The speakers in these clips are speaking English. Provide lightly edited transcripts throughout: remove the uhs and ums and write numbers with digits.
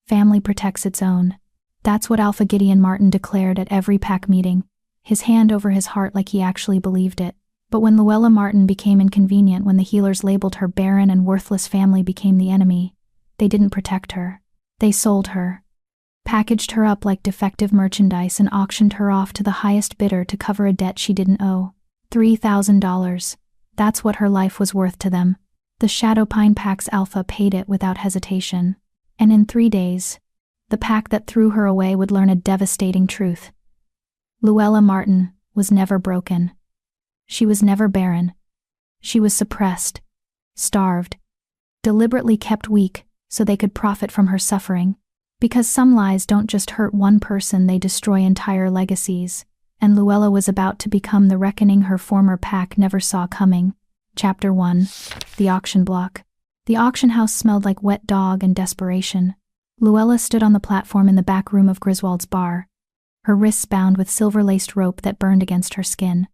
Family protects its own. That's what Alpha Gideon Martin declared at every pack meeting, his hand over his heart like he actually believed it. But when Luella Martin became inconvenient, when the healers labeled her barren and worthless, family became the enemy, they didn't protect her. They sold her. Packaged her up like defective merchandise and auctioned her off to the highest bidder to cover a debt she didn't owe. $3,000. That's what her life was worth to them. The Shadowpine Pack's Alpha paid it without hesitation. And in 3 days, the pack that threw her away would learn a devastating truth. Luella Martin was never broken. She was never barren. She was suppressed, starved, deliberately kept weak so they could profit from her suffering. Because some lies don't just hurt one person, they destroy entire legacies. And Luella was about to become the reckoning her former pack never saw coming. Chapter 1. The Auction Block. The auction house smelled like wet dog and desperation. Luella stood on the platform in the back room of Griswold's bar, her wrists bound with silver-laced rope that burned against her skin.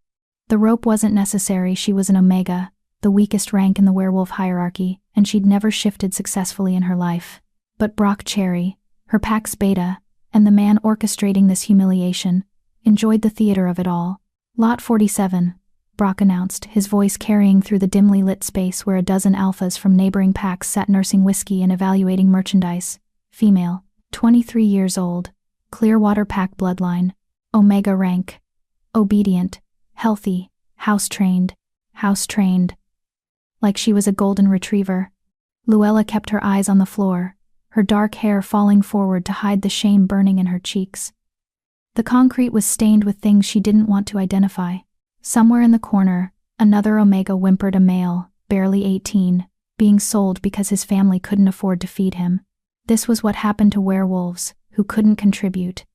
The rope wasn't necessary. She was an Omega, the weakest rank in the werewolf hierarchy, and she'd never shifted successfully in her life. But Brock Cherry, her pack's beta, and the man orchestrating this humiliation, enjoyed the theater of it all. Lot 47, Brock announced, his voice carrying through the dimly lit space where a dozen alphas from neighboring packs sat nursing whiskey and evaluating merchandise. Female, 23 years old, Clearwater Pack bloodline, Omega rank, obedient, healthy, house-trained. Like she was a golden retriever. Luella kept her eyes on the floor, her dark hair falling forward to hide the shame burning in her cheeks. The concrete was stained with things she didn't want to identify. Somewhere in the corner, another Omega whimpered, a male, barely 18, being sold because his family couldn't afford to feed him. This was what happened to werewolves who couldn't contribute.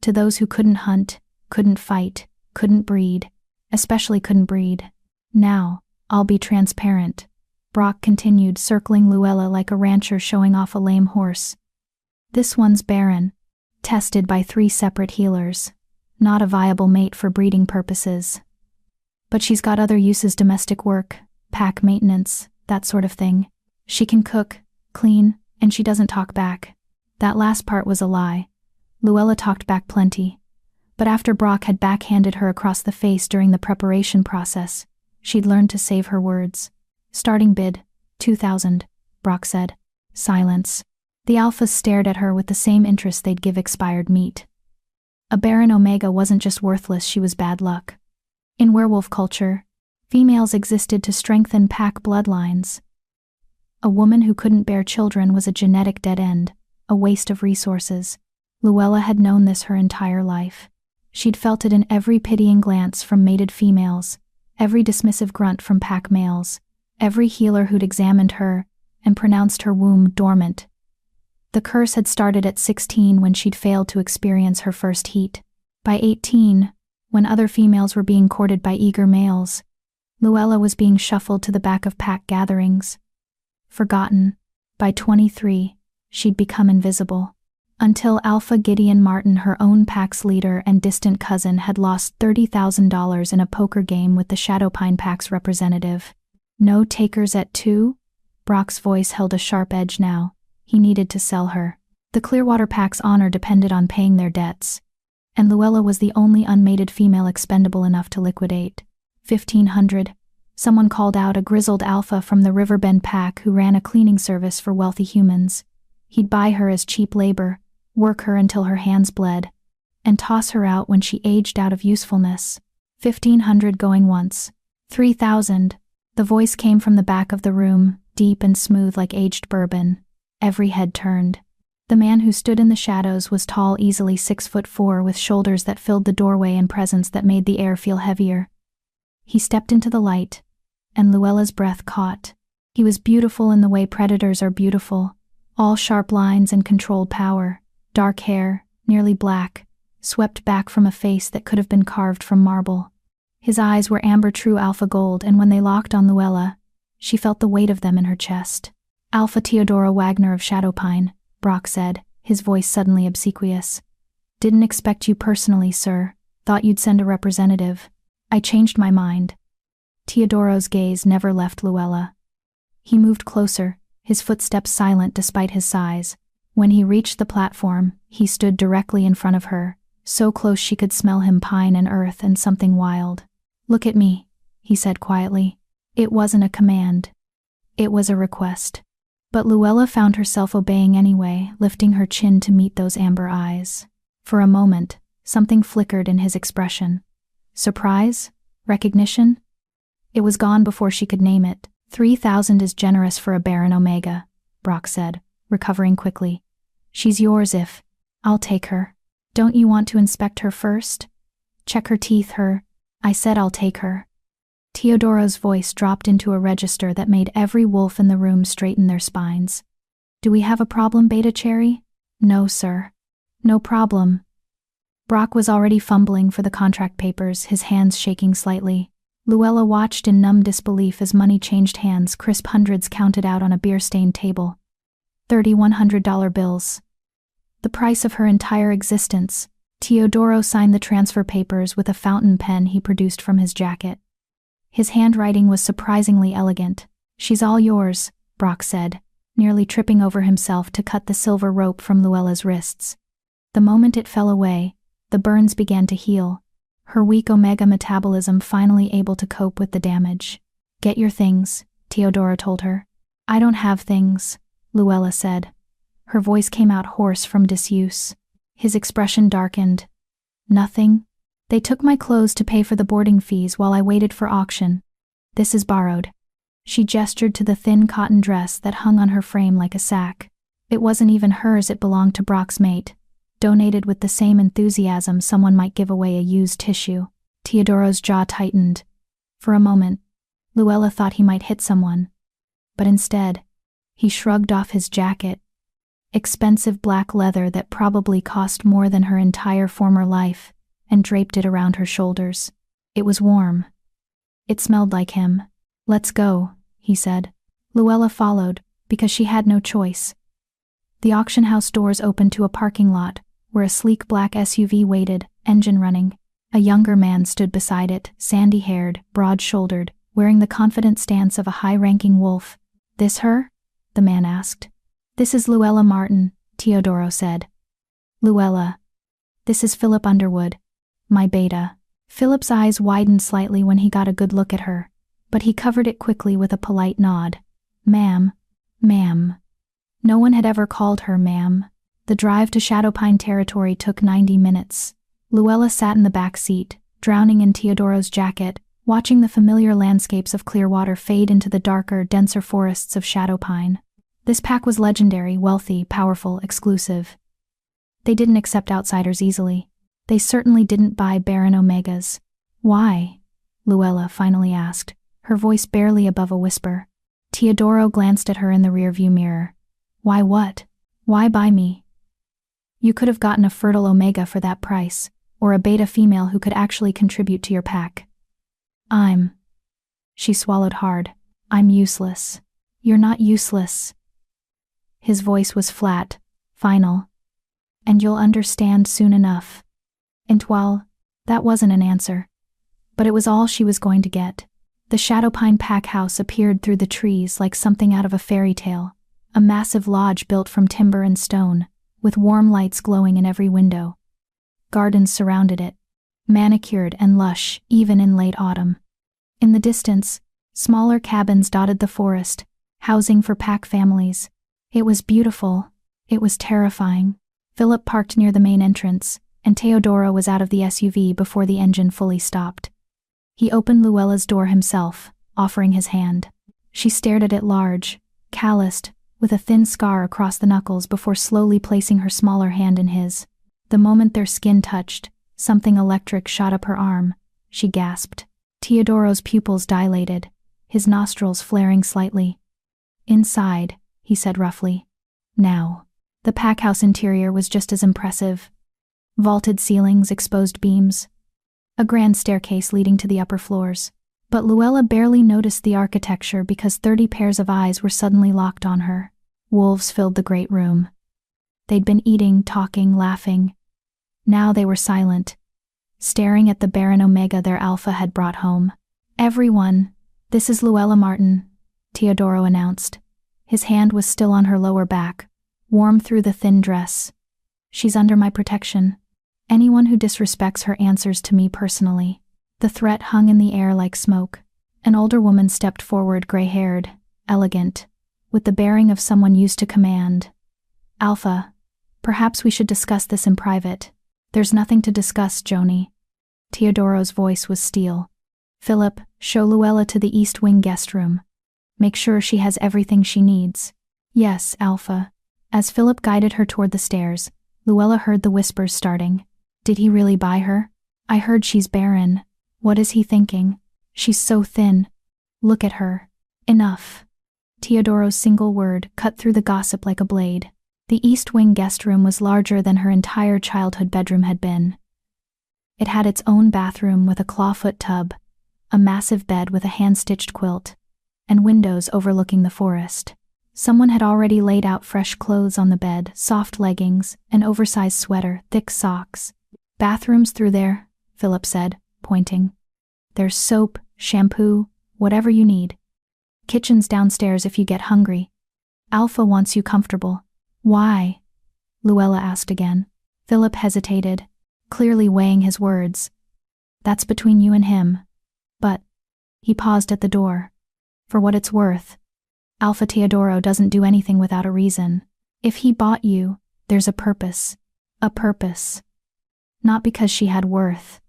To those who couldn't hunt, couldn't fight, couldn't breed, especially couldn't breed. Now, I'll be transparent, Brock continued, circling Luella like a rancher showing off a lame horse. This one's barren, tested by 3 separate healers, not a viable mate for breeding purposes. But she's got other uses: domestic work, pack maintenance, that sort of thing. She can cook, clean, and she doesn't talk back. That last part was a lie. Luella talked back plenty. But after Brock had backhanded her across the face during the preparation process, she'd learned to save her words. Starting bid, 2,000, Brock said. Silence. The alphas stared at her with the same interest they'd give expired meat. A barren Omega wasn't just worthless, she was bad luck. In werewolf culture, females existed to strengthen pack bloodlines. A woman who couldn't bear children was a genetic dead end, a waste of resources. Luella had known this her entire life. She'd felt it in every pitying glance from mated females, every dismissive grunt from pack males, every healer who'd examined her and pronounced her womb dormant. The curse had started at 16 when she'd failed to experience her first heat. By 18, when other females were being courted by eager males, Luella was being shuffled to the back of pack gatherings. Forgotten. By 23, she'd become invisible. Until Alpha Gideon Martin, her own pack's leader and distant cousin, had lost $30,000 in a poker game with the Shadowpine Pack's representative. No takers at 2? Brock's voice held a sharp edge now. He needed to sell her. The Clearwater Pack's honor depended on paying their debts, and Luella was the only unmated female expendable enough to liquidate. 1,500. Someone called out, a grizzled alpha from the Riverbend Pack who ran a cleaning service for wealthy humans. He'd buy her as cheap labor, work her until her hands bled, and toss her out when she aged out of usefulness. 1,500 going once. 3,000. The voice came from the back of the room, deep and smooth like aged bourbon. Every head turned. The man who stood in the shadows was tall, easily 6'4", with shoulders that filled the doorway and presence that made the air feel heavier. He stepped into the light, and Luella's breath caught. He was beautiful in the way predators are beautiful, all sharp lines and controlled power. Dark hair, nearly black, swept back from a face that could have been carved from marble. His eyes were amber, true alpha gold, and when they locked on Luella, she felt the weight of them in her chest. Alpha Theodora Wagner of Shadowpine, Brock said, his voice suddenly obsequious. Didn't expect you personally, sir. Thought you'd send a representative. I changed my mind. Teodoro's gaze never left Luella. He moved closer, his footsteps silent despite his size. When he reached the platform, he stood directly in front of her, so close she could smell him, pine and earth and something wild. "Look at me," he said quietly. It wasn't a command. It was a request. But Luella found herself obeying anyway, lifting her chin to meet those amber eyes. For a moment, something flickered in his expression. Surprise? Recognition? It was gone before she could name it. 3,000 is generous for a Barren Omega, Brock said, recovering quickly. "She's yours if... I'll take her. Don't you want to inspect her first? Check her teeth, I said I'll take her." Teodoro's voice dropped into a register that made every wolf in the room straighten their spines. "Do we have a problem, Beta Cherry?" "No, sir." "No problem." Brock was already fumbling for the contract papers, his hands shaking slightly. Luella watched in numb disbelief as money changed hands, crisp hundreds counted out on a beer-stained table. 30 $100 bills. The price of her entire existence. Teodoro signed the transfer papers with a fountain pen he produced from his jacket. His handwriting was surprisingly elegant. "She's all yours," Brock said, nearly tripping over himself to cut the silver rope from Luella's wrists. The moment it fell away, the burns began to heal, her weak Omega metabolism finally able to cope with the damage. "Get your things," Teodoro told her. "I don't have things," Luella said. Her voice came out hoarse from disuse. His expression darkened. "Nothing? They took my clothes to pay for the boarding fees while I waited for auction. This is borrowed." She gestured to the thin cotton dress that hung on her frame like a sack. It wasn't even hers, it belonged to Brock's mate, donated with the same enthusiasm someone might give away a used tissue. Teodoro's jaw tightened. For a moment, Luella thought he might hit someone. But instead, he shrugged off his jacket. Expensive black leather that probably cost more than her entire former life, and draped it around her shoulders. It was warm. It smelled like him. "Let's go," he said. Luella followed, because she had no choice. The auction house doors opened to a parking lot, where a sleek black SUV waited, engine running. A younger man stood beside it, sandy-haired, broad-shouldered, wearing the confident stance of a high-ranking wolf. "This her?" the man asked. "This is Luella Martin," Teodoro said. "Luella. This is Philip Underwood, my beta." Philip's eyes widened slightly when he got a good look at her, but he covered it quickly with a polite nod. "Ma'am. Ma'am." No one had ever called her ma'am. The drive to Shadowpine territory took 90 minutes. Luella sat in the back seat, drowning in Teodoro's jacket, watching the familiar landscapes of Clearwater fade into the darker, denser forests of Shadowpine. This pack was legendary, wealthy, powerful, exclusive. They didn't accept outsiders easily. They certainly didn't buy Barren Omegas. "Why?" Luella finally asked, her voice barely above a whisper. Teodoro glanced at her in the rearview mirror. "Why what? Why buy me? You could have gotten a fertile Omega for that price, or a beta female who could actually contribute to your pack." She swallowed hard. "I'm useless." "You're not useless." His voice was flat, final. "And you'll understand soon enough." And well, that wasn't an answer. But it was all she was going to get. The Shadowpine pack house appeared through the trees like something out of a fairy tale, a massive lodge built from timber and stone, with warm lights glowing in every window. Gardens surrounded it, manicured and lush even in late autumn. In the distance, smaller cabins dotted the forest, housing for pack families. It was beautiful. It was terrifying. Philip parked near the main entrance, and Teodoro was out of the SUV before the engine fully stopped. He opened Luella's door himself, offering his hand. She stared at it large, calloused, with a thin scar across the knuckles before slowly placing her smaller hand in his. The moment their skin touched, something electric shot up her arm. She gasped. Teodoro's pupils dilated, his nostrils flaring slightly. "Inside," he said roughly. "Now." The packhouse interior was just as impressive. Vaulted ceilings, exposed beams. A grand staircase leading to the upper floors. But Luella barely noticed the architecture because 30 pairs of eyes were suddenly locked on her. Wolves filled the great room. They'd been eating, talking, laughing. Now they were silent, staring at the Barren Omega their alpha had brought home. "Everyone, this is Luella Martin," Teodoro announced. His hand was still on her lower back, warm through the thin dress. She's under my protection. Anyone who disrespects her answers to me personally. The threat hung in the air like smoke. An older woman stepped forward, gray-haired, elegant, with the bearing of someone used to command. Alpha, perhaps we should discuss this in private. There's nothing to discuss, Joni. Teodoro's voice was steel. Philip, show Luella to the East Wing guest room. Make sure she has everything she needs. Yes, Alpha. As Philip guided her toward the stairs, Luella heard the whispers starting. Did he really buy her? I heard she's barren. What is he thinking? She's so thin. Look at her. Enough. Teodoro's single word cut through the gossip like a blade. The East Wing guest room was larger than her entire childhood bedroom had been. It had its own bathroom with a clawfoot tub, a massive bed with a hand-stitched quilt, and windows overlooking the forest. Someone had already laid out fresh clothes on the bed, soft leggings, an oversized sweater, thick socks. Bathrooms through there, Philip said, pointing. There's soap, shampoo, whatever you need. Kitchen's downstairs if you get hungry. Alpha wants you comfortable. Why? Luella asked again. Philip hesitated, clearly weighing his words. That's between you and him. But, he paused at the door. For what it's worth, Alpha Teodoro doesn't do anything without a reason. If he bought you, there's a purpose. A purpose. Not because she had worth.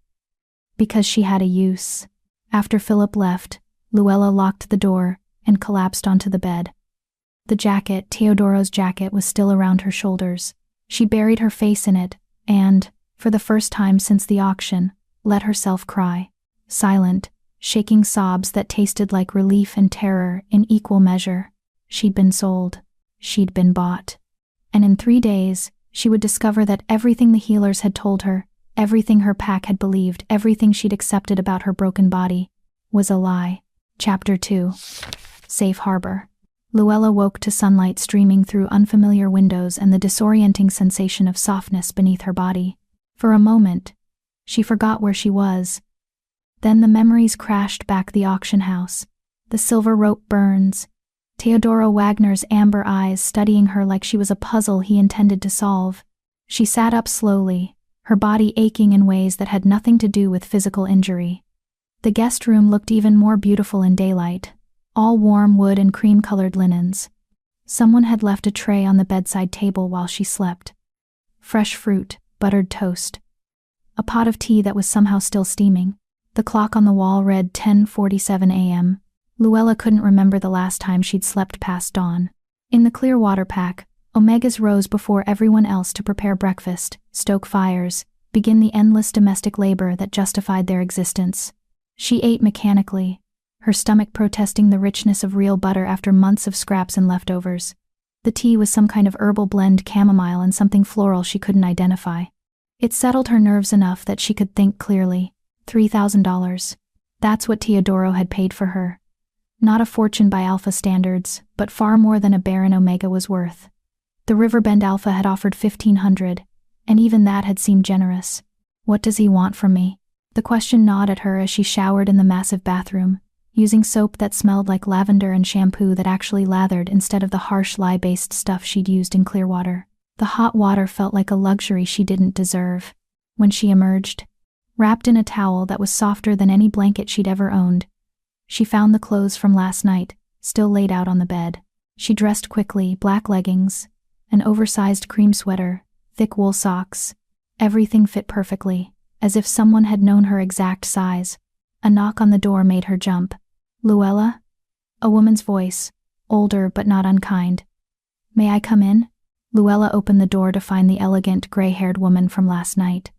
Because she had a use. After Philip left, Luella locked the door and collapsed onto the bed. The jacket, Teodoro's jacket, was still around her shoulders. She buried her face in it and, for the first time since the auction, let herself cry. Silent, shaking sobs that tasted like relief and terror in equal measure. She'd been sold. She'd been bought. And in 3 days, she would discover that everything the healers had told her, everything her pack had believed, everything she'd accepted about her broken body, was a lie. Chapter 2. Safe Harbor. Luella woke to sunlight streaming through unfamiliar windows and the disorienting sensation of softness beneath her body. For a moment, she forgot where she was. Then the memories crashed back: the auction house, the silver rope burns, Teodoro Wagner's amber eyes studying her like she was a puzzle he intended to solve. She sat up slowly, her body aching in ways that had nothing to do with physical injury. The guest room looked even more beautiful in daylight, all warm wood and cream-colored linens. Someone had left a tray on the bedside table while she slept. Fresh fruit, buttered toast. A pot of tea that was somehow still steaming. The clock on the wall read 10:47 a.m. Luella couldn't remember the last time she'd slept past dawn. In the clear water pack, Omegas rose before everyone else to prepare breakfast, stoke fires, begin the endless domestic labor that justified their existence. She ate mechanically, her stomach protesting the richness of real butter after months of scraps and leftovers. The tea was some kind of herbal blend, chamomile and something floral she couldn't identify. It settled her nerves enough that she could think clearly. $3,000. That's what Teodoro had paid for her. Not a fortune by Alpha standards, but far more than a Barren Omega was worth. The Riverbend Alpha had offered $1,500, and even that had seemed generous. What does he want from me? The question gnawed at her as she showered in the massive bathroom, using soap that smelled like lavender and shampoo that actually lathered instead of the harsh lye-based stuff she'd used in Clearwater. The hot water felt like a luxury she didn't deserve. When she emerged, wrapped in a towel that was softer than any blanket she'd ever owned, she found the clothes from last night, still laid out on the bed. She dressed quickly: black leggings, an oversized cream sweater, thick wool socks. Everything fit perfectly, as if someone had known her exact size. A knock on the door made her jump. Luella? A woman's voice, older but not unkind. May I come in? Luella opened the door to find the elegant, gray-haired woman from last night.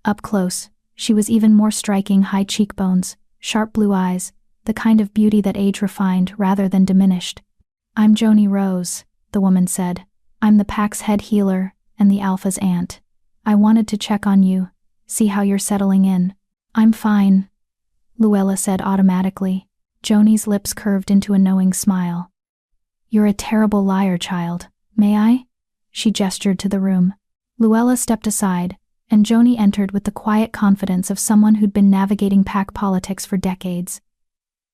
Up close, she was even more striking: high cheekbones, sharp blue eyes, the kind of beauty that age refined rather than diminished. I'm Joni Rose, the woman said. I'm the pack's head healer and the Alpha's aunt. I wanted to check on you, see how you're settling in. I'm fine, Luella said automatically. Joni's lips curved into a knowing smile. You're a terrible liar, child. May I? She gestured to the room. Luella stepped aside, and Joni entered with the quiet confidence of someone who'd been navigating pack politics for decades.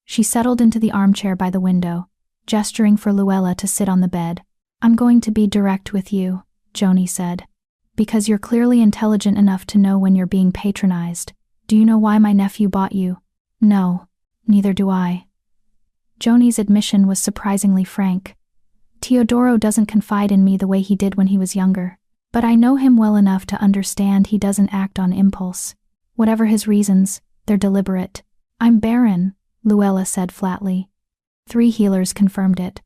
She settled into the armchair by the window, gesturing for Luella to sit on the bed. I'm going to be direct with you, Joni said. Because you're clearly intelligent enough to know when you're being patronized. Do you know why my nephew bought you? No, neither do I. Joni's admission was surprisingly frank. Teodoro doesn't confide in me the way he did when he was younger, but I know him well enough to understand he doesn't act on impulse. Whatever his reasons, they're deliberate. I'm Barren, Luella said flatly. 3 healers confirmed it.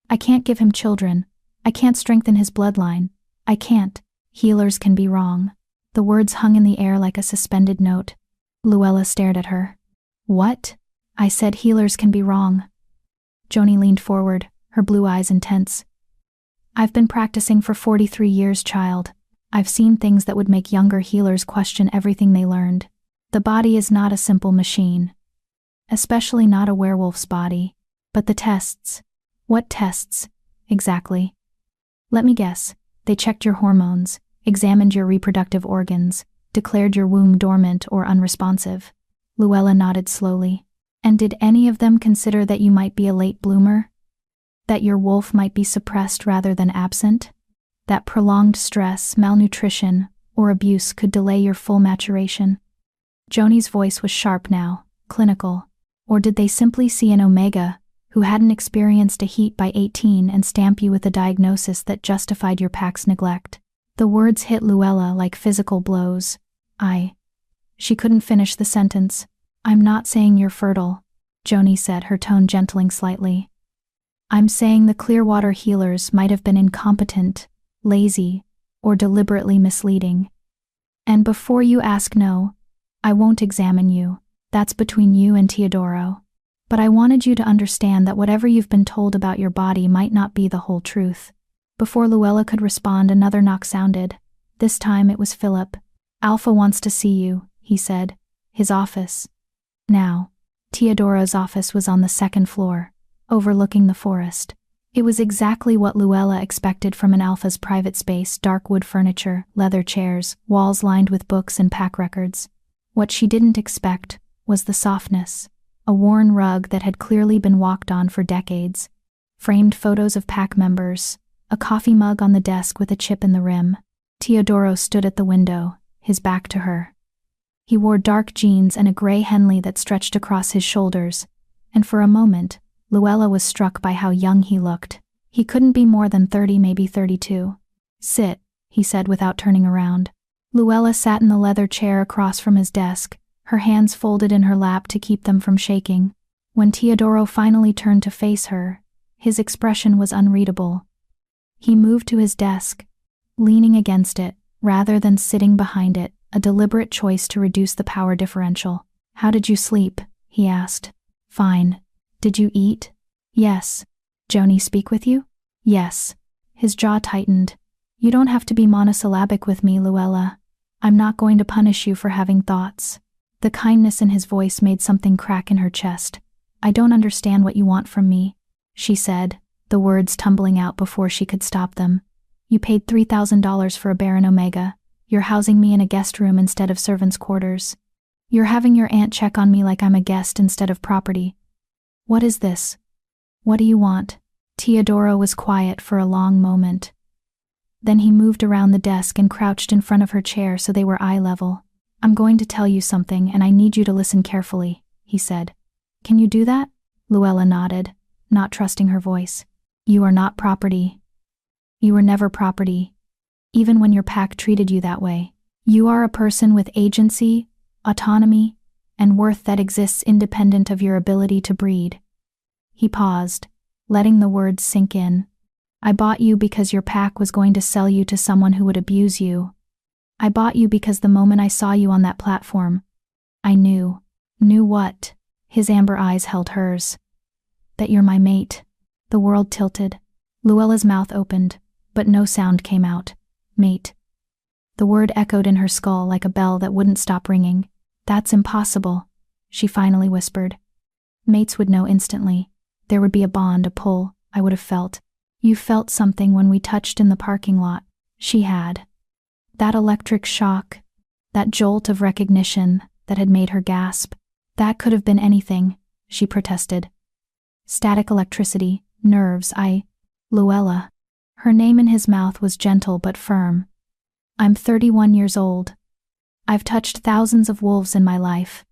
I can't give him children. I can't strengthen his bloodline. I can't. Healers can be wrong. The words hung in the air like a suspended note. Luella stared at her. What? I said healers can be wrong. Joni leaned forward, her blue eyes intense. I've been practicing for 43 years, child. I've seen things that would make younger healers question everything they learned. The body is not a simple machine. Especially not a werewolf's body. But the tests. What tests, exactly? Let me guess. They checked your hormones, examined your reproductive organs, declared your womb dormant or unresponsive. Luella nodded slowly. And did any of them consider that you might be a late bloomer? That your wolf might be suppressed rather than absent? That prolonged stress, malnutrition, or abuse could delay your full maturation? Joni's voice was sharp now, clinical. Or did they simply see an Omega who hadn't experienced a heat by 18 and stamp you with a diagnosis that justified your pack's neglect? The words hit Luella like physical blows. She couldn't finish the sentence. I'm not saying you're fertile, Joni said, her tone gentling slightly. I'm saying the Clearwater healers might have been incompetent, lazy, or deliberately misleading. And before you ask, no, I won't examine you. That's between you and Teodoro. But I wanted you to understand that whatever you've been told about your body might not be the whole truth. Before Luella could respond, another knock sounded. This time it was Philip. Alpha wants to see you, he said. His office. Now, Teodoro's office was on the 2nd floor, overlooking the forest. It was exactly what Luella expected from an Alpha's private space: dark wood furniture, leather chairs, walls lined with books and pack records. What she didn't expect was the softness. A worn rug that had clearly been walked on for decades. Framed photos of pack members. A coffee mug on the desk with a chip in the rim. Teodoro stood at the window, his back to her. He wore dark jeans and a gray Henley that stretched across his shoulders, and for a moment, Luella was struck by how young he looked. He couldn't be more than 30, maybe 32. Sit, he said without turning around. Luella sat in the leather chair across from his desk, her hands folded in her lap to keep them from shaking. When Teodoro finally turned to face her, his expression was unreadable. He moved to his desk, leaning against it, rather than sitting behind it, a deliberate choice to reduce the power differential. How did you sleep? He asked. Fine. Did you eat? Yes. Joni speak with you? Yes. His jaw tightened. You don't have to be monosyllabic with me, Luella. I'm not going to punish you for having thoughts. The kindness in his voice made something crack in her chest. I don't understand what you want from me, she said, the words tumbling out before she could stop them. You paid $3,000 for a Barren Omega. You're housing me in a guest room instead of servants' quarters. You're having your aunt check on me like I'm a guest instead of property. What is this? What do you want? Teodoro was quiet for a long moment. Then he moved around the desk and crouched in front of her chair so they were eye level. I'm going to tell you something and I need you to listen carefully, he said. Can you do that? Luella nodded, not trusting her voice. You are not property. You were never property. Even when your pack treated you that way. You are a person with agency, autonomy, and worth that exists independent of your ability to breed. He paused, letting the words sink in. I bought you because your pack was going to sell you to someone who would abuse you. I bought you because the moment I saw you on that platform, I knew. Knew what? His amber eyes held hers. That you're my mate. The world tilted. Luella's mouth opened, but no sound came out. Mate. The word echoed in her skull like a bell that wouldn't stop ringing. That's impossible, she finally whispered. Mates would know instantly. There would be a bond, a pull, I would have felt. You felt something when we touched in the parking lot. She had. That electric shock, that jolt of recognition that had made her gasp. That could have been anything, she protested. Static electricity, nerves, Luella. Her name in his mouth was gentle but firm. I'm 31 years old. I've touched thousands of wolves in my life.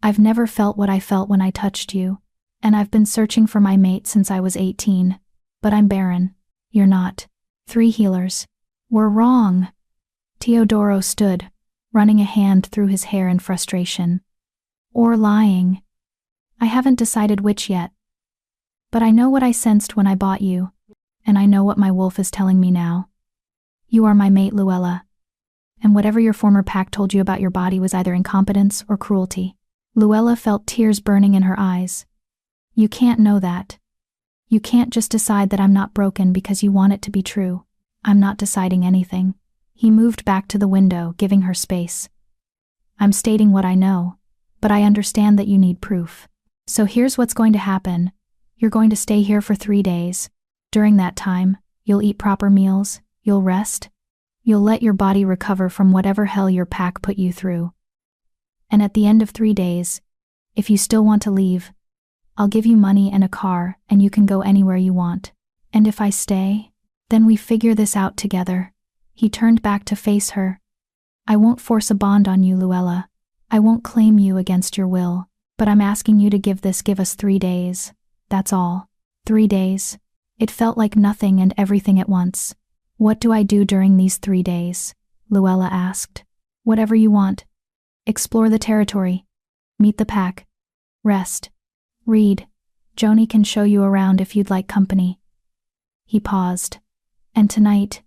I've never felt what I felt when I touched you, and I've been searching for my mate since I was 18. But I'm Barren. You're not. 3 healers. We're wrong. Teodoro stood, running a hand through his hair in frustration. Or lying. I haven't decided which yet. But I know what I sensed when I bought you, and I know what my wolf is telling me now. You are my mate, Luella. And whatever your former pack told you about your body was either incompetence or cruelty. Luella felt tears burning in her eyes. You can't know that. You can't just decide that I'm not broken because you want it to be true. I'm not deciding anything. He moved back to the window, giving her space. I'm stating what I know, but I understand that you need proof. So here's what's going to happen. You're going to stay here for 3 days. During that time, you'll eat proper meals, you'll rest, you'll let your body recover from whatever hell your pack put you through. And at the end of 3 days, if you still want to leave, I'll give you money and a car and you can go anywhere you want. And if I stay, then we figure this out together. He turned back to face her. I won't force a bond on you, Luella. I won't claim you against your will, but I'm asking you to give us 3 days. That's all. 3 days. It felt like nothing and everything at once. What do I do during these 3 days? Luella asked. Whatever you want. Explore the territory. Meet the pack. Rest. Read. Joni can show you around if you'd like company. He paused. And tonight,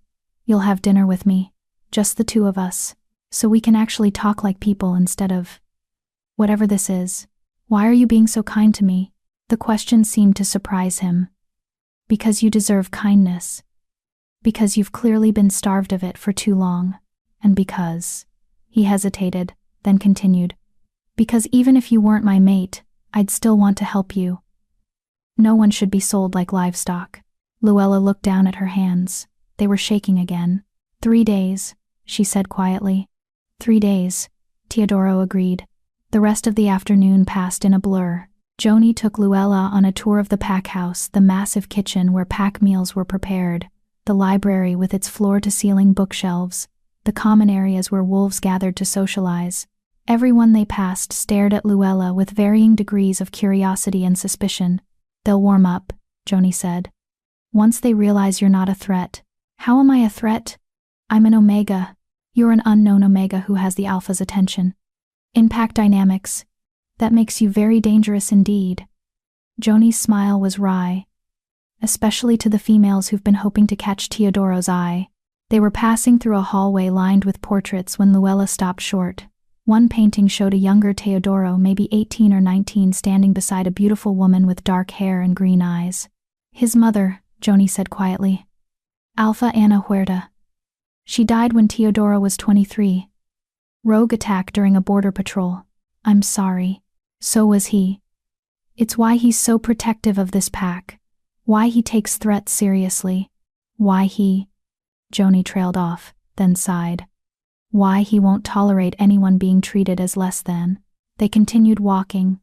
you'll have dinner with me. Just the 2 of us. So we can actually talk like people instead of… whatever this is. Why are you being so kind to me? The question seemed to surprise him. Because you deserve kindness. Because you've clearly been starved of it for too long. And because… He hesitated, then continued. Because even if you weren't my mate, I'd still want to help you. No one should be sold like livestock. Luella looked down at her hands. They were shaking again. 3 days, she said quietly. 3 days, Teodoro agreed. The rest of the afternoon passed in a blur. Joni took Luella on a tour of the pack house, the massive kitchen where pack meals were prepared, the library with its floor-to-ceiling bookshelves, the common areas where wolves gathered to socialize. Everyone they passed stared at Luella with varying degrees of curiosity and suspicion. They'll warm up, Joni said. Once they realize you're not a threat. How am I a threat? I'm an Omega. You're an unknown Omega who has the Alpha's attention. In pack dynamics, that makes you very dangerous indeed. Joni's smile was wry, especially to the females who've been hoping to catch Teodoro's eye. They were passing through a hallway lined with portraits when Luella stopped short. One painting showed a younger Teodoro, maybe 18 or 19, standing beside a beautiful woman with dark hair and green eyes. His mother, Joni said quietly. Alpha Ana Huerta. She died when Teodoro was 23. Rogue attack during a border patrol. I'm sorry. So was he. It's why he's so protective of this pack. Why he takes threats seriously. Why he… Joni trailed off, then sighed. Why he won't tolerate anyone being treated as less than. They continued walking,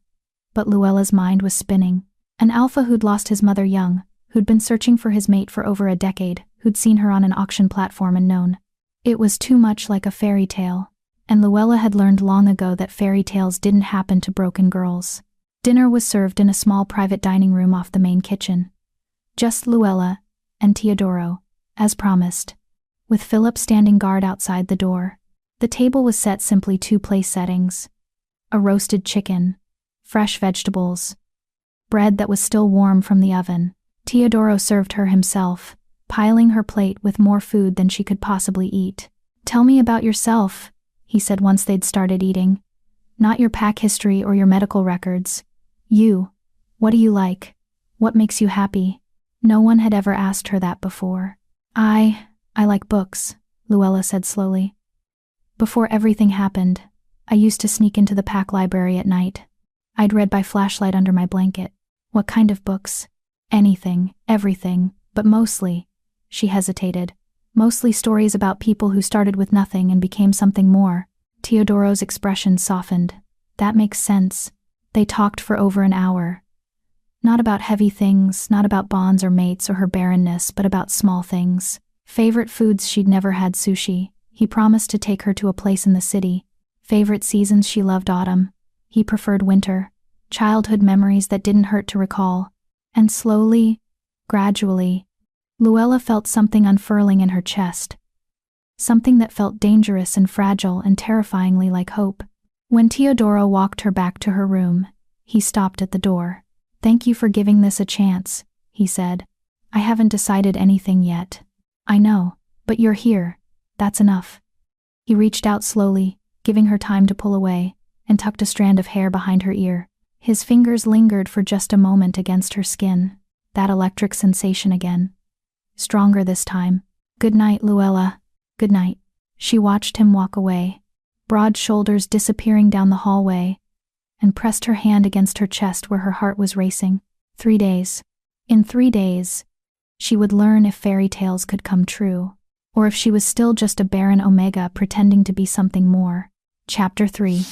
but Luella's mind was spinning. An alpha who'd lost his mother young, who'd been searching for his mate for over a decade, who'd seen her on an auction platform and known. It was too much like a fairy tale, and Luella had learned long ago that fairy tales didn't happen to broken girls. Dinner was served in a small private dining room off the main kitchen. Just Luella and Teodoro, as promised, with Philip standing guard outside the door. The table was set simply 2 place settings. A roasted chicken, fresh vegetables, bread that was still warm from the oven. Teodoro served her himself, piling her plate with more food than she could possibly eat. Tell me about yourself, he said once they'd started eating. Not your pack history or your medical records. You. What do you like? What makes you happy? No one had ever asked her that before. I like books, Luella said slowly. Before everything happened, I used to sneak into the pack library at night. I'd read by flashlight under my blanket. What kind of books? Anything, everything, but mostly, she hesitated, mostly stories about people who started with nothing and became something more. Teodoro's expression softened. That makes sense. They talked for over an hour. Not about heavy things, not about bonds or mates or her barrenness, but about small things. Favorite foods she'd never had sushi. He promised to take her to a place in the city. Favorite seasons, she loved autumn. He preferred winter. Childhood memories that didn't hurt to recall. And slowly, gradually, Luella felt something unfurling in her chest. Something that felt dangerous and fragile and terrifyingly like hope. When Teodoro walked her back to her room, he stopped at the door. "Thank you for giving this a chance," he said. "I haven't decided anything yet." "I know, but you're here. That's enough." He reached out slowly, giving her time to pull away, and tucked a strand of hair behind her ear. His fingers lingered for just a moment against her skin. That electric sensation again. Stronger this time. "Good night, Luella." "Good night." She watched him walk away, broad shoulders disappearing down the hallway, and pressed her hand against her chest where her heart was racing. 3 days. In 3 days, she would learn if fairy tales could come true, or if she was still just a barren omega pretending to be something more. Chapter 3.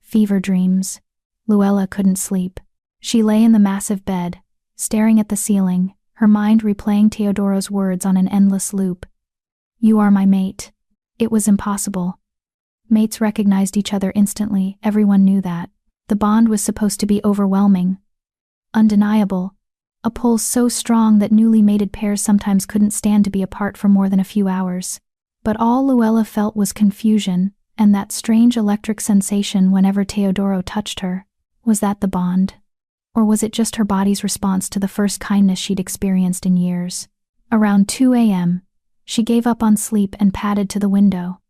Fever dreams. Luella couldn't sleep. She lay in the massive bed, staring at the ceiling, her mind replaying Teodoro's words on an endless loop. "You are my mate." It was impossible. Mates recognized each other instantly, everyone knew that. The bond was supposed to be overwhelming, undeniable, a pull so strong that newly mated pairs sometimes couldn't stand to be apart for more than a few hours. But all Luella felt was confusion, and that strange electric sensation whenever Teodoro touched her. Was that the bond? Or was it just her body's response to the first kindness she'd experienced in years? Around 2 a.m., she gave up on sleep and padded to the window.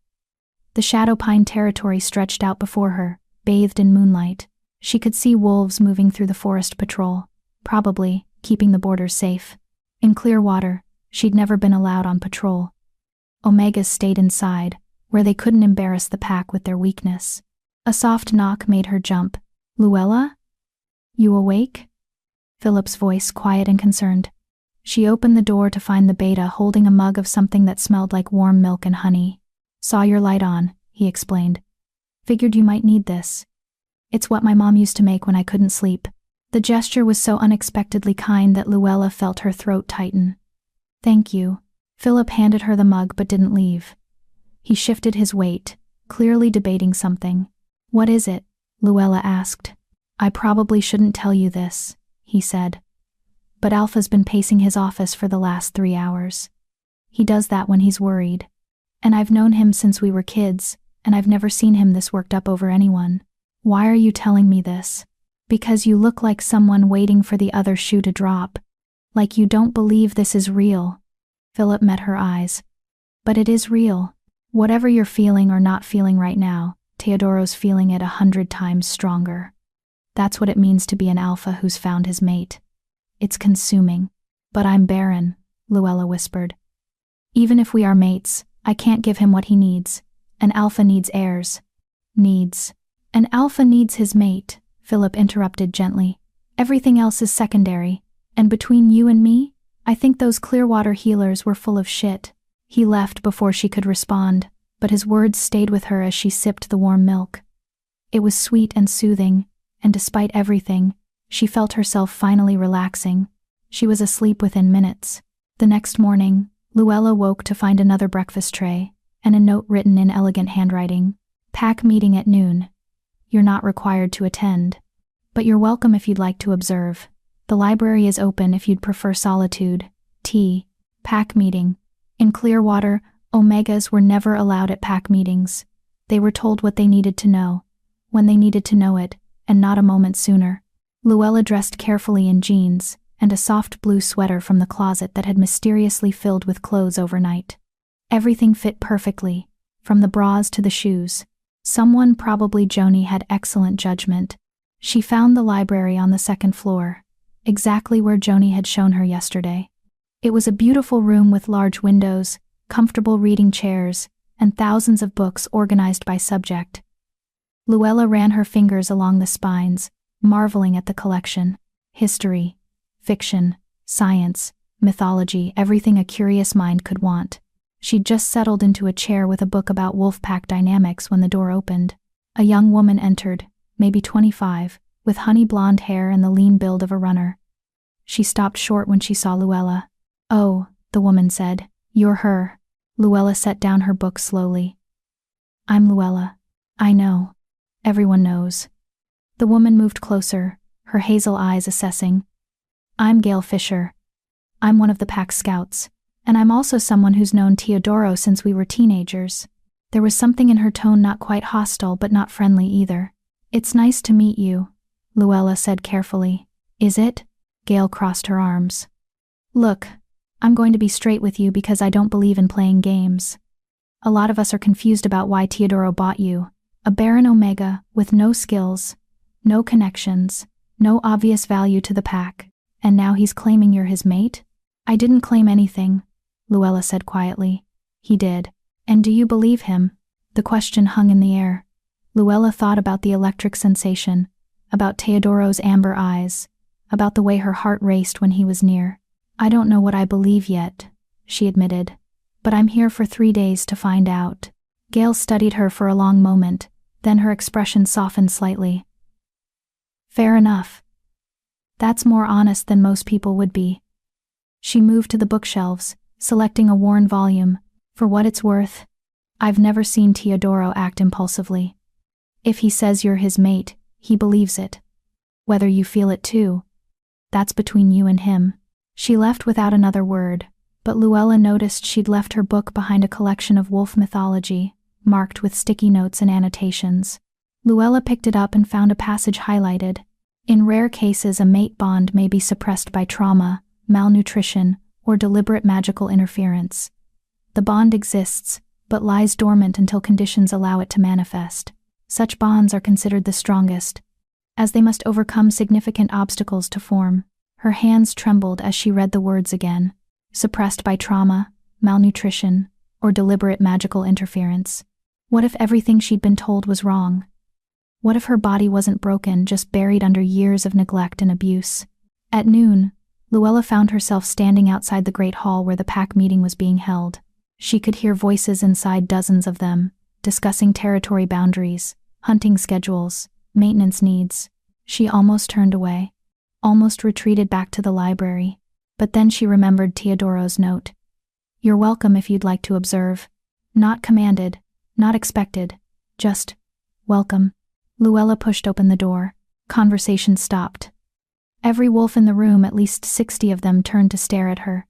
The Shadowpine territory stretched out before her, bathed in moonlight. She could see wolves moving through the forest patrol, probably keeping the borders safe. In clear water, she'd never been allowed on patrol. Omegas stayed inside, where they couldn't embarrass the pack with their weakness. A soft knock made her jump. "Luella? You awake?" Philip's voice, quiet and concerned. She opened the door to find the beta holding a mug of something that smelled like warm milk and honey. "Saw your light on," he explained. "Figured you might need this. It's what my mom used to make when I couldn't sleep." The gesture was so unexpectedly kind that Luella felt her throat tighten. "Thank you." Philip handed her the mug but didn't leave. He shifted his weight, clearly debating something. "What is it?" Luella asked. "I probably shouldn't tell you this," he said. "But Alpha's been pacing his office for the last 3 hours. He does that when he's worried. And I've known him since we were kids, and I've never seen him this worked up over anyone." "Why are you telling me this?" "Because you look like someone waiting for the other shoe to drop. Like you don't believe this is real." Philip met her eyes. "But it is real. Whatever you're feeling or not feeling right now, Teodoro's feeling it 100 times stronger. That's what it means to be an alpha who's found his mate. It's consuming." "But I'm barren," Luella whispered. "Even if we are mates, I can't give him what he needs. An alpha needs heirs." "Needs. An alpha needs his mate," Philip interrupted gently. "Everything else is secondary. And between you and me, I think those Clearwater healers were full of shit." He left before she could respond, but his words stayed with her as she sipped the warm milk. It was sweet and soothing, and despite everything, she felt herself finally relaxing. She was asleep within minutes. The next morning, Luella woke to find another breakfast tray, and a note written in elegant handwriting. "Pack meeting at noon. You're not required to attend, but you're welcome if you'd like to observe. The library is open if you'd prefer solitude. T. Pack meeting." In Clearwater, Omegas were never allowed at pack meetings. They were told what they needed to know, when they needed to know it, and not a moment sooner. Luella dressed carefully in jeans, and a soft blue sweater from the closet that had mysteriously filled with clothes overnight. Everything fit perfectly, from the bras to the shoes. Someone, probably Joni, had excellent judgment. She found the library on the 2nd floor, exactly where Joni had shown her yesterday. It was a beautiful room with large windows, comfortable reading chairs, and thousands of books organized by subject. Luella ran her fingers along the spines, marveling at the collection. History, fiction, science, mythology, everything a curious mind could want. She'd just settled into a chair with a book about wolf pack dynamics when the door opened. A young woman entered, maybe 25, with honey blonde hair and the lean build of a runner. She stopped short when she saw Luella. "Oh," the woman said, "you're her." Luella set down her book slowly. "I'm Luella. I know. Everyone knows." The woman moved closer, her hazel eyes assessing. "I'm Gail Fisher. I'm one of the pack scouts, and I'm also someone who's known Teodoro since we were teenagers." There was something in her tone not quite hostile but not friendly either. "It's nice to meet you," Luella said carefully. "Is it?" Gail crossed her arms. "Look, I'm going to be straight with you because I don't believe in playing games. A lot of us are confused about why Teodoro bought you, a Barren Omega with no skills, no connections, no obvious value to the pack, and now he's claiming you're his mate?" "I didn't claim anything," Luella said quietly. "He did. And do you believe him?" The question hung in the air. Luella thought about the electric sensation, about Teodoro's amber eyes, about the way her heart raced when he was near. "I don't know what I believe yet," she admitted, "but I'm here for 3 days to find out." Gail studied her for a long moment, then her expression softened slightly. "Fair enough. That's more honest than most people would be." She moved to the bookshelves, selecting a worn volume. "For what it's worth, I've never seen Teodoro act impulsively. If he says you're his mate, he believes it. Whether you feel it too, that's between you and him." She left without another word, but Luella noticed she'd left her book behind a collection of wolf mythology, marked with sticky notes and annotations. Luella picked it up and found a passage highlighted. "In rare cases, a mate bond may be suppressed by trauma, malnutrition, or deliberate magical interference. The bond exists, but lies dormant until conditions allow it to manifest. Such bonds are considered the strongest, as they must overcome significant obstacles to form." Her hands trembled as she read the words again. Suppressed by trauma, malnutrition, or deliberate magical interference. What if everything she'd been told was wrong? What if her body wasn't broken, just buried under years of neglect and abuse? At noon, Luella found herself standing outside the great hall where the pack meeting was being held. She could hear voices inside, dozens of them, discussing territory boundaries, hunting schedules, maintenance needs. She almost turned away, almost retreated back to the library, but then she remembered Teodoro's note. "You're welcome if you'd like to observe. Not commanded, not expected, just welcome." Luella pushed open the door. Conversation stopped. Every wolf in the room, at least 60 of them, turned to stare at her.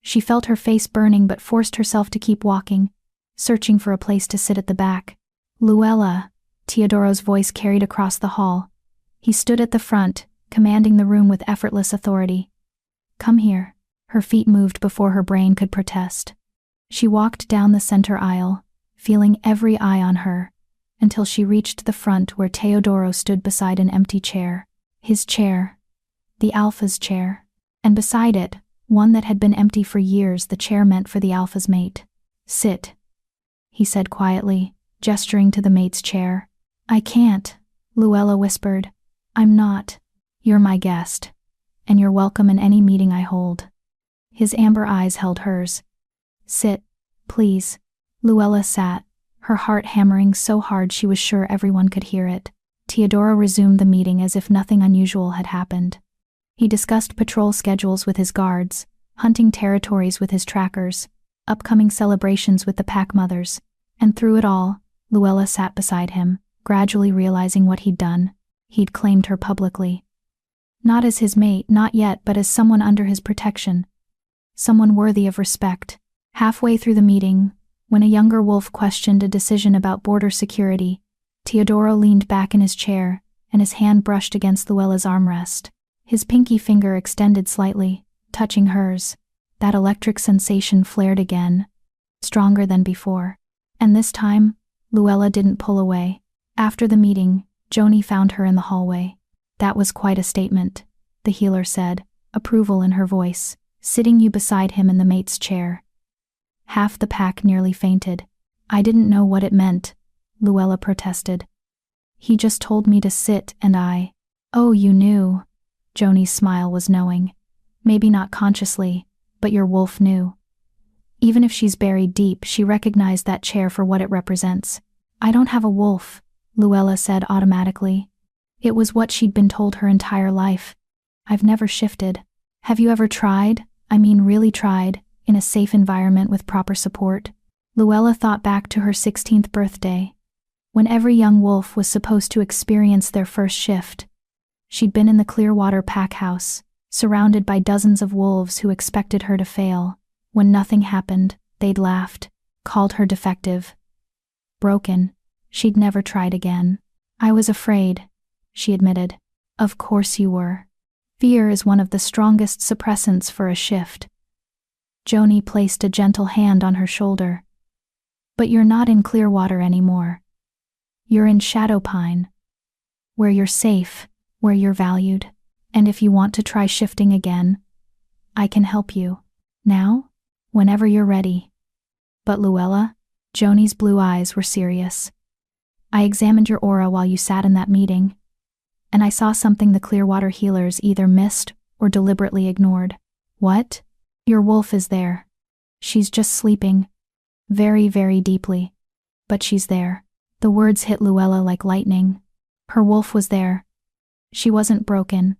She felt her face burning but forced herself to keep walking, searching for a place to sit at the back. "Luella," Teodoro's voice carried across the hall. He stood at the front, commanding the room with effortless authority. "Come here." Her feet moved before her brain could protest. She walked down the center aisle, feeling every eye on her, until she reached the front where Teodoro stood beside an empty chair. His chair. The Alpha's chair. And beside it, one that had been empty for years, the chair meant for the Alpha's mate. "Sit," he said quietly, gesturing to the mate's chair. "I can't," Luella whispered. "I'm not. You're my guest, and you're welcome in any meeting I hold." His amber eyes held hers. "Sit, please." Luella sat, her heart hammering so hard she was sure everyone could hear it. Teodoro resumed the meeting as if nothing unusual had happened. He discussed patrol schedules with his guards, hunting territories with his trackers, upcoming celebrations with the pack mothers, and through it all, Luella sat beside him, gradually realizing what he'd done. He'd claimed her publicly. Not as his mate, not yet, but as someone under his protection. Someone worthy of respect. Halfway through the meeting, when a younger wolf questioned a decision about border security, Teodoro leaned back in his chair, and his hand brushed against Luella's armrest. His pinky finger extended slightly, touching hers. That electric sensation flared again, stronger than before. And this time, Luella didn't pull away. After the meeting, Joni found her in the hallway. "That was quite a statement," the healer said, approval in her voice, "sitting you beside him in the mate's chair." Half the pack nearly fainted. "I didn't know what it meant," Luella protested. "He just told me to sit and I—" "Oh, you knew." Joni's smile was knowing. "Maybe not consciously, but your wolf knew." Even if she's buried deep, she recognized that chair for what it represents. "I don't have a wolf," Luella said automatically. It was what she'd been told her entire life. I've never shifted. Have you ever tried, I mean really tried, in a safe environment with proper support? Luella thought back to her 16th birthday, when every young wolf was supposed to experience their first shift. She'd been in the Clearwater pack house, surrounded by dozens of wolves who expected her to fail. When nothing happened, they'd laughed, called her defective, broken. She'd never tried again. I was afraid, she admitted. Of course you were. Fear is one of the strongest suppressants for a shift. Joni placed a gentle hand on her shoulder. But you're not in Clearwater anymore. You're in Shadowpine, where you're safe, where you're valued, and if you want to try shifting again, I can help you. Now? Whenever you're ready. But Luella? Joni's blue eyes were serious. I examined your aura while you sat in that meeting, and I saw something the Clearwater healers either missed or deliberately ignored. What? Your wolf is there. She's just sleeping. Very, very deeply. But she's there. The words hit Luella like lightning. Her wolf was there. She wasn't broken.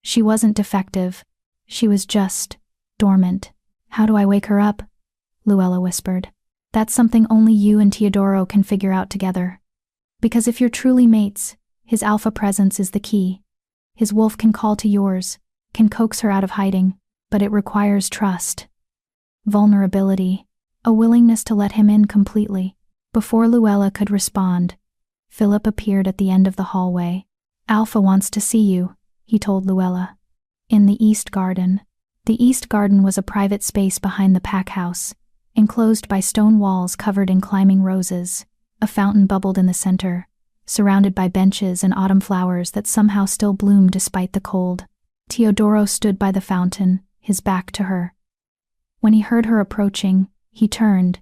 She wasn't defective. She was just dormant. How do I wake her up? Luella whispered. That's something only you and Teodoro can figure out together. Because if you're truly mates, his alpha presence is the key. His wolf can call to yours, can coax her out of hiding, but it requires trust, vulnerability, a willingness to let him in completely. Before Luella could respond, Philip appeared at the end of the hallway. Alpha wants to see you, he told Luella. In the East Garden. The East Garden was a private space behind the pack house, enclosed by stone walls covered in climbing roses. A fountain bubbled in the center, surrounded by benches and autumn flowers that somehow still bloomed despite the cold. Teodoro stood by the fountain, his back to her. When he heard her approaching, he turned,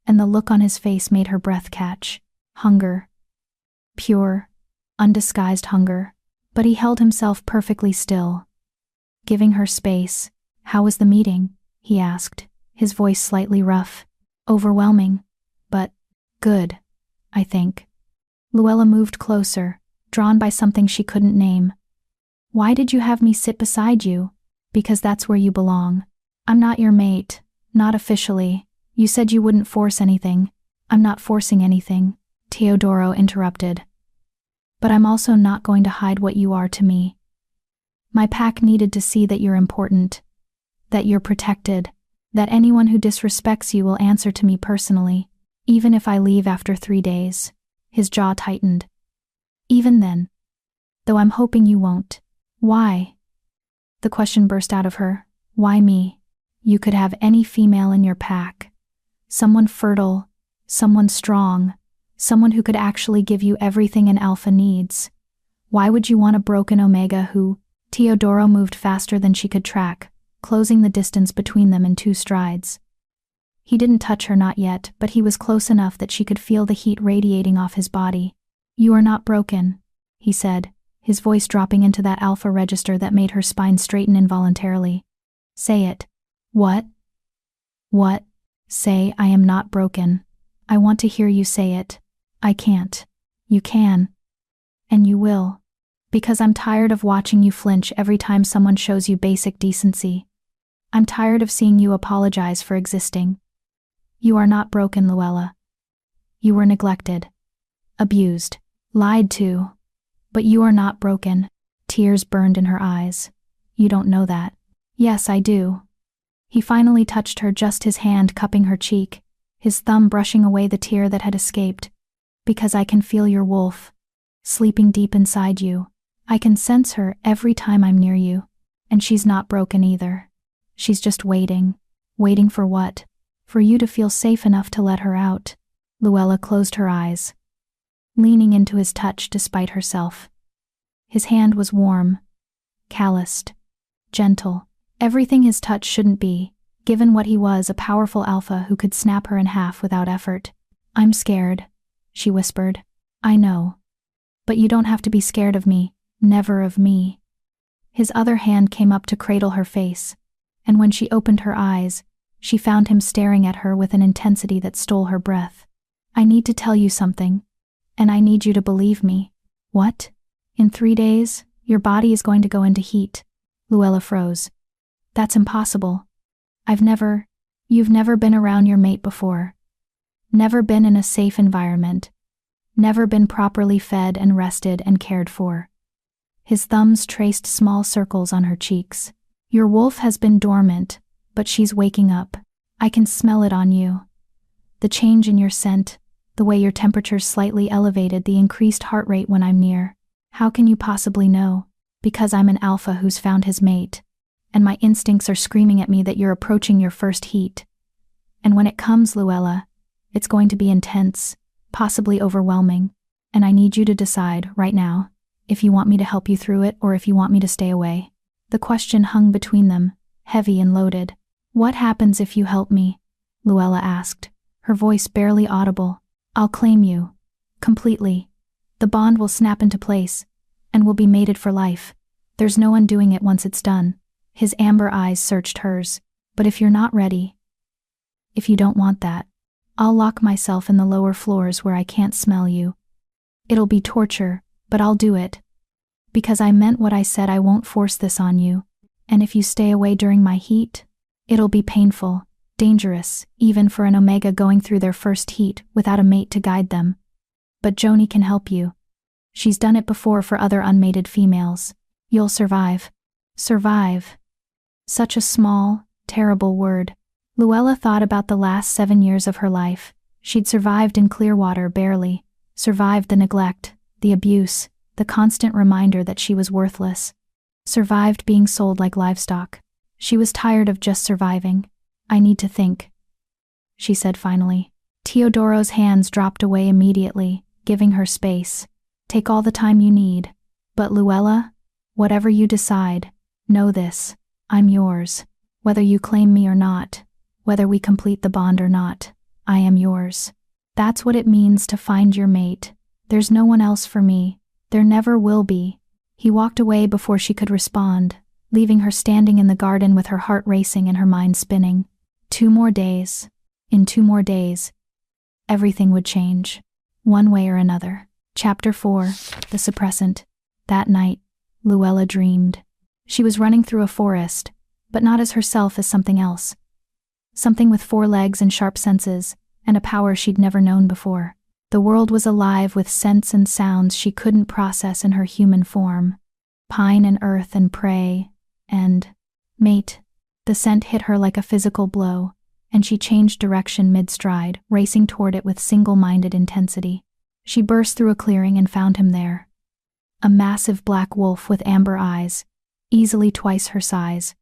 and the look on his face made her breath catch. Hunger. Pure, undisguised hunger. But he held himself perfectly still, giving her space. How was the meeting? He asked, his voice slightly rough. Overwhelming, but good, I think. Luella moved closer, drawn by something she couldn't name. Why did you have me sit beside you? Because that's where you belong. I'm not your mate, not officially. You said you wouldn't force anything. I'm not forcing anything, Teodoro interrupted. But I'm also not going to hide what you are to me. My pack needed to see that you're important, that you're protected, that anyone who disrespects you will answer to me personally, even if I leave after 3 days. His jaw tightened. Even then. Though I'm hoping you won't. Why? The question burst out of her. Why me? You could have any female in your pack. Someone fertile, someone strong, someone who could actually give you everything an alpha needs. Why would you want a broken omega who? Teodoro moved faster than she could track, closing the distance between them in 2 strides. He didn't touch her, not yet, but he was close enough that she could feel the heat radiating off his body. You are not broken, he said, his voice dropping into that alpha register that made her spine straighten involuntarily. Say it. What? What? Say I am not broken. I want to hear you say it. I can't. You can. And you will. Because I'm tired of watching you flinch every time someone shows you basic decency. I'm tired of seeing you apologize for existing. You are not broken, Luella. You were neglected, abused, lied to. But you are not broken. Tears burned in her eyes. You don't know that. Yes, I do. He finally touched her, just his hand cupping her cheek, his thumb brushing away the tear that had escaped. Because I can feel your wolf, sleeping deep inside you. I can sense her every time I'm near you. And she's not broken either. She's just waiting. Waiting for what? For you to feel safe enough to let her out. Luella closed her eyes, leaning into his touch despite herself. His hand was warm, calloused, gentle. Everything his touch shouldn't be, given what he was, a powerful alpha who could snap her in half without effort. I'm scared, she whispered. I know. But you don't have to be scared of me, never of me. His other hand came up to cradle her face, and when she opened her eyes, she found him staring at her with an intensity that stole her breath. I need to tell you something, and I need you to believe me. What? In 3 days, your body is going to go into heat. Luella froze. That's impossible. You've never been around your mate before. Never been in a safe environment. Never been properly fed and rested and cared for. His thumbs traced small circles on her cheeks. Your wolf has been dormant, but she's waking up. I can smell it on you. The change in your scent, the way your temperature's slightly elevated, the increased heart rate when I'm near. How can you possibly know? Because I'm an alpha who's found his mate. And my instincts are screaming at me that you're approaching your first heat. And when it comes, Luella, it's going to be intense, possibly overwhelming, and I need you to decide, right now, if you want me to help you through it or if you want me to stay away. The question hung between them, heavy and loaded. What happens if you help me? Luella asked, her voice barely audible. I'll claim you. Completely. The bond will snap into place, and we'll be mated for life. There's no undoing it once it's done. His amber eyes searched hers. But if you're not ready, if you don't want that, I'll lock myself in the lower floors where I can't smell you. It'll be torture, but I'll do it. Because I meant what I said. I won't force this on you. And if you stay away during my heat, it'll be painful, dangerous, even for an Omega going through their first heat without a mate to guide them. But Joni can help you. She's done it before for other unmated females. You'll survive. Survive. Such a small, terrible word. Luella thought about the last 7 years of her life. She'd survived in Clearwater barely, survived the neglect, the abuse, the constant reminder that she was worthless, survived being sold like livestock. She was tired of just surviving. I need to think, she said finally. Teodoro's hands dropped away immediately, giving her space. Take all the time you need. But Luella, whatever you decide, know this, I'm yours. Whether you claim me or not, whether we complete the bond or not, I am yours. That's what it means to find your mate. There's no one else for me. There never will be. He walked away before she could respond, leaving her standing in the garden with her heart racing and her mind spinning. 2 more days. In 2 more days, everything would change. One way or another. Chapter 4. The Suppressant. That night, Luella dreamed. She was running through a forest, but not as herself, as something else. Something with 4 legs and sharp senses, and a power she'd never known before. The world was alive with scents and sounds she couldn't process in her human form. Pine and earth and prey, and mate. The scent hit her like a physical blow, and she changed direction mid-stride, racing toward it with single-minded intensity. She burst through a clearing and found him there. A massive black wolf with amber eyes, easily twice her size,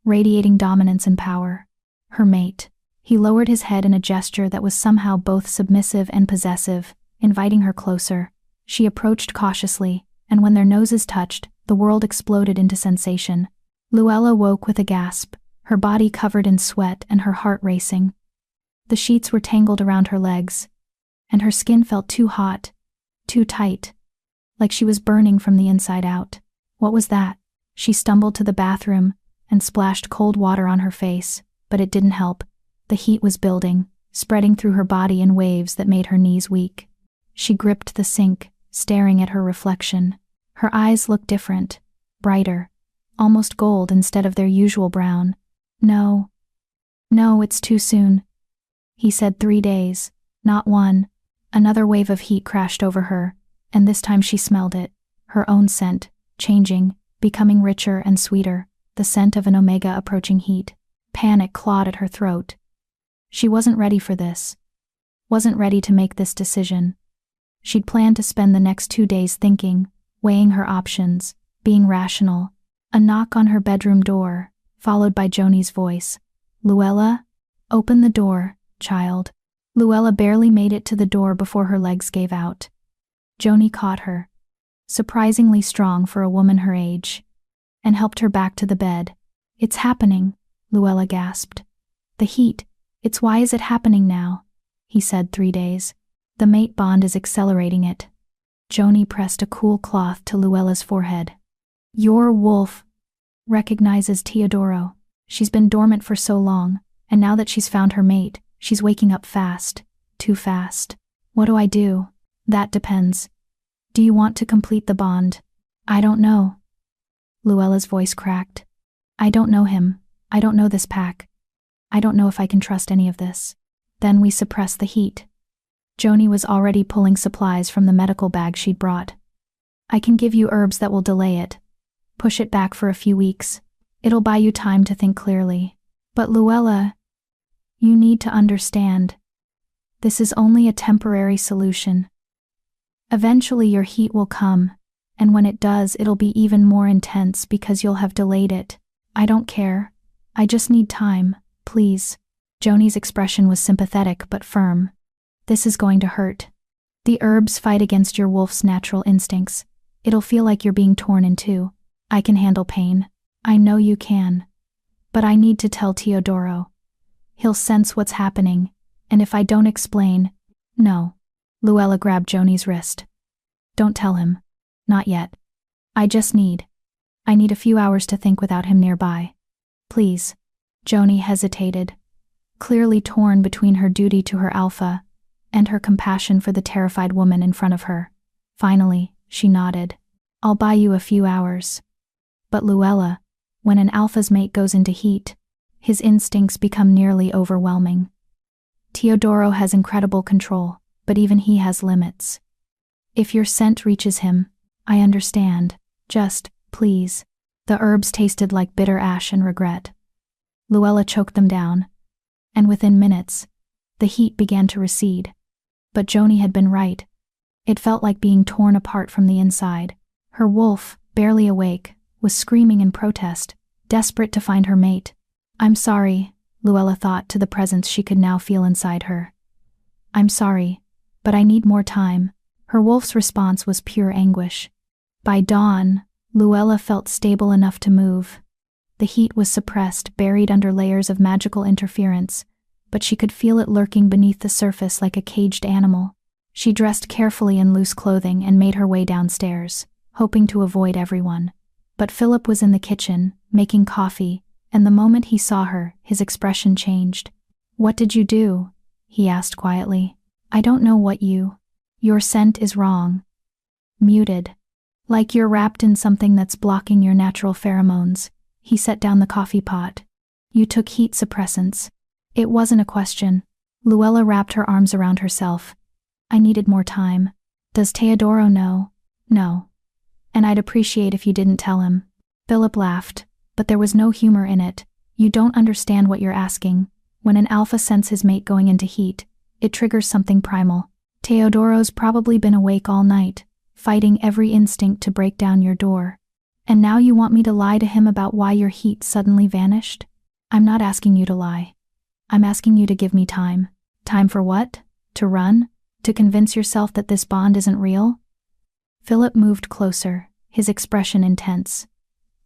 radiating dominance and power. Her mate. He lowered his head in a gesture that was somehow both submissive and possessive, inviting her closer. She approached cautiously, and when their noses touched, the world exploded into sensation. Luella woke with a gasp, her body covered in sweat and her heart racing. The sheets were tangled around her legs, and her skin felt too hot, too tight, like she was burning from the inside out. What was that? She stumbled to the bathroom and splashed cold water on her face, but it didn't help. The heat was building, spreading through her body in waves that made her knees weak. She gripped the sink, staring at her reflection. Her eyes looked different, brighter, almost gold instead of their usual brown. No, it's too soon. He said 3 days, not 1. Another wave of heat crashed over her, and this time she smelled it, her own scent, changing, becoming richer and sweeter, the scent of an Omega approaching heat. Panic clawed at her throat. She wasn't ready for this. Wasn't ready to make this decision. She'd planned to spend the next 2 days thinking, weighing her options, being rational. A knock on her bedroom door, followed by Joni's voice. Luella? Open the door, child. Luella barely made it to the door before her legs gave out. Joni caught her, surprisingly strong for a woman her age, and helped her back to the bed. It's happening, Luella gasped. The heat. It's why is it happening now? He said 3 days. The mate bond is accelerating it. Joni pressed a cool cloth to Luella's forehead. Your wolf recognizes Teodoro. She's been dormant for so long, and now that she's found her mate, she's waking up fast. Too fast. What do I do? That depends. Do you want to complete the bond? I don't know. Luella's voice cracked. I don't know him. I don't know this pack. I don't know if I can trust any of this. Then we suppressed the heat. Joni was already pulling supplies from the medical bag she'd brought. I can give you herbs that will delay it. Push it back for a few weeks. It'll buy you time to think clearly. But Luella, you need to understand. This is only a temporary solution. Eventually your heat will come, and when it does, it'll be even more intense because you'll have delayed it. I don't care. I just need time, please. Joni's expression was sympathetic but firm. This is going to hurt. The herbs fight against your wolf's natural instincts. It'll feel like you're being torn in two. I can handle pain. I know you can. But I need to tell Teodoro. He'll sense what's happening, and if I don't explain, no. Luella grabbed Joni's wrist. Don't tell him. Not yet. I need a few hours to think without him nearby. Please. Joni hesitated, clearly torn between her duty to her alpha and her compassion for the terrified woman in front of her. Finally, she nodded. I'll buy you a few hours. But Luella, when an alpha's mate goes into heat, his instincts become nearly overwhelming. Teodoro has incredible control, but even he has limits. If your scent reaches him, I understand. Just, please. The herbs tasted like bitter ash and regret. Luella choked them down, and within minutes, the heat began to recede. But Joni had been right. It felt like being torn apart from the inside. Her wolf, barely awake, was screaming in protest, desperate to find her mate. I'm sorry, Luella thought to the presence she could now feel inside her. I'm sorry, but I need more time. Her wolf's response was pure anguish. By dawn, Luella felt stable enough to move. The heat was suppressed, buried under layers of magical interference, but she could feel it lurking beneath the surface like a caged animal. She dressed carefully in loose clothing and made her way downstairs, hoping to avoid everyone. But Philip was in the kitchen, making coffee, and the moment he saw her, his expression changed. What did you do? He asked quietly. I don't know what Your scent is wrong. Muted. Like you're wrapped in something that's blocking your natural pheromones. He set down the coffee pot. You took heat suppressants. It wasn't a question. Luella wrapped her arms around herself. I needed more time. Does Teodoro know? No. And I'd appreciate if you didn't tell him. Philip laughed, but there was no humor in it. You don't understand what you're asking. When an alpha scents his mate going into heat, it triggers something primal. Teodoro's probably been awake all night, fighting every instinct to break down your door. And now you want me to lie to him about why your heat suddenly vanished? I'm not asking you to lie. I'm asking you to give me time. Time for what? To run? To convince yourself that this bond isn't real? Philip moved closer, his expression intense.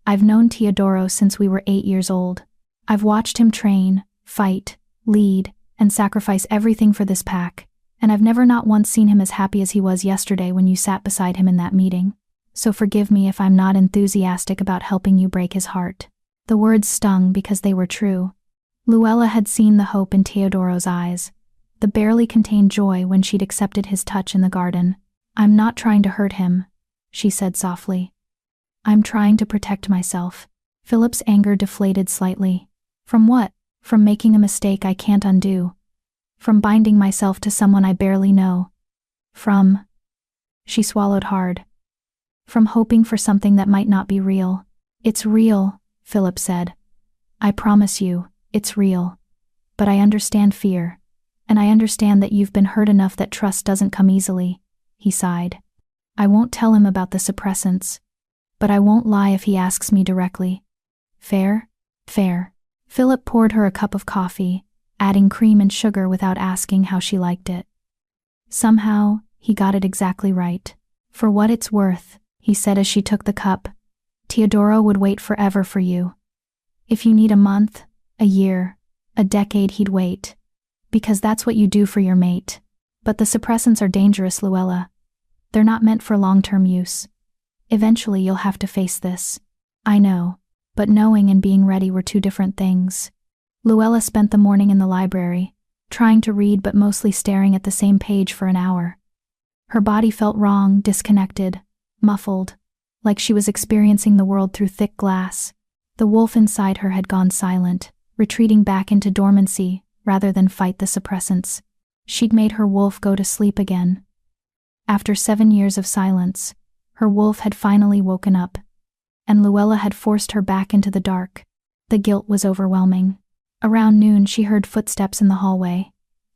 I've known Teodoro since we were 8 years old. I've watched him train, fight, lead, and sacrifice everything for this pack, and I've never not once seen him as happy as he was yesterday when you sat beside him in that meeting. So forgive me if I'm not enthusiastic about helping you break his heart. The words stung because they were true. Luella had seen the hope in Teodoro's eyes, the barely contained joy when she'd accepted his touch in the garden. I'm not trying to hurt him, she said softly. I'm trying to protect myself. Philip's anger deflated slightly. From what? From making a mistake I can't undo. From binding myself to someone I barely know. She swallowed hard. From hoping for something that might not be real. It's real, Philip said. I promise you, it's real. But I understand fear. And I understand that you've been hurt enough that trust doesn't come easily. He sighed. I won't tell him about the suppressants. But I won't lie if he asks me directly. Fair? Fair. Philip poured her a cup of coffee, adding cream and sugar without asking how she liked it. Somehow, he got it exactly right. For what it's worth, he said as she took the cup, Teodoro would wait forever for you. If you need a month, a year, a decade, he'd wait. Because that's what you do for your mate. But the suppressants are dangerous, Luella. They're not meant for long-term use. Eventually you'll have to face this. I know, but knowing and being ready were two different things. Luella spent the morning in the library, trying to read but mostly staring at the same page for an hour. Her body felt wrong, disconnected, muffled, like she was experiencing the world through thick glass. The wolf inside her had gone silent, retreating back into dormancy rather than fight the suppressants. She'd made her wolf go to sleep again. After 7 years of silence, her wolf had finally woken up, and Luella had forced her back into the dark. The guilt was overwhelming. Around noon she heard footsteps in the hallway.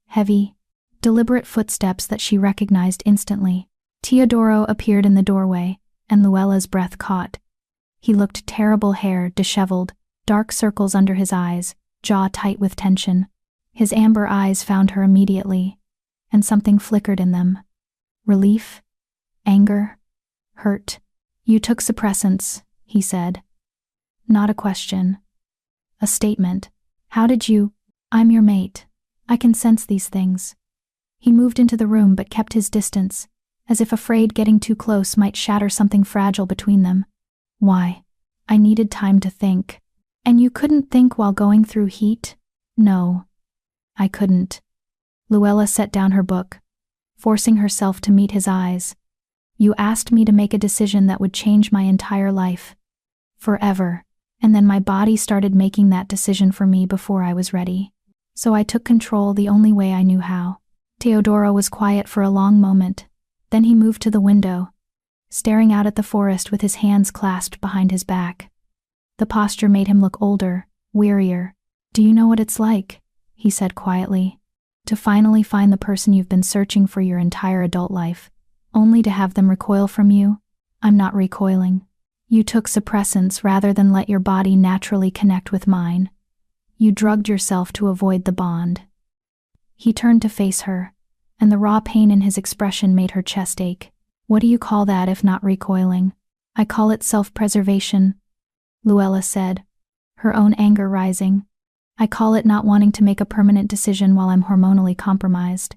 Heavy, deliberate footsteps that she recognized instantly. Teodoro appeared in the doorway, and Luella's breath caught. He looked terrible, hair disheveled, dark circles under his eyes, jaw tight with tension. His amber eyes found her immediately, and something flickered in them. Relief? Anger? Hurt? "You took suppressants," he said. Not a question. A statement. "How did you?" "I'm your mate. I can sense these things." He moved into the room but kept his distance, as if afraid getting too close might shatter something fragile between them. "Why?" "I needed time to think." "And you couldn't think while going through heat?" "No, I couldn't." Luella set down her book, forcing herself to meet his eyes. "You asked me to make a decision that would change my entire life. Forever. And then my body started making that decision for me before I was ready. So I took control the only way I knew how." Teodoro was quiet for a long moment. Then he moved to the window, staring out at the forest with his hands clasped behind his back. The posture made him look older, wearier. "Do you know what it's like?" he said quietly. "To finally find the person you've been searching for your entire adult life, only to have them recoil from you?" "I'm not recoiling. You took suppressants rather than let your body naturally connect with mine. You drugged yourself to avoid the bond." He turned to face her, and the raw pain in his expression made her chest ache. "What do you call that if not recoiling?" "I call it self-preservation," Luella said, her own anger rising. "I call it not wanting to make a permanent decision while I'm hormonally compromised.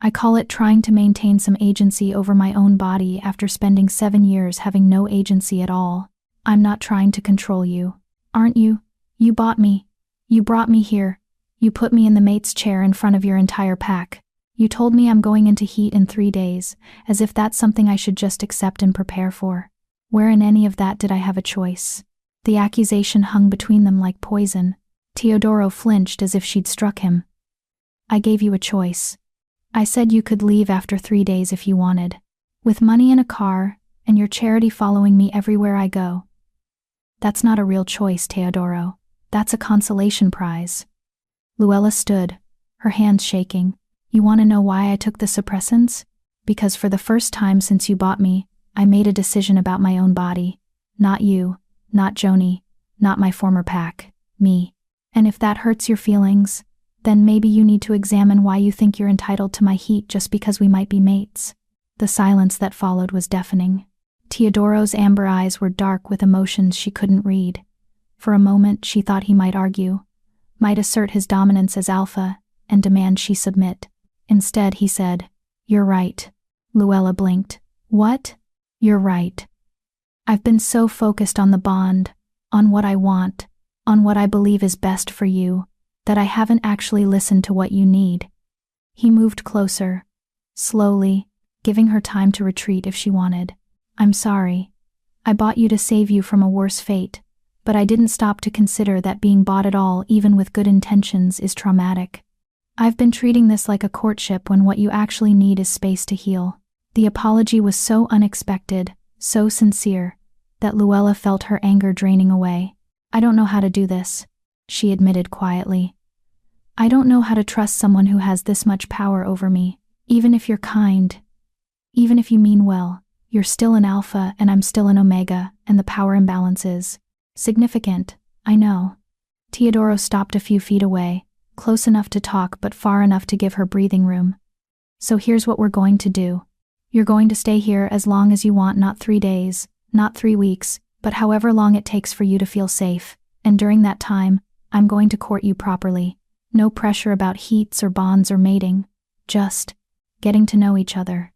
I call it trying to maintain some agency over my own body after spending 7 years having no agency at all. I'm not trying to control you. Aren't you? You bought me. You brought me here. You put me in the mate's chair in front of your entire pack. You told me I'm going into heat in 3 days, as if that's something I should just accept and prepare for. Where in any of that did I have a choice?" The accusation hung between them like poison. Teodoro flinched as if she'd struck him. "I gave you a choice. I said you could leave after 3 days if you wanted. With money in a car, and your charity following me everywhere I go." "That's not a real choice, Teodoro. That's a consolation prize." Luella stood, her hands shaking. "You want to know why I took the suppressants? Because for the first time since you bought me, I made a decision about my own body. Not you, not Joni, not my former pack, me. And if that hurts your feelings, then maybe you need to examine why you think you're entitled to my heat just because we might be mates." The silence that followed was deafening. Teodoro's amber eyes were dark with emotions she couldn't read. For a moment she thought he might argue, might assert his dominance as alpha, and demand she submit. Instead he said, "You're right." Luella blinked. "What?" "You're right. I've been so focused on the bond, on what I want, on what I believe is best for you, that I haven't actually listened to what you need." He moved closer, slowly, giving her time to retreat if she wanted. "I'm sorry. I bought you to save you from a worse fate, but I didn't stop to consider that being bought at all, even with good intentions, is traumatic. I've been treating this like a courtship when what you actually need is space to heal." The apology was so unexpected, so sincere, that Luella felt her anger draining away. "I don't know how to do this," she admitted quietly. "I don't know how to trust someone who has this much power over me. Even if you're kind, even if you mean well, you're still an alpha and I'm still an omega, and the power imbalance is significant, I know." Teodoro stopped a few feet away, close enough to talk but far enough to give her breathing room. "So here's what we're going to do. You're going to stay here as long as you want, not 3 days, not 3 weeks, but however long it takes for you to feel safe, and during that time, I'm going to court you properly. No pressure about heats or bonds or mating, just getting to know each other.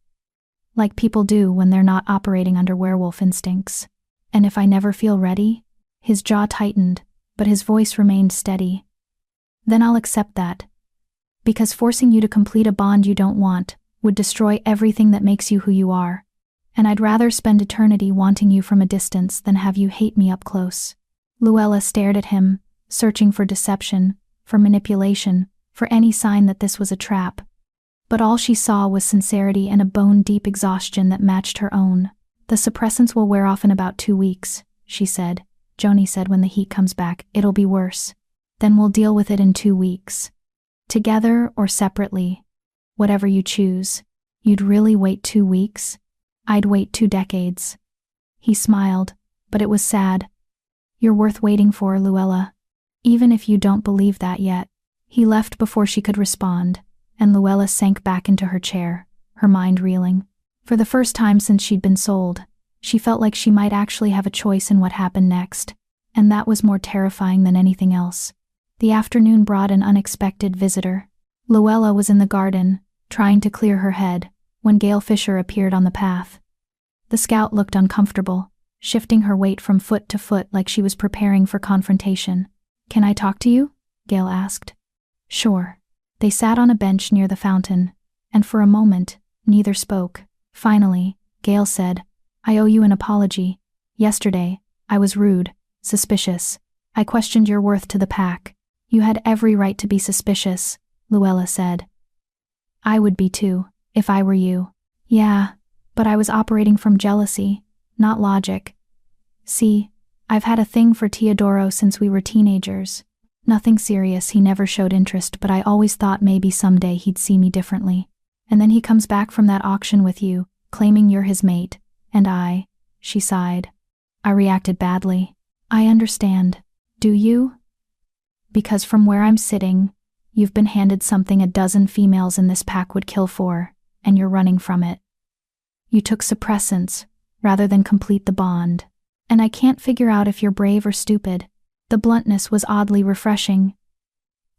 Like people do when they're not operating under werewolf instincts. And if I never feel ready?" His jaw tightened, but his voice remained steady. "Then I'll accept that. Because forcing you to complete a bond you don't want would destroy everything that makes you who you are. And I'd rather spend eternity wanting you from a distance than have you hate me up close. Luella stared at him, searching for deception, for manipulation, for any sign that this was a trap. But all she saw was sincerity and a bone-deep exhaustion that matched her own. The suppressants will wear off in about 2 weeks, she said. Joni said when the heat comes back, it'll be worse. Then we'll deal with it in 2 weeks. Together or separately. Whatever you choose. You'd really wait 2 weeks? I'd wait 2 decades. He smiled, but it was sad. You're worth waiting for, Luella. Even if you don't believe that yet. He left before she could respond, and Luella sank back into her chair, her mind reeling. For the first time since she'd been sold, she felt like she might actually have a choice in what happened next, and that was more terrifying than anything else. The afternoon brought an unexpected visitor. Luella was in the garden, trying to clear her head, when Gail Fisher appeared on the path. The scout looked uncomfortable, shifting her weight from foot to foot like she was preparing for confrontation. "Can I talk to you?" Gail asked. "Sure." They sat on a bench near the fountain, and for a moment, neither spoke. Finally, Gail said, "I owe you an apology. Yesterday, I was rude, suspicious. I questioned your worth to the pack." "You had every right to be suspicious," Luella said. "I would be too, if I were you." "Yeah, but I was operating from jealousy, not logic. See, I've had a thing for Teodoro since we were teenagers. Nothing serious, he never showed interest, but I always thought maybe someday he'd see me differently. And then he comes back from that auction with you, claiming you're his mate, and she sighed. "I reacted badly." "I understand. Do you? Because from where I'm sitting, you've been handed something a dozen females in this pack would kill for, and you're running from it. You took suppressants, rather than complete the bond. And I can't figure out if you're brave or stupid." The bluntness was oddly refreshing.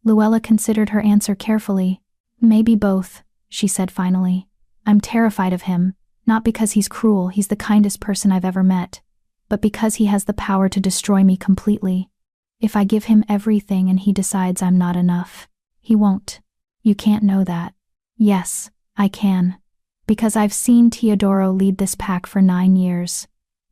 Luella considered her answer carefully. "Maybe both," she said finally. "I'm terrified of him, not because he's cruel, he's the kindest person I've ever met, but because he has the power to destroy me completely. If I give him everything and he decides I'm not enough, he won't. You can't know that." "Yes, I can. Because I've seen Teodoro lead this pack for 9 years.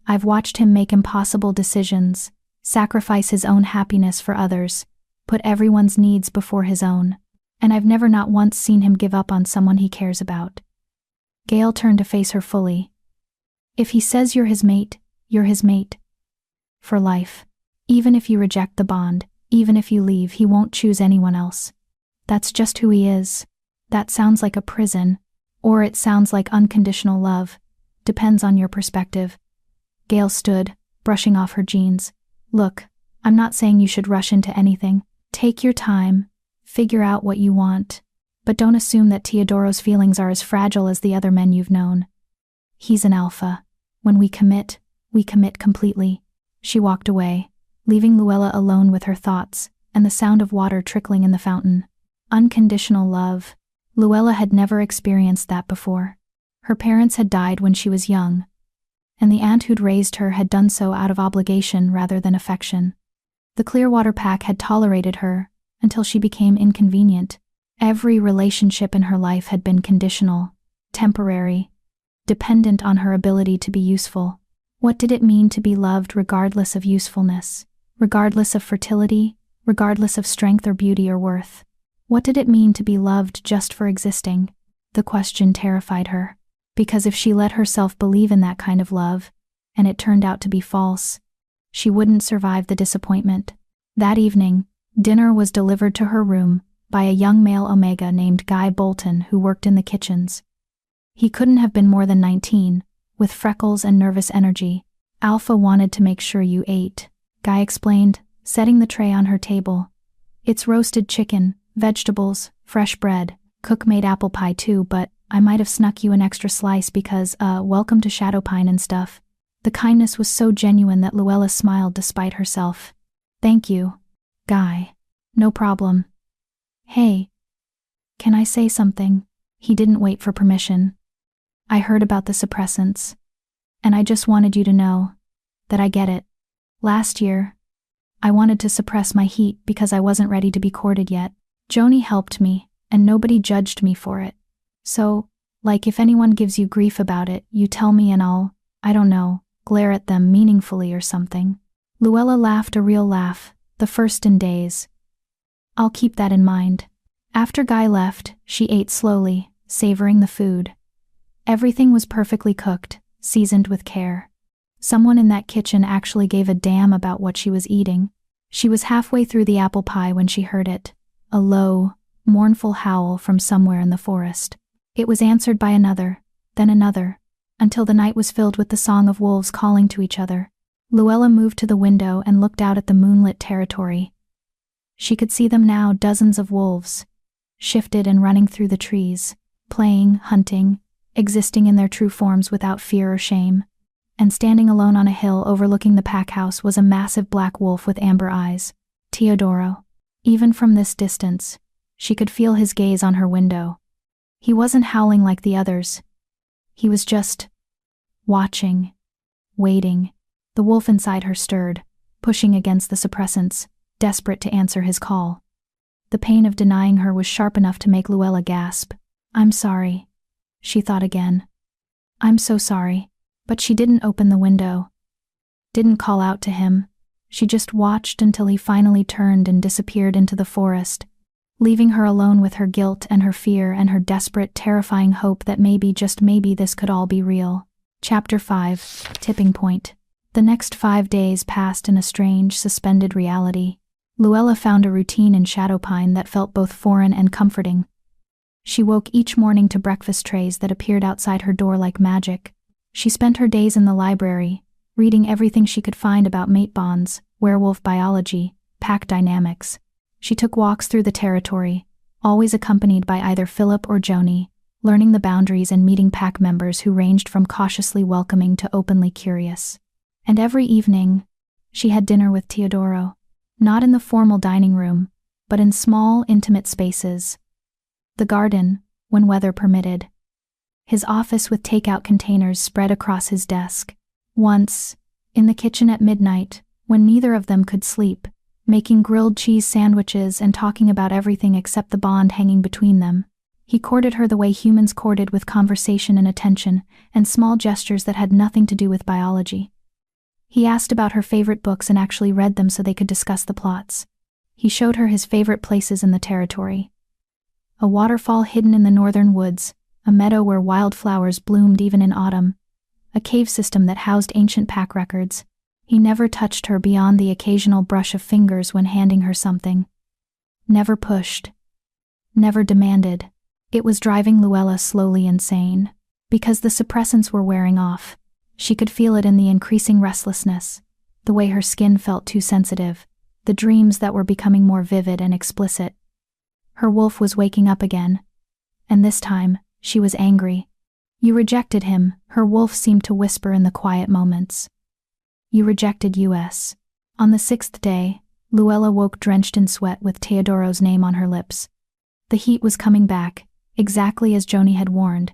I've watched him make impossible decisions, sacrifice his own happiness for others, put everyone's needs before his own, and I've never not once seen him give up on someone he cares about." Gail turned to face her fully. "If he says you're his mate, you're his mate. For life. Even if you reject the bond, even if you leave, he won't choose anyone else. That's just who he is. That sounds like a prison, or it sounds like unconditional love. Depends on your perspective." Gail stood, brushing off her jeans. "Look, I'm not saying you should rush into anything. Take your time, figure out what you want, but don't assume that Teodoro's feelings are as fragile as the other men you've known. He's an alpha. When we commit completely." She walked away, leaving Luella alone with her thoughts and the sound of water trickling in the fountain. Unconditional love. Luella had never experienced that before. Her parents had died when she was young, and the aunt who'd raised her had done so out of obligation rather than affection. The Clearwater pack had tolerated her until she became inconvenient. Every relationship in her life had been conditional, temporary, dependent on her ability to be useful. What did it mean to be loved regardless of usefulness, regardless of fertility, regardless of strength or beauty or worth? What did it mean to be loved just for existing? The question terrified her, because if she let herself believe in that kind of love, and it turned out to be false, she wouldn't survive the disappointment. That evening, dinner was delivered to her room by a young male Omega named Guy Bolton who worked in the kitchens. He couldn't have been more than 19, with freckles and nervous energy. "Alpha wanted to make sure you ate," Guy explained, setting the tray on her table. "It's roasted chicken, vegetables, fresh bread, cook-made apple pie too, but I might have snuck you an extra slice because, welcome to Shadowpine and stuff." The kindness was so genuine that Luella smiled despite herself. "Thank you, Guy." "No problem." "Hey, can I say something?" He didn't wait for permission. "I heard about the suppressants, and I just wanted you to know that I get it. Last year, I wanted to suppress my heat because I wasn't ready to be courted yet. Joni helped me, and nobody judged me for it. So, Like if anyone gives you grief about it, you tell me and I don't know, glare at them meaningfully or something. Luella laughed a real laugh, the first in days. I'll keep that in mind. After Guy left, she ate slowly, savoring the food. Everything was perfectly cooked, seasoned with care. Someone in that kitchen actually gave a damn about what she was eating. She was halfway through the apple pie when she heard it, a low, mournful howl from somewhere in the forest. It was answered by another, then another, until the night was filled with the song of wolves calling to each other. Luella moved to the window and looked out at the moonlit territory. She could see them now, dozens of wolves, shifted and running through the trees, playing, hunting, existing in their true forms without fear or shame. And standing alone on a hill overlooking the pack house was a massive black wolf with amber eyes, Teodoro. Even from this distance, she could feel his gaze on her window. He wasn't howling like the others. He was just watching, waiting. The wolf inside her stirred, pushing against the suppressants, desperate to answer his call. The pain of denying her was sharp enough to make Luella gasp. I'm sorry, she thought again. I'm so sorry. But she didn't open the window, didn't call out to him. She just watched until he finally turned and disappeared into the forest, leaving her alone with her guilt and her fear and her desperate, terrifying hope that maybe, just maybe, this could all be real. Chapter 5. Tipping Point. The next 5 days passed in a strange, suspended reality. Luella found a routine in Shadowpine that felt both foreign and comforting. She woke each morning to breakfast trays that appeared outside her door like magic. She spent her days in the library, reading everything she could find about mate bonds, werewolf biology, pack dynamics. She took walks through the territory, always accompanied by either Philip or Joni, learning the boundaries and meeting pack members who ranged from cautiously welcoming to openly curious. And every evening, she had dinner with Teodoro, not in the formal dining room, but in small, intimate spaces. The garden, when weather permitted. His office with takeout containers spread across his desk. Once, in the kitchen at midnight, when neither of them could sleep, making grilled cheese sandwiches and talking about everything except the bond hanging between them, he courted her the way humans courted, with conversation and attention, and small gestures that had nothing to do with biology. He asked about her favorite books and actually read them so they could discuss the plots. He showed her his favorite places in the territory. A waterfall hidden in the northern woods, a meadow where wildflowers bloomed even in autumn, a cave system that housed ancient pack records. He never touched her beyond the occasional brush of fingers when handing her something. Never pushed. Never demanded. It was driving Luella slowly insane. Because the suppressants were wearing off. She could feel it in the increasing restlessness, the way her skin felt too sensitive, the dreams that were becoming more vivid and explicit. Her wolf was waking up again. And this time, she was angry. You rejected him, her wolf seemed to whisper in the quiet moments. You rejected us. On the 6th day, Luella woke drenched in sweat with Teodoro's name on her lips. The heat was coming back, exactly as Joni had warned,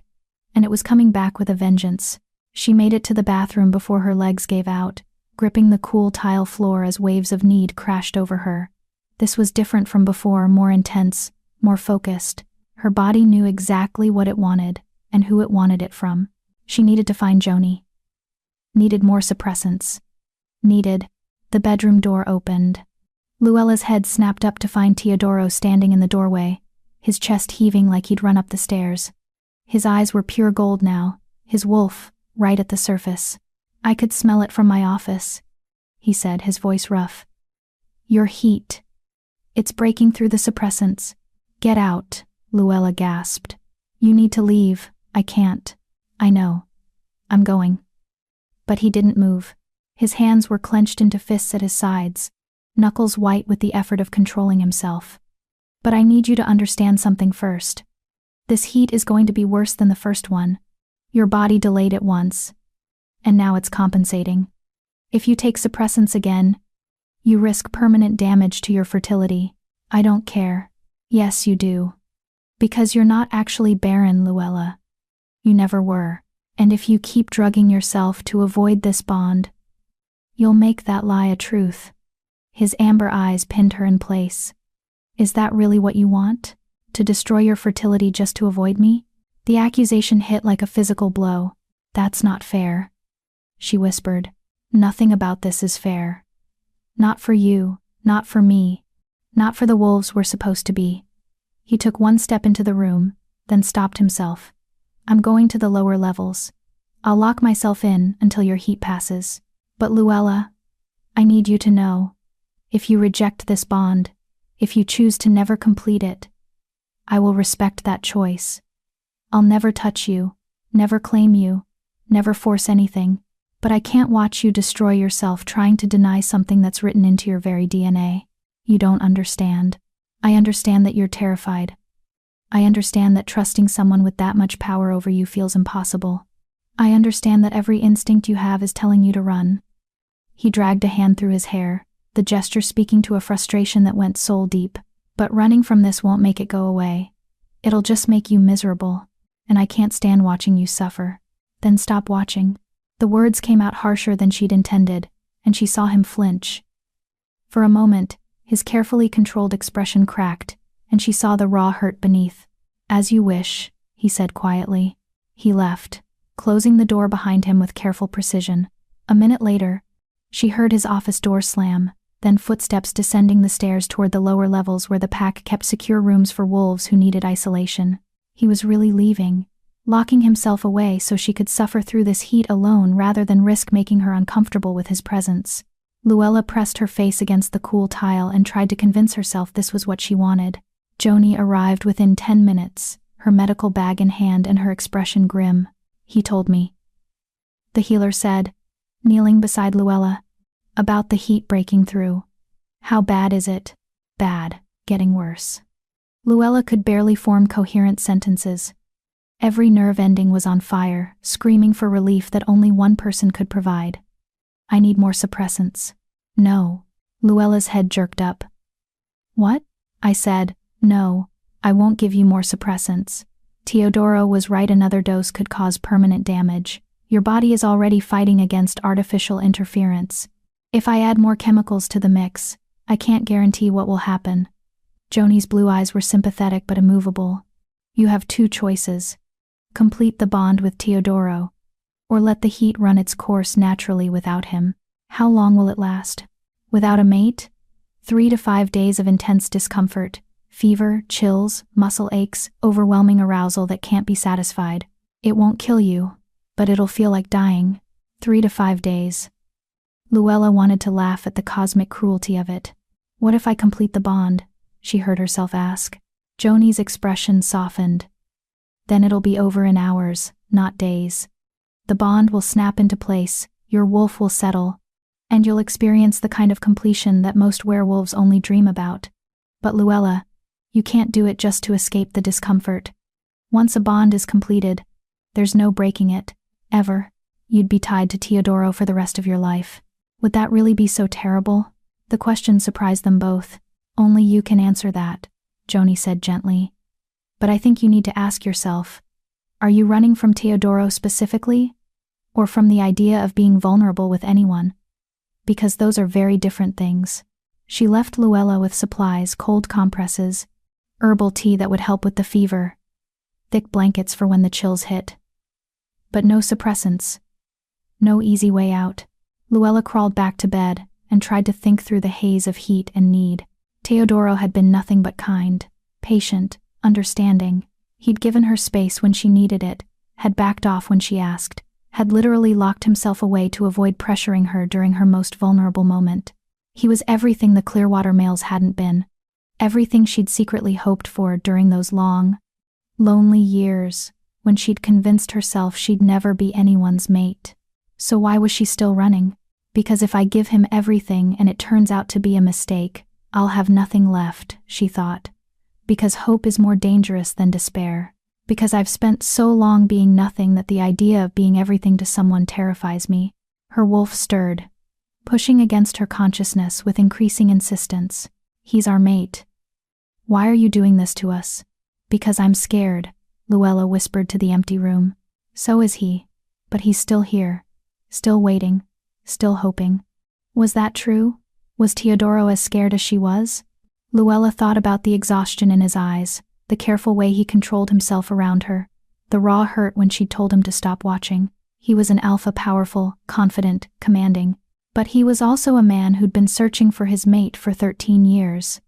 and it was coming back with a vengeance. She made it to the bathroom before her legs gave out, gripping the cool tile floor as waves of need crashed over her. This was different from before, more intense, more focused. Her body knew exactly what it wanted, and who it wanted it from. She needed to find Joni. Needed more suppressants. Needed. The bedroom door opened. Luella's head snapped up to find Teodoro standing in the doorway, his chest heaving like he'd run up the stairs. His eyes were pure gold now, his wolf, right at the surface. I could smell it from my office, he said, his voice rough. Your heat. It's breaking through the suppressants. Get out. Luella gasped. You need to leave. I can't. I know. I'm going. But he didn't move. His hands were clenched into fists at his sides, knuckles white with the effort of controlling himself. But I need you to understand something first. This heat is going to be worse than the first one. Your body delayed it once, and now it's compensating. If you take suppressants again, you risk permanent damage to your fertility. I don't care. Yes, you do. Because you're not actually barren, Luella. You never were. And if you keep drugging yourself to avoid this bond, you'll make that lie a truth. His amber eyes pinned her in place. Is that really what you want? To destroy your fertility just to avoid me? The accusation hit like a physical blow. "That's not fair," she whispered. "Nothing about this is fair. Not for you, not for me, not for the wolves we're supposed to be." He took one step into the room, then stopped himself. "I'm going to the lower levels. I'll lock myself in until your heat passes. But Luella, I need you to know, if you reject this bond, if you choose to never complete it, I will respect that choice. I'll never touch you, never claim you, never force anything, but I can't watch you destroy yourself trying to deny something that's written into your very DNA. You don't understand. I understand that you're terrified. I understand that trusting someone with that much power over you feels impossible. I understand that every instinct you have is telling you to run." He dragged a hand through his hair, the gesture speaking to a frustration that went soul deep. "But running from this won't make it go away. It'll just make you miserable, and I can't stand watching you suffer." "Then stop watching." The words came out harsher than she'd intended, and she saw him flinch. For a moment, his carefully controlled expression cracked, and she saw the raw hurt beneath. "As you wish," he said quietly. He left, closing the door behind him with careful precision. A minute later, she heard his office door slam, then footsteps descending the stairs toward the lower levels where the pack kept secure rooms for wolves who needed isolation. He was really leaving, locking himself away so she could suffer through this heat alone rather than risk making her uncomfortable with his presence. Luella pressed her face against the cool tile and tried to convince herself this was what she wanted. Joni arrived within 10 minutes, her medical bag in hand and her expression grim. "He told me," the healer said, kneeling beside Luella, "about the heat breaking through. How bad is it?" "Bad, getting worse." Luella could barely form coherent sentences. Every nerve ending was on fire, screaming for relief that only one person could provide. "I need more suppressants." "No." Luella's head jerked up. "What?" I said. "No, I won't give you more suppressants. Teodoro was right, another dose could cause permanent damage. Your body is already fighting against artificial interference. If I add more chemicals to the mix, I can't guarantee what will happen." Joni's blue eyes were sympathetic but immovable. "You have two choices. Complete the bond with Teodoro, or let the heat run its course naturally without him. How long will it last? Without a mate? 3 to 5 days of intense discomfort, fever, chills, muscle aches, overwhelming arousal that can't be satisfied. It won't kill you, but it'll feel like dying. 3 to 5 days. Luella wanted to laugh at the cosmic cruelty of it. "What if I complete the bond?" she heard herself ask. Joni's expression softened. "Then it'll be over in hours, not days. The bond will snap into place, your wolf will settle, and you'll experience the kind of completion that most werewolves only dream about. But Luella, you can't do it just to escape the discomfort. Once a bond is completed, there's no breaking it, ever. You'd be tied to Teodoro for the rest of your life. Would that really be so terrible?" The question surprised them both. "Only you can answer that," Joni said gently. "But I think you need to ask yourself, are you running from Teodoro specifically, or from the idea of being vulnerable with anyone? Because those are very different things." She left Luella with supplies, cold compresses, herbal tea that would help with the fever, thick blankets for when the chills hit. But no suppressants. No easy way out. Luella crawled back to bed and tried to think through the haze of heat and need. Teodoro had been nothing but kind, patient, understanding. He'd given her space when she needed it, had backed off when she asked, had literally locked himself away to avoid pressuring her during her most vulnerable moment. He was everything the Clearwater males hadn't been, everything she'd secretly hoped for during those long, lonely years when she'd convinced herself she'd never be anyone's mate. So why was she still running? Because if I give him everything and it turns out to be a mistake, I'll have nothing left, she thought. Because hope is more dangerous than despair. Because I've spent so long being nothing that the idea of being everything to someone terrifies me. Her wolf stirred, pushing against her consciousness with increasing insistence. "He's our mate. Why are you doing this to us?" "Because I'm scared," Luella whispered to the empty room. "So is he. But he's still here. Still waiting. Still hoping." Was that true? Was Teodoro as scared as she was? Luella thought about the exhaustion in his eyes, the careful way he controlled himself around her, The raw hurt when she'd told him to stop watching. He was an alpha, powerful, confident, commanding. But he was also a man who'd been searching for his mate for 13 years.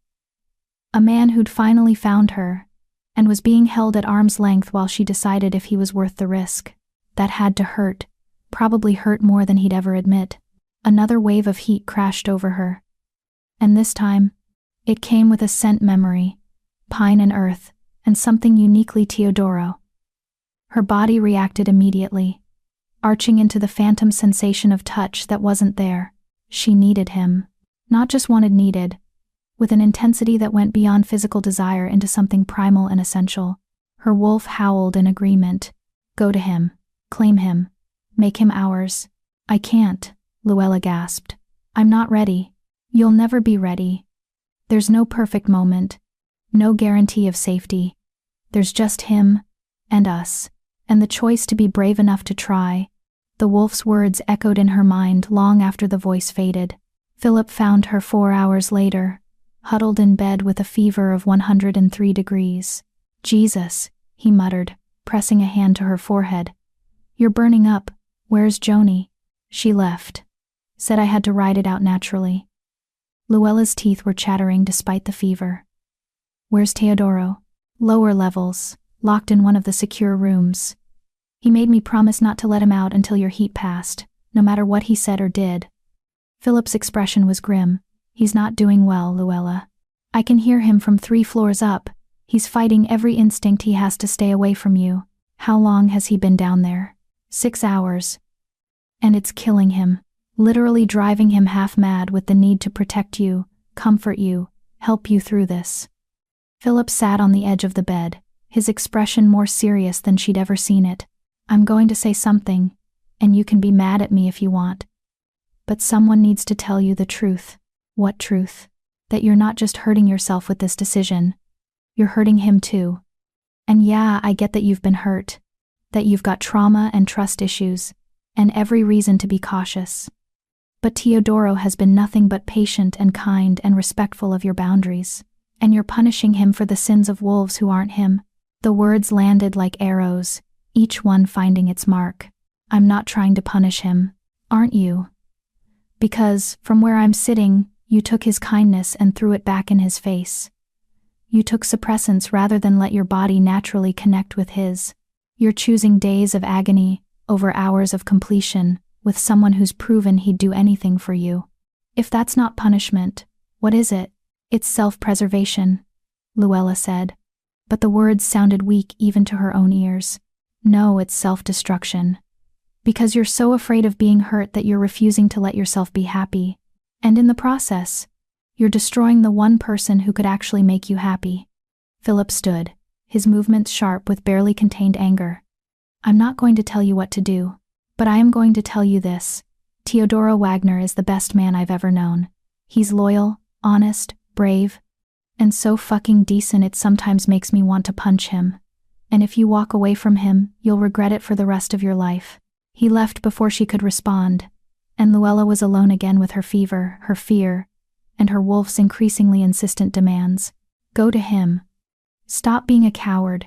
A man who'd finally found her, and was being held at arm's length while she decided if he was worth the risk. That had to hurt, probably hurt more than he'd ever admit. Another wave of heat crashed over her. And this time, it came with a scent memory, pine and earth, and something uniquely Teodoro. Her body reacted immediately, arching into the phantom sensation of touch that wasn't there. She needed him. Not just needed, with an intensity that went beyond physical desire into something primal and essential. Her wolf howled in agreement. Go to him. Claim him. Make him ours. I can't, Luella gasped. I'm not ready. You'll never be ready. There's no perfect moment. No guarantee of safety. There's just him and us, and the choice to be brave enough to try. The wolf's words echoed in her mind long after the voice faded. Philip found her 4 hours later, huddled in bed with a fever of 103 degrees. Jesus, he muttered, pressing a hand to her forehead. You're burning up. Where's Joni? She left. Said I had to ride it out naturally. Luella's teeth were chattering despite the fever. Where's Teodoro? Lower levels, locked in one of the secure rooms. He made me promise not to let him out until your heat passed, no matter what he said or did. Philip's expression was grim. He's not doing well, Luella. I can hear him from 3 floors up. He's fighting every instinct he has to stay away from you. How long has he been down there? 6 hours. And it's killing him, literally driving him half mad with the need to protect you, comfort you, help you through this. Philip sat on the edge of the bed, his expression more serious than she'd ever seen it. I'm going to say something, and you can be mad at me if you want. But someone needs to tell you the truth. What truth? That you're not just hurting yourself with this decision. You're hurting him too. And yeah, I get that you've been hurt, that you've got trauma and trust issues, and every reason to be cautious. But Teodoro has been nothing but patient and kind and respectful of your boundaries, and you're punishing him for the sins of wolves who aren't him. The words landed like arrows, each one finding its mark. I'm not trying to punish him, aren't you? Because, from where I'm sitting, you took his kindness and threw it back in his face. You took suppressants rather than let your body naturally connect with his. You're choosing days of agony over hours of completion with someone who's proven he'd do anything for you. If that's not punishment, what is it? It's self-preservation, Luella said. But the words sounded weak even to her own ears. No, it's self-destruction. Because you're so afraid of being hurt that you're refusing to let yourself be happy. And in the process, you're destroying the one person who could actually make you happy. Philip stood, his movements sharp with barely contained anger. I'm not going to tell you what to do, but I am going to tell you this. Teodoro Wagner is the best man I've ever known. He's loyal, honest, brave, and so fucking decent it sometimes makes me want to punch him. And if you walk away from him, you'll regret it for the rest of your life. He left before she could respond, and Luella was alone again with her fever, her fear, and her wolf's increasingly insistent demands. Go to him. Stop being a coward.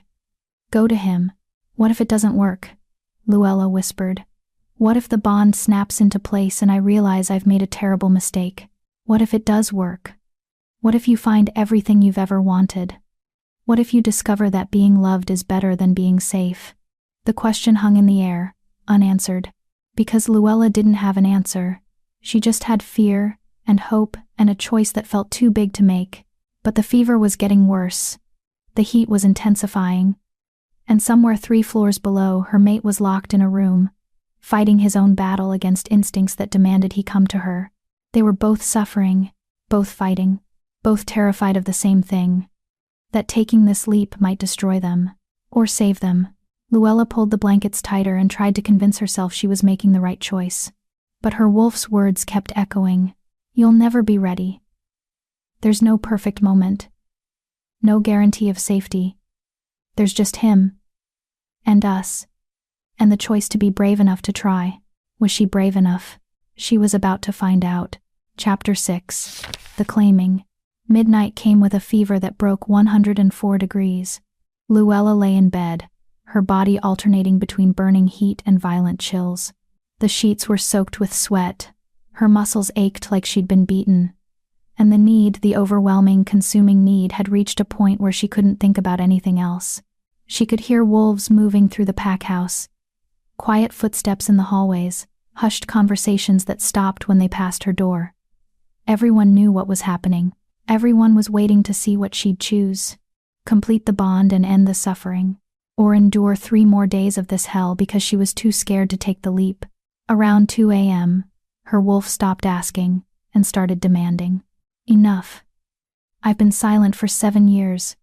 Go to him. What if it doesn't work? Luella whispered. What if the bond snaps into place and I realize I've made a terrible mistake? What if it does work? What if you find everything you've ever wanted? What if you discover that being loved is better than being safe? The question hung in the air, unanswered. Because Luella didn't have an answer. She just had fear and hope and a choice that felt too big to make. But the fever was getting worse. The heat was intensifying. And somewhere 3 floors below, her mate was locked in a room, fighting his own battle against instincts that demanded he come to her. They were both suffering, both fighting, both terrified of the same thing. That taking this leap might destroy them, or save them. Luella pulled the blankets tighter and tried to convince herself she was making the right choice. But her wolf's words kept echoing. You'll never be ready. There's no perfect moment. No guarantee of safety. There's just him. And us. And the choice to be brave enough to try. Was she brave enough? She was about to find out. Chapter 6. The Claiming. Midnight came with a fever that broke 104 degrees. Luella lay in bed, her body alternating between burning heat and violent chills. The sheets were soaked with sweat, her muscles ached like she'd been beaten, and the overwhelming, consuming need had reached a point where she couldn't think about anything else. She could hear wolves moving through the pack house, quiet footsteps in the hallways, hushed conversations that stopped when they passed her door. Everyone knew what was happening. Everyone was waiting to see what she'd choose. Complete the bond and end the suffering, or endure 3 more days of this hell because she was too scared to take the leap. Around 2 a.m., her wolf stopped asking and started demanding. Enough. I've been silent for 7 years.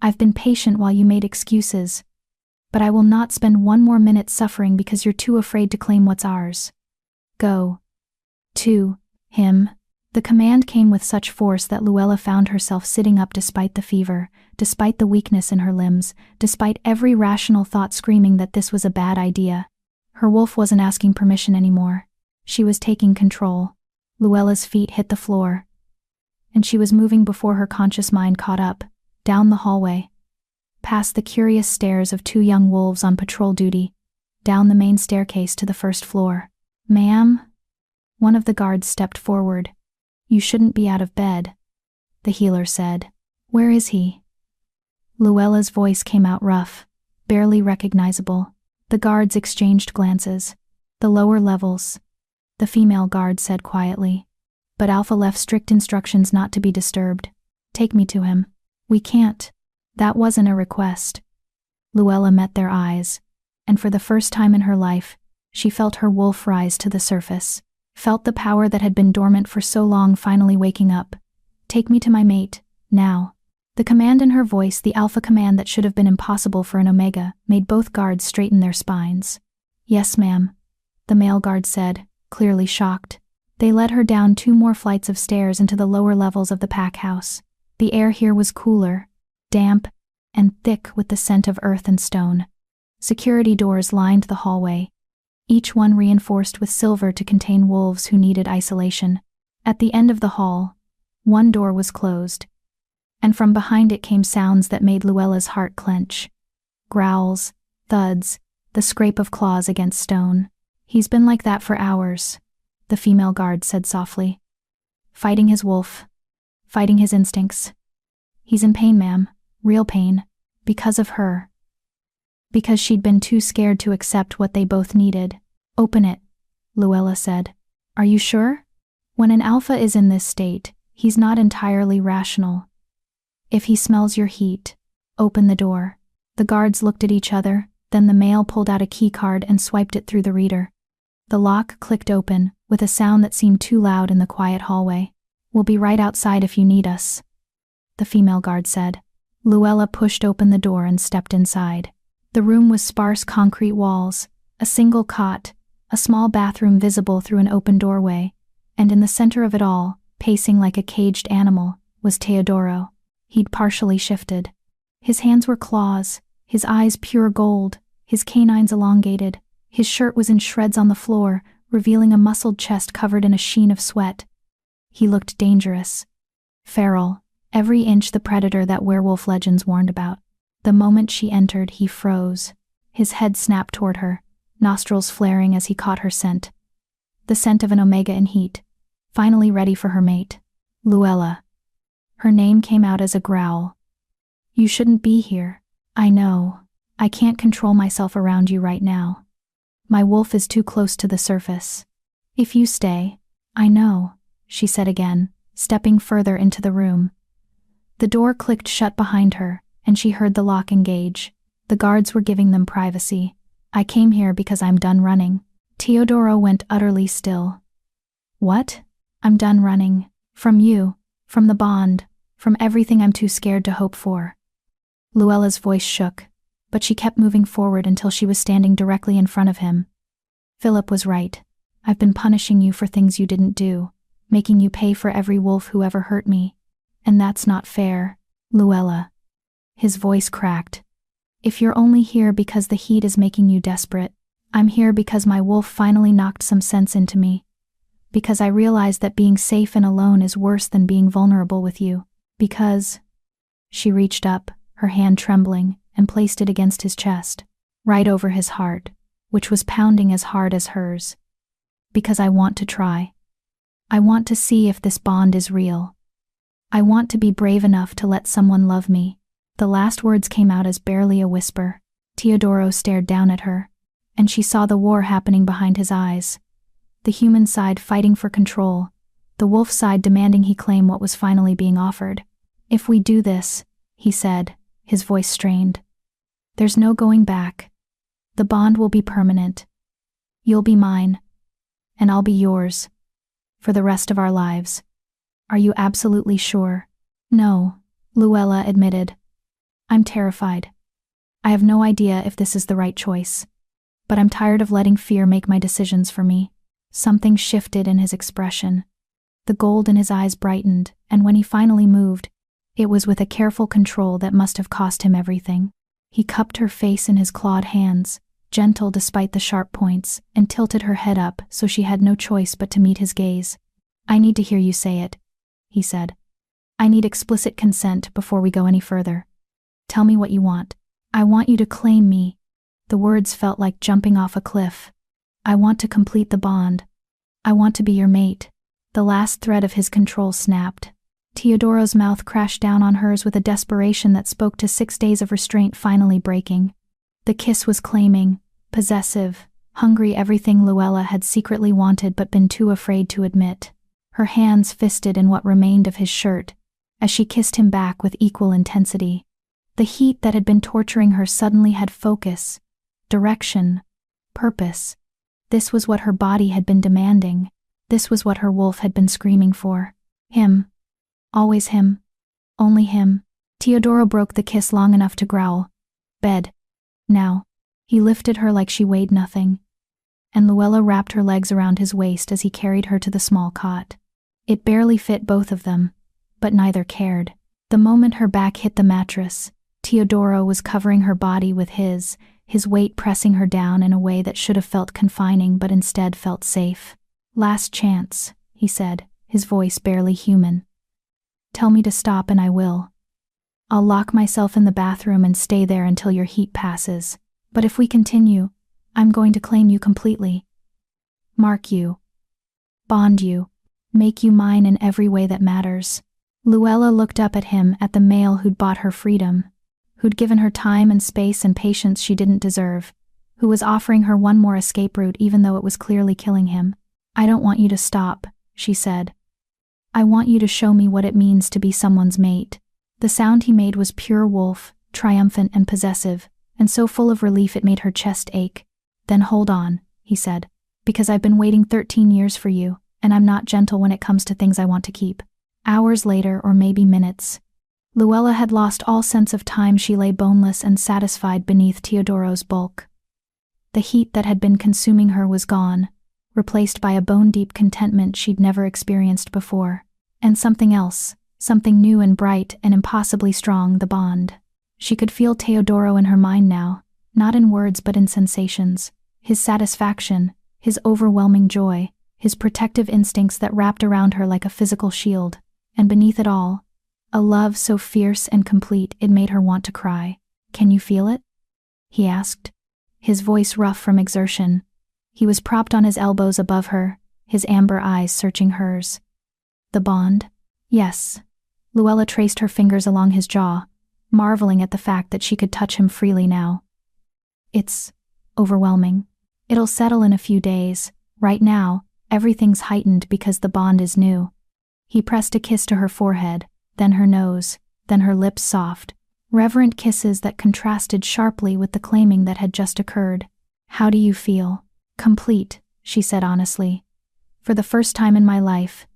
I've been patient while you made excuses, but I will not spend 1 more minute suffering because you're too afraid to claim what's ours. Go. To him. The command came with such force that Luella found herself sitting up despite the fever, despite the weakness in her limbs, despite every rational thought screaming that this was a bad idea. Her wolf wasn't asking permission anymore. She was taking control. Luella's feet hit the floor, and she was moving before her conscious mind caught up, down the hallway, past the curious stares of 2 young wolves on patrol duty, down the main staircase to the first floor. "Ma'am?" One of the guards stepped forward. "You shouldn't be out of bed," the healer said. "Where is he?" Luella's voice came out rough, barely recognizable. The guards exchanged glances. "The lower levels," the female guard said quietly. But Alpha left strict instructions not to be disturbed. "Take me to him." "We can't." That wasn't a request. Luella met their eyes, and for the first time in her life, she felt her wolf rise to the surface. Felt the power that had been dormant for so long finally waking up. "Take me to my mate, now." The command in her voice, the alpha command that should have been impossible for an omega, made both guards straighten their spines. "Yes, ma'am," the male guard said, clearly shocked. They led her down 2 more flights of stairs into the lower levels of the pack house. The air here was cooler, damp, and thick with the scent of earth and stone. Security doors lined the hallway, each one reinforced with silver to contain wolves who needed isolation. At the end of the hall, 1 door was closed, and from behind it came sounds that made Luella's heart clench. Growls, thuds, the scrape of claws against stone. "He's been like that for hours," the female guard said softly. "Fighting his wolf. Fighting his instincts. He's in pain, ma'am. Real pain. Because of her. Because she'd been too scared to accept what they both needed." "Open it," Luella said. "Are you sure?" When an alpha is in this state, he's not entirely rational. "If he smells your heat, open the door." The guards looked at each other, then the male pulled out a key card and swiped it through the reader. The lock clicked open, with a sound that seemed too loud in the quiet hallway. "We'll be right outside if you need us," the female guard said. Luella pushed open the door and stepped inside. The room was sparse concrete walls, a single cot, a small bathroom visible through an open doorway, and in the center of it all, pacing like a caged animal, was Teodoro. He'd partially shifted. His hands were claws, his eyes pure gold, his canines elongated. His shirt was in shreds on the floor, revealing a muscled chest covered in a sheen of sweat. He looked dangerous. Feral, every inch the predator that werewolf legends warned about. The moment she entered, he froze. His head snapped toward her, nostrils flaring as he caught her scent. The scent of an omega in heat, finally ready for her mate. "Luella." Her name came out as a growl. "You shouldn't be here. I know. I can't control myself around you right now. My wolf is too close to the surface. If you stay." "I know," she said again, stepping further into the room. The door clicked shut behind her, and she heard the lock engage. The guards were giving them privacy. "I came here because I'm done running." Teodoro went utterly still. "What?" "I'm done running. From you, from the bond, from everything I'm too scared to hope for." Luella's voice shook, but she kept moving forward until she was standing directly in front of him. "Philip was right. I've been punishing you for things you didn't do, making you pay for every wolf who ever hurt me. And that's not fair, Luella." His voice cracked. "If you're only here because the heat is making you desperate, I'm here because my wolf finally knocked some sense into me. Because I realized that being safe and alone is worse than being vulnerable with you. Because..." She reached up, her hand trembling, and placed it against his chest, right over his heart, which was pounding as hard as hers. Because I want to try. I want to see if this bond is real. I want to be brave enough to let someone love me. The last words came out as barely a whisper. Teodoro stared down at her, and she saw the war happening behind his eyes. The human side fighting for control, the wolf side demanding he claim what was finally being offered. If we do this, he said, his voice strained, there's no going back. The bond will be permanent. You'll be mine, and I'll be yours, for the rest of our lives. Are you absolutely sure? No, Luella admitted. I'm terrified. I have no idea if this is the right choice, but I'm tired of letting fear make my decisions for me. Something shifted in his expression. The gold in his eyes brightened, and when he finally moved, it was with a careful control that must have cost him everything. He cupped her face in his clawed hands, gentle despite the sharp points, and tilted her head up so she had no choice but to meet his gaze. I need to hear you say it, he said. I need explicit consent before we go any further. Tell me what you want. I want you to claim me. The words felt like jumping off a cliff. I want to complete the bond. I want to be your mate. The last thread of his control snapped. Teodoro's mouth crashed down on hers with a desperation that spoke to 6 days of restraint finally breaking. The kiss was claiming, possessive, hungry, everything Luella had secretly wanted but been too afraid to admit. Her hands fisted in what remained of his shirt, as she kissed him back with equal intensity. The heat that had been torturing her suddenly had focus, direction, purpose. This was what her body had been demanding. This was what her wolf had been screaming for. Him. Always him. Only him. Teodoro broke the kiss long enough to growl. Bed. Now. He lifted her like she weighed nothing, and Luella wrapped her legs around his waist as he carried her to the small cot. It barely fit both of them, but neither cared. The moment her back hit the mattress, Teodoro was covering her body with his weight pressing her down in a way that should have felt confining but instead felt safe. Last chance, he said, his voice barely human. Tell me to stop and I will. I'll lock myself in the bathroom and stay there until your heat passes. But if we continue, I'm going to claim you completely. Mark you. Bond you. Make you mine in every way that matters. Luella looked up at him, at the male who'd bought her freedom, who'd given her time and space and patience she didn't deserve, who was offering her one more escape route even though it was clearly killing him. I don't want you to stop, she said. I want you to show me what it means to be someone's mate. The sound he made was pure wolf, triumphant and possessive, and so full of relief it made her chest ache. Then hold on, he said, because I've been waiting 13 years for you, and I'm not gentle when it comes to things I want to keep. Hours later, or maybe minutes, Luella had lost all sense of time. She lay boneless and satisfied beneath Teodoro's bulk. The heat that had been consuming her was gone, replaced by a bone-deep contentment she'd never experienced before. And something else, something new and bright and impossibly strong, the bond. She could feel Teodoro in her mind now, not in words but in sensations. His satisfaction, his overwhelming joy, his protective instincts that wrapped around her like a physical shield. And beneath it all, a love so fierce and complete it made her want to cry. Can you feel it? He asked, his voice rough from exertion. He was propped on his elbows above her, his amber eyes searching hers. The bond? Yes. Luella traced her fingers along his jaw, marveling at the fact that she could touch him freely now. It's overwhelming. It'll settle in a few days. Right now, everything's heightened because the bond is new. He pressed a kiss to her forehead, then her nose, then her lips soft, reverent kisses that contrasted sharply with the claiming that had just occurred. How do you feel? Complete, she said honestly. For the first time in my life,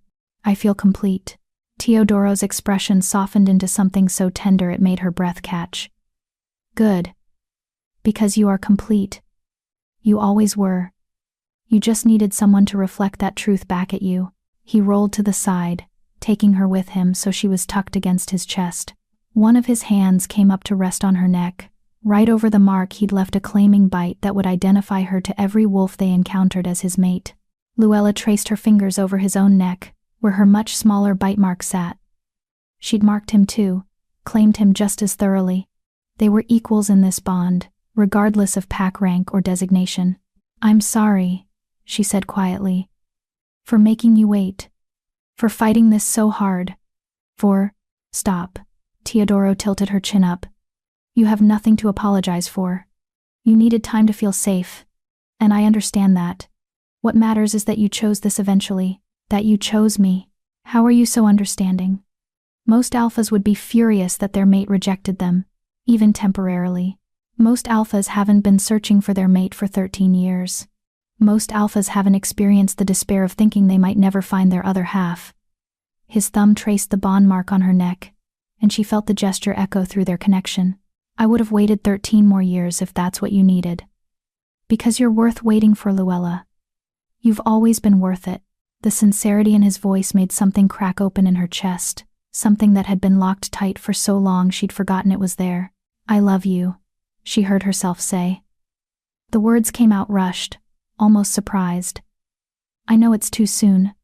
I feel complete. Teodoro's expression softened into something so tender it made her breath catch. Good. Because you are complete. You always were. You just needed someone to reflect that truth back at you. He rolled to the side, taking her with him so she was tucked against his chest. One of his hands came up to rest on her neck, right over the mark he'd left, a claiming bite that would identify her to every wolf they encountered as his mate. Luella traced her fingers over his own neck, where her much smaller bite mark sat. She'd marked him too, claimed him just as thoroughly. They were equals in this bond, regardless of pack rank or designation. "I'm sorry," she said quietly. "For making you wait. For fighting this so hard. Stop." Teodoro tilted her chin up. "You have nothing to apologize for. You needed time to feel safe. And I understand that. What matters is that you chose this eventually, that you chose me. How are you so understanding? Most alphas would be furious that their mate rejected them, even temporarily. Most alphas haven't been searching for their mate for 13 years. Most alphas haven't experienced the despair of thinking they might never find their other half." His thumb traced the bond mark on her neck, and she felt the gesture echo through their connection. "I would have waited 13 more years if that's what you needed. Because you're worth waiting for, Luella. You've always been worth it." The sincerity in his voice made something crack open in her chest, something that had been locked tight for so long she'd forgotten it was there. "I love you," she heard herself say. The words came out rushed, almost surprised. "I know it's too soon.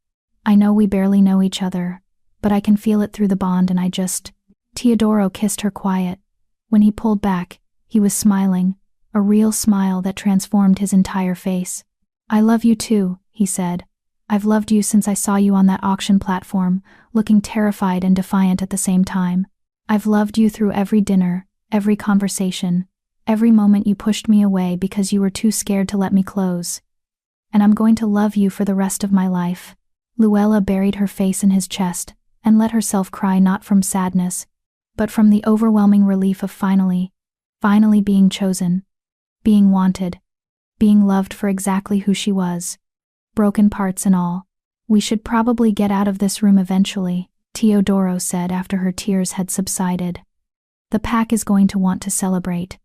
I know we barely know each other, but I can feel it through the bond and I just—" Teodoro kissed her quiet. When he pulled back, he was smiling, a real smile that transformed his entire face. "I love you too," he said. "I've loved you since I saw you on that auction platform, looking terrified and defiant at the same time. I've loved you through every dinner, every conversation, every moment you pushed me away because you were too scared to let me close. And I'm going to love you for the rest of my life." Luella buried her face in his chest and let herself cry, not from sadness, but from the overwhelming relief of finally being chosen, being wanted, being loved for exactly who she was, broken parts and all. "We should probably get out of this room eventually," Teodoro said after her tears had subsided. "The pack is going to want to celebrate.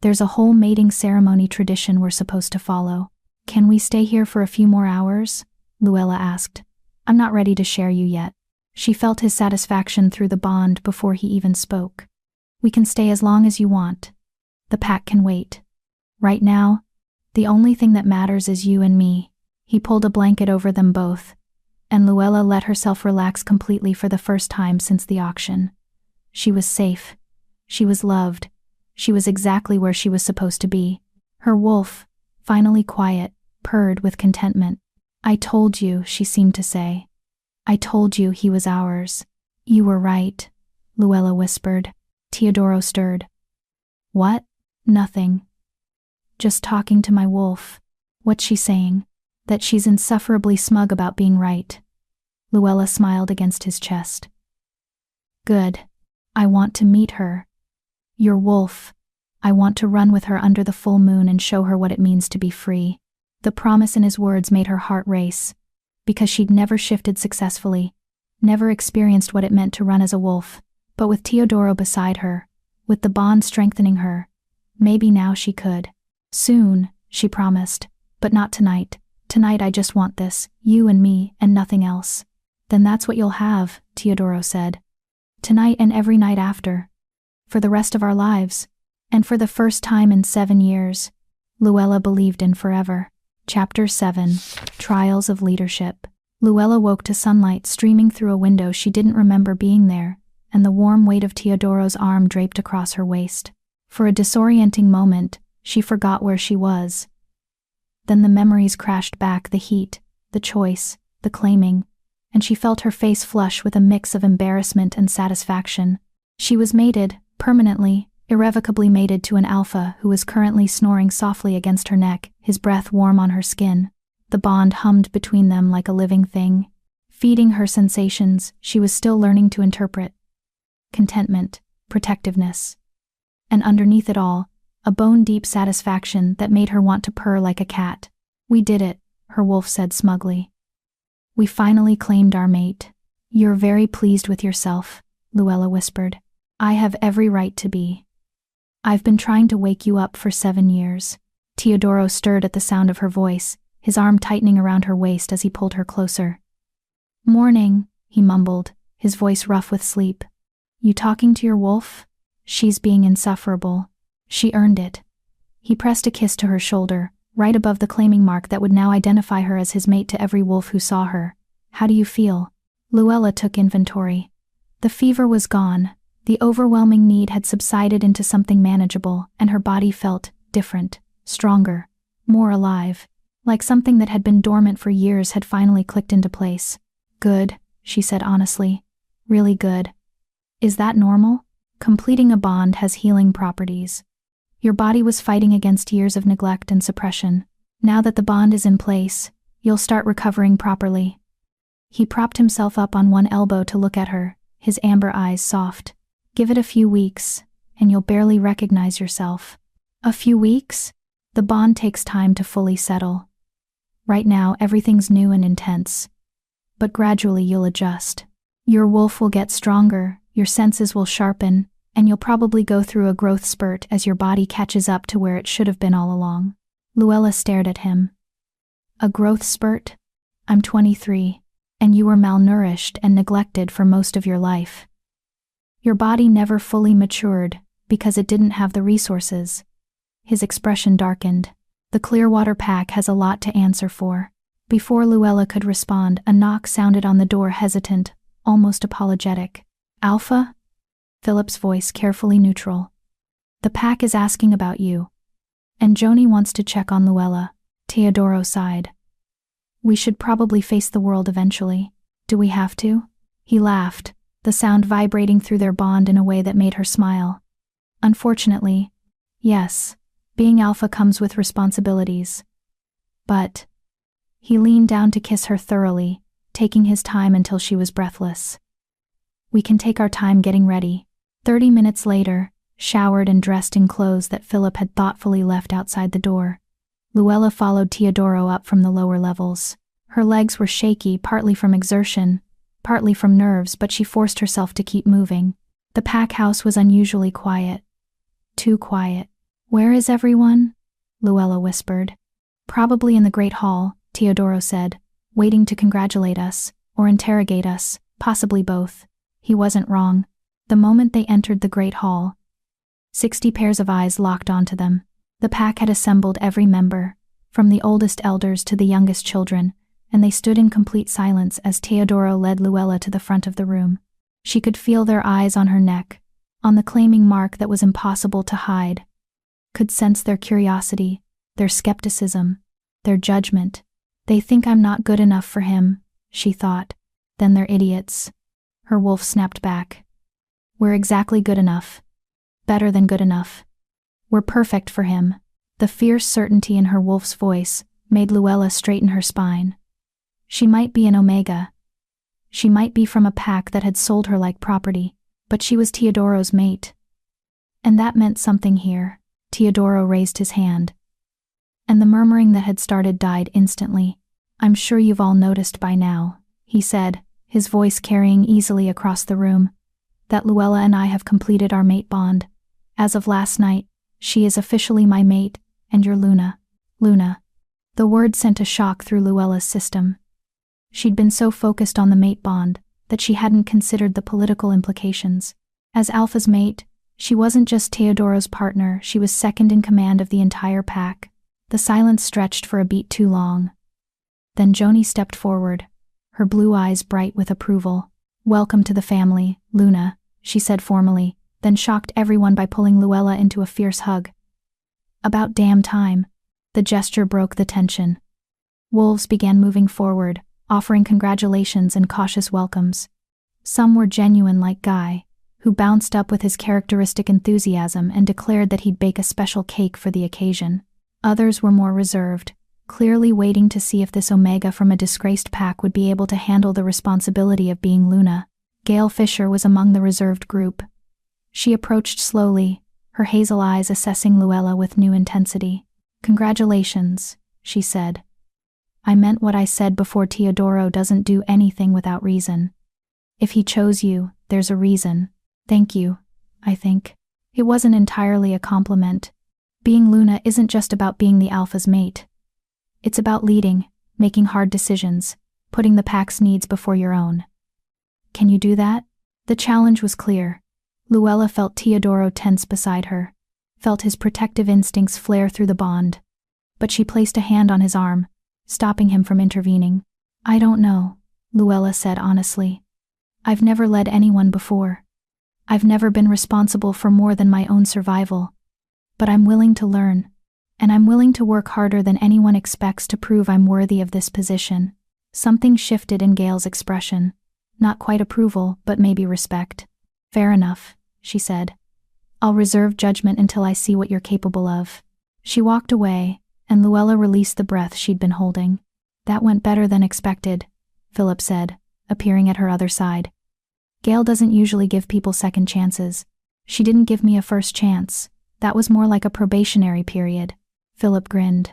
There's a whole mating ceremony tradition we're supposed to follow." "Can we stay here for a few more hours?" Luella asked. "I'm not ready to share you yet." She felt his satisfaction through the bond before he even spoke. "We can stay as long as you want. The pack can wait. Right now, the only thing that matters is you and me." He pulled a blanket over them both, and Luella let herself relax completely for the first time since the auction. She was safe. She was loved. She was exactly where she was supposed to be. Her wolf, finally quiet, purred with contentment. "I told you," she seemed to say. "I told you he was ours." "You were right," Luella whispered. Teodoro stirred. "What?" "Nothing. Just talking to my wolf." "What's she saying?" "That she's insufferably smug about being right." Luella smiled against his chest. "Good. I want to meet her. Your wolf. I want to run with her under the full moon and show her what it means to be free." The promise in his words made her heart race, because she'd never shifted successfully, never experienced what it meant to run as a wolf. But with Teodoro beside her, with the bond strengthening her, maybe now she could. "Soon," she promised, "but not tonight. Tonight I just want this, you and me, and nothing else." "Then that's what you'll have," Teodoro said. "Tonight and every night after. For the rest of our lives. And for the first time in 7 years, Luella believed in forever." Chapter 7. Trials of Leadership. Luella woke to sunlight streaming through a window she didn't remember being there, and the warm weight of Teodoro's arm draped across her waist. For a disorienting moment, she forgot where she was. Then the memories crashed back, the heat, the choice, the claiming, and she felt her face flush with a mix of embarrassment and satisfaction. She was mated, permanently, irrevocably mated to an alpha who was currently snoring softly against her neck, his breath warm on her skin. The bond hummed between them like a living thing, feeding her sensations she was still learning to interpret. Contentment, protectiveness. And underneath it all, a bone-deep satisfaction that made her want to purr like a cat. "We did it," her wolf said smugly. "We finally claimed our mate." "You're very pleased with yourself," Luella whispered. "I have every right to be. I've been trying to wake you up for 7 years. Teodoro stirred at the sound of her voice, his arm tightening around her waist as he pulled her closer. "Morning," he mumbled, his voice rough with sleep. "You talking to your wolf? She's being insufferable. She earned it." He pressed a kiss to her shoulder, right above the claiming mark that would now identify her as his mate to every wolf who saw her. "How do you feel?" Luella took inventory. The fever was gone, The overwhelming need had subsided into something manageable, and her body felt different, stronger, more alive, like something that had been dormant for years had finally clicked into place. "Good," she said honestly. "Really good." "Is that normal?" Completing a bond has healing properties. Your body was fighting against years of neglect and suppression. Now that the bond is in place, you'll start recovering properly. He propped himself up on one elbow to look at her, his amber eyes soft. "Give it a few weeks, and you'll barely recognize yourself." "A few weeks?" "The bond takes time to fully settle. Right now, everything's new and intense. But gradually you'll adjust. Your wolf will get stronger, your senses will sharpen, and you'll probably go through a growth spurt as your body catches up to where it should have been all along." Luella stared at him. "A growth spurt? I'm 23, and you were malnourished and neglected for most of your life. Your body never fully matured because it didn't have the resources." His expression darkened. "The Clearwater Pack has a lot to answer for." Before Luella could respond, a knock sounded on the door, hesitant, almost apologetic. "Alpha?" Philip's voice carefully neutral. "The pack is asking about you. And Joni wants to check on Luella." Teodoro sighed. "We should probably face the world eventually. Do we have to?" He laughed, the sound vibrating through their bond in a way that made her smile. "Unfortunately, yes. Being alpha comes with responsibilities. But..." He leaned down to kiss her thoroughly, taking his time until she was breathless. "We can take our time getting ready." 30 minutes later, showered and dressed in clothes that Philip had thoughtfully left outside the door, Luella followed Teodoro up from the lower levels. Her legs were shaky, partly from exertion, partly from nerves, but she forced herself to keep moving. The pack house was unusually quiet. Too quiet. "Where is everyone?" Luella whispered. "Probably in the Great Hall," Teodoro said, "waiting to congratulate us, or interrogate us, possibly both." He wasn't wrong. The moment they entered the Great Hall, 60 pairs of eyes locked onto them. The pack had assembled every member, from the oldest elders to the youngest children, and they stood in complete silence as Teodoro led Luella to the front of the room. She could feel their eyes on her neck, on the claiming mark that was impossible to hide. Could sense their curiosity, their skepticism, their judgment. "They think I'm not good enough for him," she thought. "Then they're idiots." Her wolf snapped back. "We're exactly good enough. Better than good enough. We're perfect for him." The fierce certainty in her wolf's voice made Luella straighten her spine. She might be an Omega. She might be from a pack that had sold her like property, but she was Teodoro's mate. And that meant something here. Teodoro raised his hand. And the murmuring that had started died instantly. "I'm sure you've all noticed by now," he said, his voice carrying easily across the room, "that Luella and I have completed our mate bond. As of last night, she is officially my mate, and you're Luna." Luna. The word sent a shock through Luella's system. She'd been so focused on the mate bond that she hadn't considered the political implications. As Alpha's mate, she wasn't just Teodoro's partner, she was second in command of the entire pack. The silence stretched for a beat too long. Then Joni stepped forward, her blue eyes bright with approval. "Welcome to the family, Luna," she said formally, then shocked everyone by pulling Luella into a fierce hug. "About damn time." The gesture broke the tension. Wolves began moving forward, offering congratulations and cautious welcomes. Some were genuine, like Guy, who bounced up with his characteristic enthusiasm and declared that he'd bake a special cake for the occasion. Others were more reserved, clearly waiting to see if this Omega from a disgraced pack would be able to handle the responsibility of being Luna. Gail Fisher was among the reserved group. She approached slowly, her hazel eyes assessing Luella with new intensity. "Congratulations," she said. "I meant what I said before. Teodoro doesn't do anything without reason. If he chose you, there's a reason. Thank you, I think." It wasn't entirely a compliment. Being Luna isn't just about being the Alpha's mate. It's about leading, making hard decisions, putting the pack's needs before your own. Can you do that? The challenge was clear. Luella felt Teodoro tense beside her, felt his protective instincts flare through the bond. But she placed a hand on his arm, stopping him from intervening. "I don't know," Luella said honestly. "I've never led anyone before. I've never been responsible for more than my own survival. But I'm willing to learn, and I'm willing to work harder than anyone expects to prove I'm worthy of this position. Something shifted in Gale's expression. Not quite approval, but maybe respect. Fair enough, she said. I'll reserve judgment until I see what you're capable of. She walked away, and Luella released the breath she'd been holding. That went better than expected, Philip said, appearing at her other side. Gale doesn't usually give people second chances. She didn't give me a first chance. That was more like a probationary period. Philip grinned.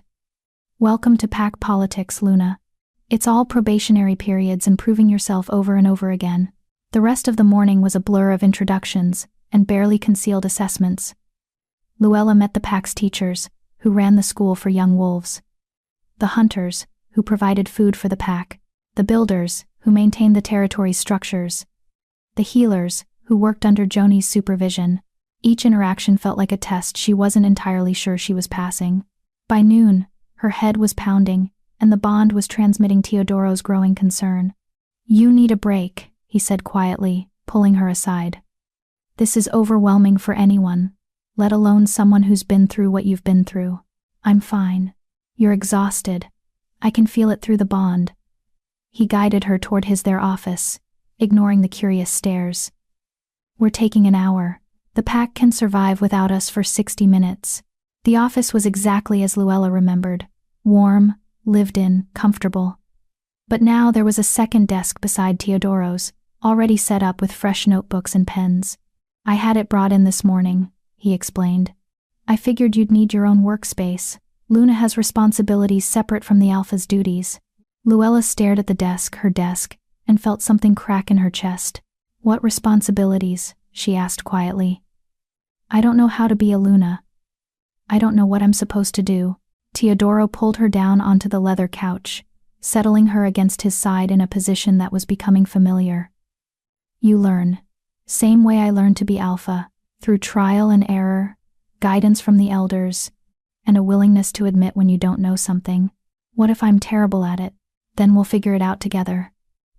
Welcome to pack politics, Luna. It's all probationary periods and proving yourself over and over again. The rest of the morning was a blur of introductions and barely concealed assessments. Luella met the pack's teachers, who ran the school for young wolves. The hunters, who provided food for the pack. The builders, who maintained the territory's structures. The healers, who worked under Joni's supervision. Each interaction felt like a test she wasn't entirely sure she was passing. By noon, her head was pounding, and the bond was transmitting Teodoro's growing concern. You need a break, he said quietly, pulling her aside. This is overwhelming for anyone, let alone someone who's been through what you've been through. I'm fine. You're exhausted. I can feel it through the bond. He guided her toward their office, ignoring the curious stares. We're taking an hour. The pack can survive without us for 60 minutes. The office was exactly as Luella remembered. Warm, lived in, comfortable. But now there was a second desk beside Teodoro's, already set up with fresh notebooks and pens. I had it brought in this morning, he explained. I figured you'd need your own workspace. Luna has responsibilities separate from the Alpha's duties. Luella stared at her desk, and felt something crack in her chest. What responsibilities? She asked quietly. I don't know how to be a Luna. I don't know what I'm supposed to do. Teodoro pulled her down onto the leather couch, settling her against his side in a position that was becoming familiar. You learn. Same way I learned to be Alpha, through trial and error, guidance from the elders, and a willingness to admit when you don't know something. What if I'm terrible at it? Then we'll figure it out together.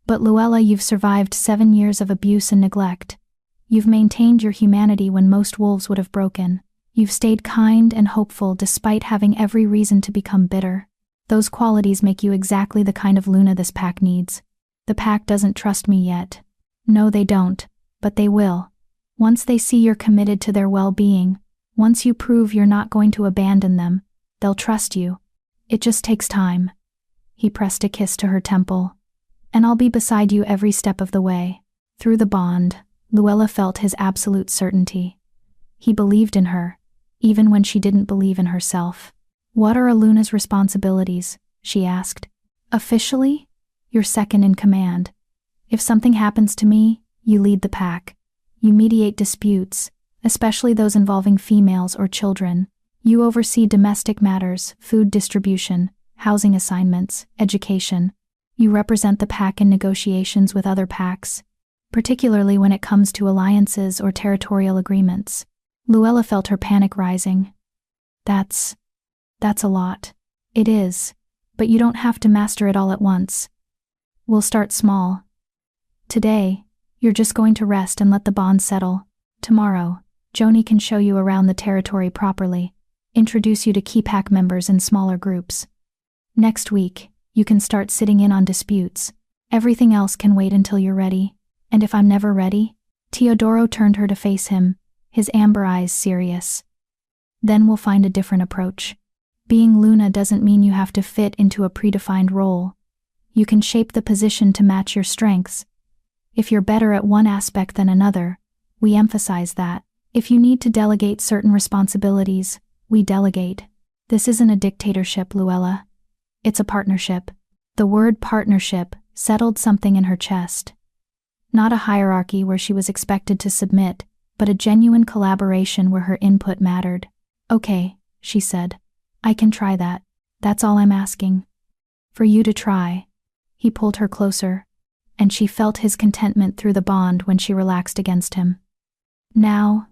But Luella, you've survived 7 years of abuse and neglect. You've maintained your humanity when most wolves would have broken. You've stayed kind and hopeful despite having every reason to become bitter. Those qualities make you exactly the kind of Luna this pack needs. The pack doesn't trust me yet. No, they don't, but they will. Once they see you're committed to their well-being, once you prove you're not going to abandon them, they'll trust you. It just takes time. He pressed a kiss to her temple. And I'll be beside you every step of the way. Through the bond, Luella felt his absolute certainty. He believed in her, even when she didn't believe in herself. What are Luna's responsibilities? She asked. Officially, you're second in command. If something happens to me, you lead the pack. You mediate disputes, especially those involving females or children. You oversee domestic matters, food distribution, housing assignments, education. You represent the pack in negotiations with other packs, particularly when it comes to alliances or territorial agreements. Luella felt her panic rising. That's a lot. It is, but you don't have to master it all at once. We'll start small. Today, you're just going to rest and let the bond settle. Tomorrow, Joni can show you around the territory properly, introduce you to key pack members in smaller groups. Next week, you can start sitting in on disputes. Everything else can wait until you're ready. And if I'm never ready? Teodoro turned her to face him, his amber eyes serious. Then we'll find a different approach. Being Luna doesn't mean you have to fit into a predefined role. You can shape the position to match your strengths. If you're better at one aspect than another, we emphasize that. If you need to delegate certain responsibilities, we delegate. This isn't a dictatorship, Luella. It's a partnership. The word partnership settled something in her chest. Not a hierarchy where she was expected to submit, but a genuine collaboration where her input mattered. Okay, she said. I can try that. That's all I'm asking. For you to try. He pulled her closer, and she felt his contentment through the bond when she relaxed against him. Now,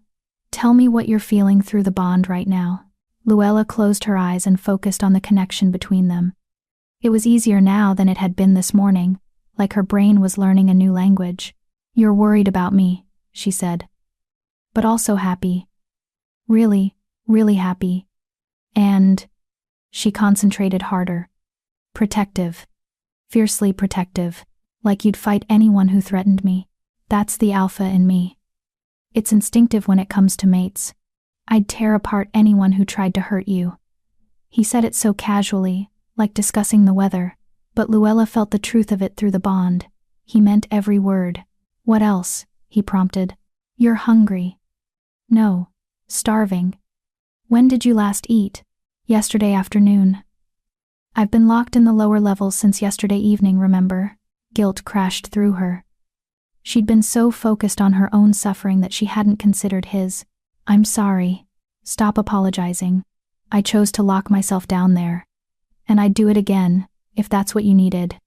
tell me what you're feeling through the bond right now. Luella closed her eyes and focused on the connection between them. It was easier now than it had been this morning, like her brain was learning a new language. You're worried about me, she said. but also happy. Really, really happy. And she concentrated harder. Protective. Fiercely protective. Like you'd fight anyone who threatened me. That's the alpha in me. It's instinctive when it comes to mates. I'd tear apart anyone who tried to hurt you. He said it so casually, like discussing the weather, but Luella felt the truth of it through the bond. He meant every word. What else? He prompted. You're hungry. No. Starving. When did you last eat? Yesterday afternoon. I've been locked in the lower levels since yesterday evening, remember? Guilt crashed through her. She'd been so focused on her own suffering that she hadn't considered his. I'm sorry. Stop apologizing. I chose to lock myself down there. And I'd do it again, if that's what you needed.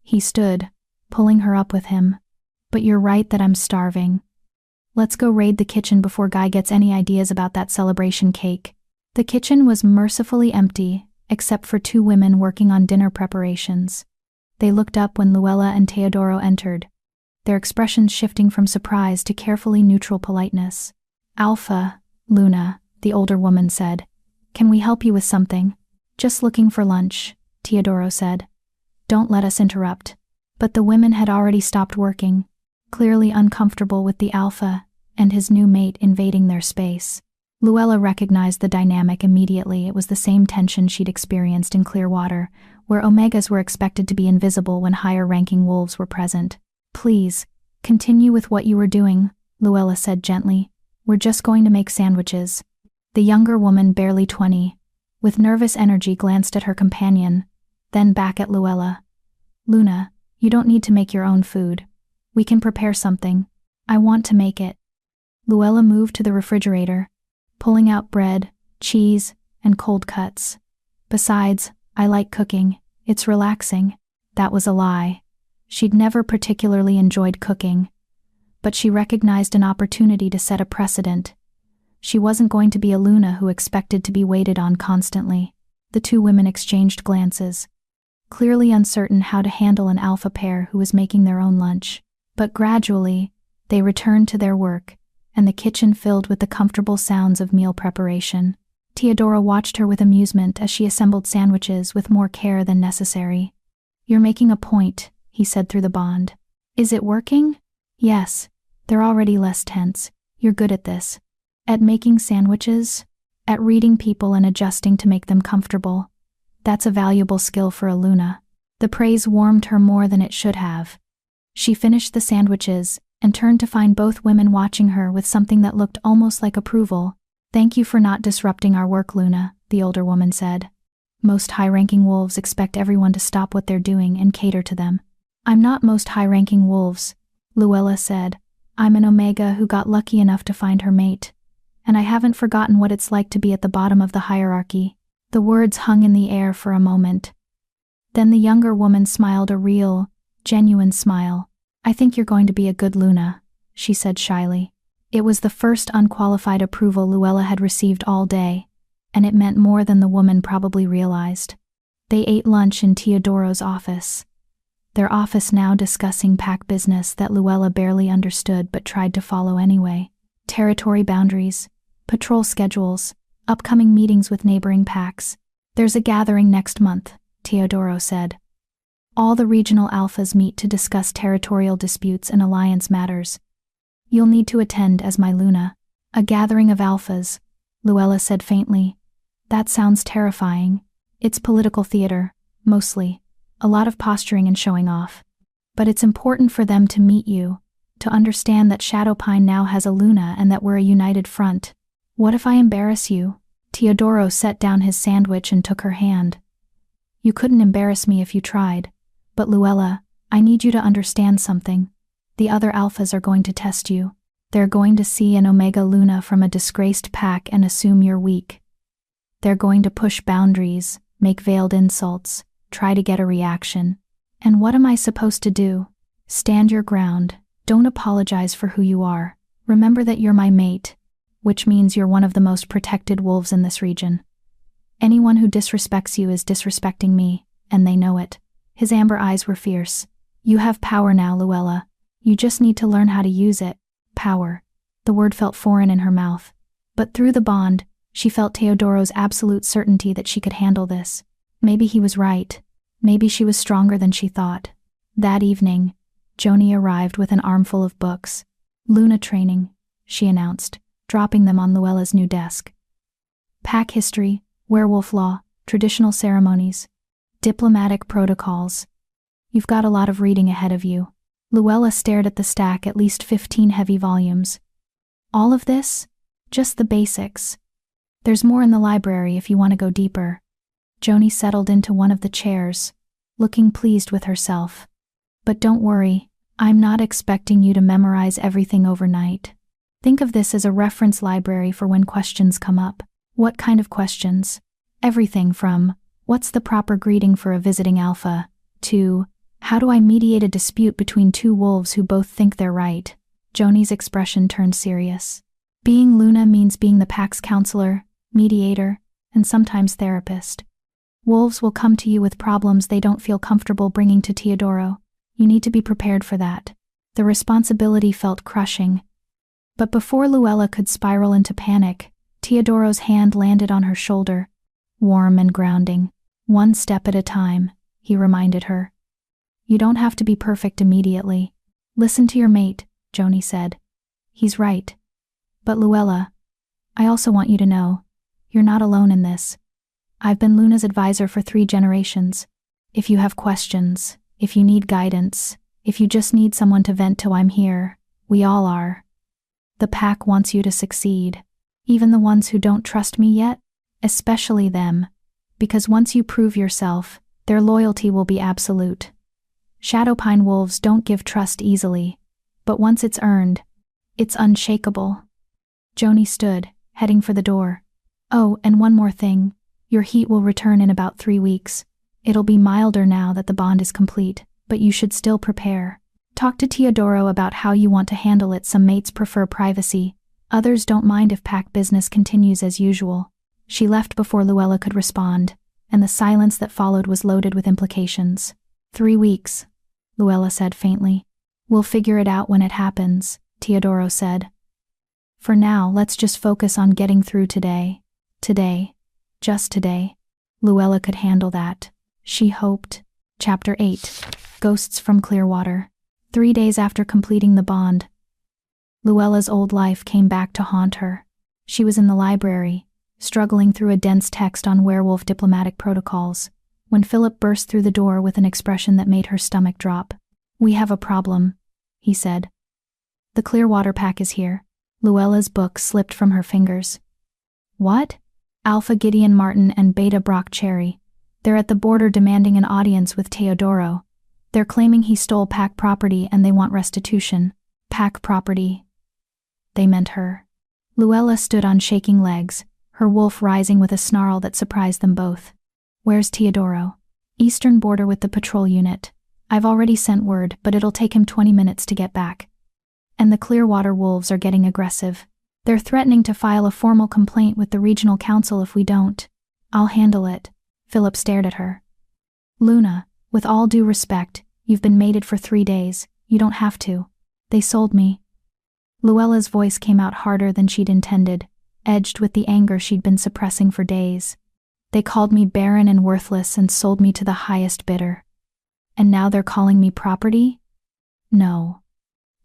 He stood, pulling her up with him. But you're right that I'm starving. Let's go raid the kitchen before Guy gets any ideas about that celebration cake. The kitchen was mercifully empty, except for 2 women working on dinner preparations. They looked up when Luella and Teodoro entered, their expressions shifting from surprise to carefully neutral politeness. Alpha, Luna, the older woman said. Can we help you with something? Just looking for lunch, Teodoro said. Don't let us interrupt. But the women had already stopped working, clearly uncomfortable with the alpha and his new mate invading their space. Luella recognized the dynamic immediately. It was the same tension she'd experienced in Clearwater, where Omegas were expected to be invisible when higher-ranking wolves were present. Please, continue with what you were doing, Luella said gently. We're just going to make sandwiches. The younger woman, barely 20, with nervous energy glanced at her companion, then back at Luella. Luna, you don't need to make your own food. We can prepare something. I want to make it. Luella moved to the refrigerator, pulling out bread, cheese, and cold cuts. Besides, I like cooking. It's relaxing. That was a lie. She'd never particularly enjoyed cooking. But she recognized an opportunity to set a precedent. She wasn't going to be a Luna who expected to be waited on constantly. The 2 women exchanged glances, clearly uncertain how to handle an alpha pair who was making their own lunch. But gradually, they returned to their work, and the kitchen filled with the comfortable sounds of meal preparation. Teodoro watched her with amusement as she assembled sandwiches with more care than necessary. You're making a point, he said through the bond. Is it working? Yes. They're already less tense. You're good at this. At making sandwiches? At reading people and adjusting to make them comfortable. That's a valuable skill for a Luna. The praise warmed her more than it should have. She finished the sandwiches and turned to find both women watching her with something that looked almost like approval. Thank you for not disrupting our work, Luna, the older woman said. Most high-ranking wolves expect everyone to stop what they're doing and cater to them. I'm not most high-ranking wolves, Luella said. I'm an Omega who got lucky enough to find her mate. And I haven't forgotten what it's like to be at the bottom of the hierarchy. The words hung in the air for a moment. Then the younger woman smiled a real, genuine smile. I think you're going to be a good Luna, she said shyly. It was the first unqualified approval Luella had received all day, and it meant more than the woman probably realized. They ate lunch in Teodoro's office. Their office now discussing pack business that Luella barely understood but tried to follow anyway. Territory boundaries, patrol schedules, upcoming meetings with neighboring packs. There's a gathering next month, Teodoro said. All the regional alphas meet to discuss territorial disputes and alliance matters. You'll need to attend as my Luna. A gathering of alphas, Luella said faintly. That sounds terrifying. It's political theater, mostly. A lot of posturing and showing off. But it's important for them to meet you, to understand that Shadowpine now has a Luna and that we're a united front. What if I embarrass you? Teodoro set down his sandwich and took her hand. You couldn't embarrass me if you tried. But Luella, I need you to understand something. The other alphas are going to test you. They're going to see an Omega Luna from a disgraced pack and assume you're weak. They're going to push boundaries, make veiled insults, try to get a reaction. And what am I supposed to do? Stand your ground. Don't apologize for who you are. Remember that you're my mate, which means you're one of the most protected wolves in this region. Anyone who disrespects you is disrespecting me, and they know it. His amber eyes were fierce. You have power now, Luella. You just need to learn how to use it. Power. The word felt foreign in her mouth. But through the bond, she felt Teodoro's absolute certainty that she could handle this. Maybe he was right. Maybe she was stronger than she thought. That evening, Joni arrived with an armful of books. "Luna training," she announced, dropping them on Luella's new desk. "Pack history, werewolf law, traditional ceremonies, diplomatic protocols. You've got a lot of reading ahead of you." Luella stared at the stack, at least 15 heavy volumes. "All of this? Just the basics. There's more in the library if you want to go deeper." Joni settled into one of the chairs, looking pleased with herself. "But don't worry, I'm not expecting you to memorize everything overnight. Think of this as a reference library for when questions come up." "What kind of questions?" "Everything from, what's the proper greeting for a visiting alpha, to, how do I mediate a dispute between two wolves who both think they're right?" Joni's expression turned serious. "Being Luna means being the pack's counselor, mediator, and sometimes therapist. Wolves will come to you with problems they don't feel comfortable bringing to Teodoro. You need to be prepared for that." The responsibility felt crushing. But before Luella could spiral into panic, Teodoro's hand landed on her shoulder, warm and grounding. "One step at a time," he reminded her. "You don't have to be perfect immediately. Listen to your mate," Joni said. "He's right. But Luella, I also want you to know, you're not alone in this. I've been Luna's advisor for 3 generations. If you have questions, if you need guidance, if you just need someone to vent to, I'm here. We all are. The pack wants you to succeed. Even the ones who don't trust me yet, especially them, because once you prove yourself, their loyalty will be absolute. Shadowpine wolves don't give trust easily, but once it's earned, it's unshakable." Joni stood, heading for the door. "Oh, and one more thing. Your heat will return in about 3 weeks. It'll be milder now that the bond is complete, but you should still prepare. Talk to Teodoro about how you want to handle it. Some mates prefer privacy. Others don't mind if pack business continues as usual." She left before Luella could respond, and the silence that followed was loaded with implications. 3 weeks, Luella said faintly. "We'll figure it out when it happens," Teodoro said. "For now, let's just focus on getting through today. Today. Just today." Luella could handle that. She hoped. Chapter 8. Ghosts from Clearwater. 3 days after completing the bond, Luella's old life came back to haunt her. She was in the library, struggling through a dense text on werewolf diplomatic protocols, when Philip burst through the door with an expression that made her stomach drop. "We have a problem," he said. "The Clearwater pack is here." Luella's book slipped from her fingers. "What?" "Alpha Gideon Martin and Beta Brock Cherry. They're at the border demanding an audience with Teodoro. They're claiming he stole pack property and they want restitution." "Pack property." They meant her. Luella stood on shaking legs, her wolf rising with a snarl that surprised them both. "Where's Teodoro?" "Eastern border with the patrol unit. I've already sent word, but it'll take him 20 minutes to get back. And the Clearwater wolves are getting aggressive. They're threatening to file a formal complaint with the regional council if we don't." "I'll handle it." Philip stared at her. "Luna, with all due respect, you've been mated for 3 days. You don't have to. They sold me." Luella's voice came out harder than she'd intended, edged with the anger she'd been suppressing for days. "They called me barren and worthless and sold me to the highest bidder. And now they're calling me property? No.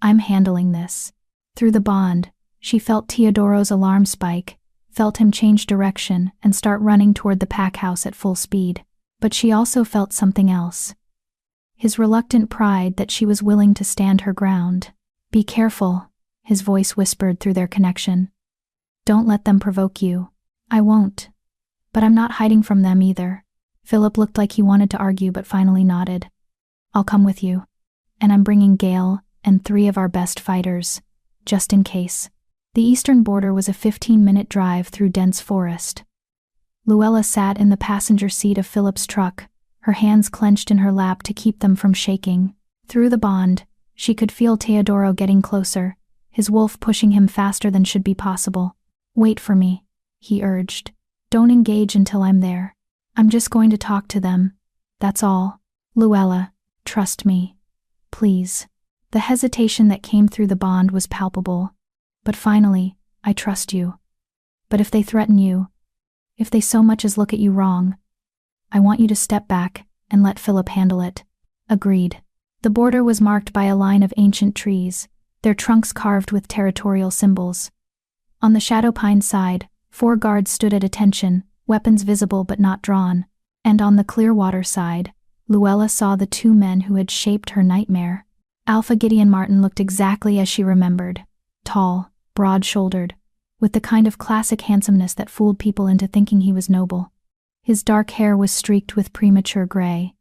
I'm handling this." Through the bond, she felt Teodoro's alarm spike, felt him change direction and start running toward the pack house at full speed. But she also felt something else. His reluctant pride that she was willing to stand her ground. "Be careful," his voice whispered through their connection. "Don't let them provoke you." "I won't. But I'm not hiding from them either." Philip looked like he wanted to argue but finally nodded. "I'll come with you. And I'm bringing Gale and 3 of our best fighters, just in case." The eastern border was a 15-minute drive through dense forest. Luella sat in the passenger seat of Philip's truck, her hands clenched in her lap to keep them from shaking. Through the bond, she could feel Teodoro getting closer, his wolf pushing him faster than should be possible. "Wait for me," he urged. "Don't engage until I'm there. I'm just going to talk to them. That's all. Luella, trust me. Please." The hesitation that came through the bond was palpable. But finally, I trust you. But if they threaten you, if they so much as look at you wrong, I want you to step back and let Philip handle it." Agreed. The border was marked by a line of ancient trees, their trunks carved with territorial symbols. On the Shadowpine side, 4 guards stood at attention, weapons visible but not drawn, and on the Clearwater side, Luella saw the 2 men who had shaped her nightmare. Alpha Gideon Martin looked exactly as she remembered, tall, broad-shouldered, with the kind of classic handsomeness that fooled people into thinking he was noble. His dark hair was streaked with premature gray,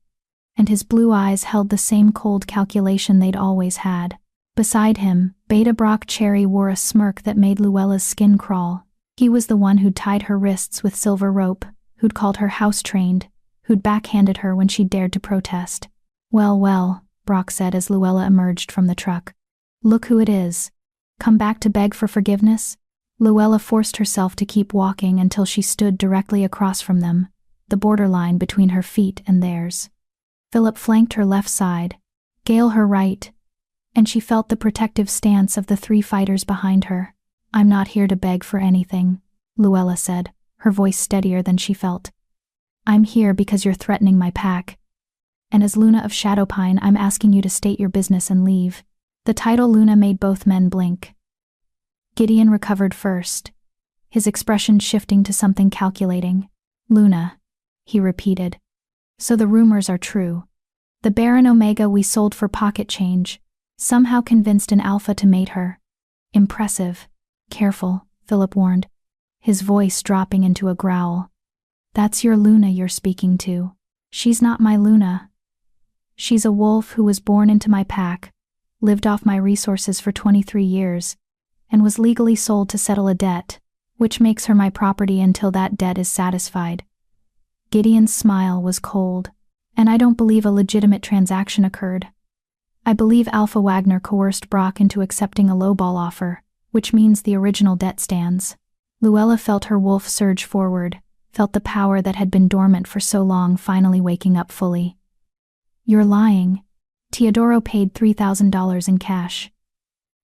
and his blue eyes held the same cold calculation they'd always had. Beside him, Beta Brock Cherry wore a smirk that made Luella's skin crawl. He was the one who'd tied her wrists with silver rope, who'd called her house-trained, who'd backhanded her when she dared to protest. "Well, well," Brock said as Luella emerged from the truck. "Look who it is. Come back to beg for forgiveness?" Luella forced herself to keep walking until she stood directly across from them, the borderline between her feet and theirs. Philip flanked her left side, Gale her right, and she felt the protective stance of the 3 fighters behind her. "I'm not here to beg for anything," Luella said, her voice steadier than she felt. "I'm here because you're threatening my pack. And as Luna of Shadowpine, I'm asking you to state your business and leave." The title Luna made both men blink. Gideon recovered first, his expression shifting to something calculating. "Luna," he repeated. "So the rumors are true. The Barren Omega we sold for pocket change somehow convinced an alpha to mate her. Impressive." "Careful," Philip warned, his voice dropping into a growl. "That's your Luna you're speaking to. She's not my Luna. She's a wolf who was born into my pack, lived off my resources for 23 years, and was legally sold to settle a debt, which makes her my property until that debt is satisfied." Gideon's smile was cold. "And I don't believe a legitimate transaction occurred. I believe Alpha Wagner coerced Brock into accepting a lowball offer, which means the original debt stands." Luella felt her wolf surge forward, felt the power that had been dormant for so long finally waking up fully. "You're lying. Teodoro paid $3,000 in cash.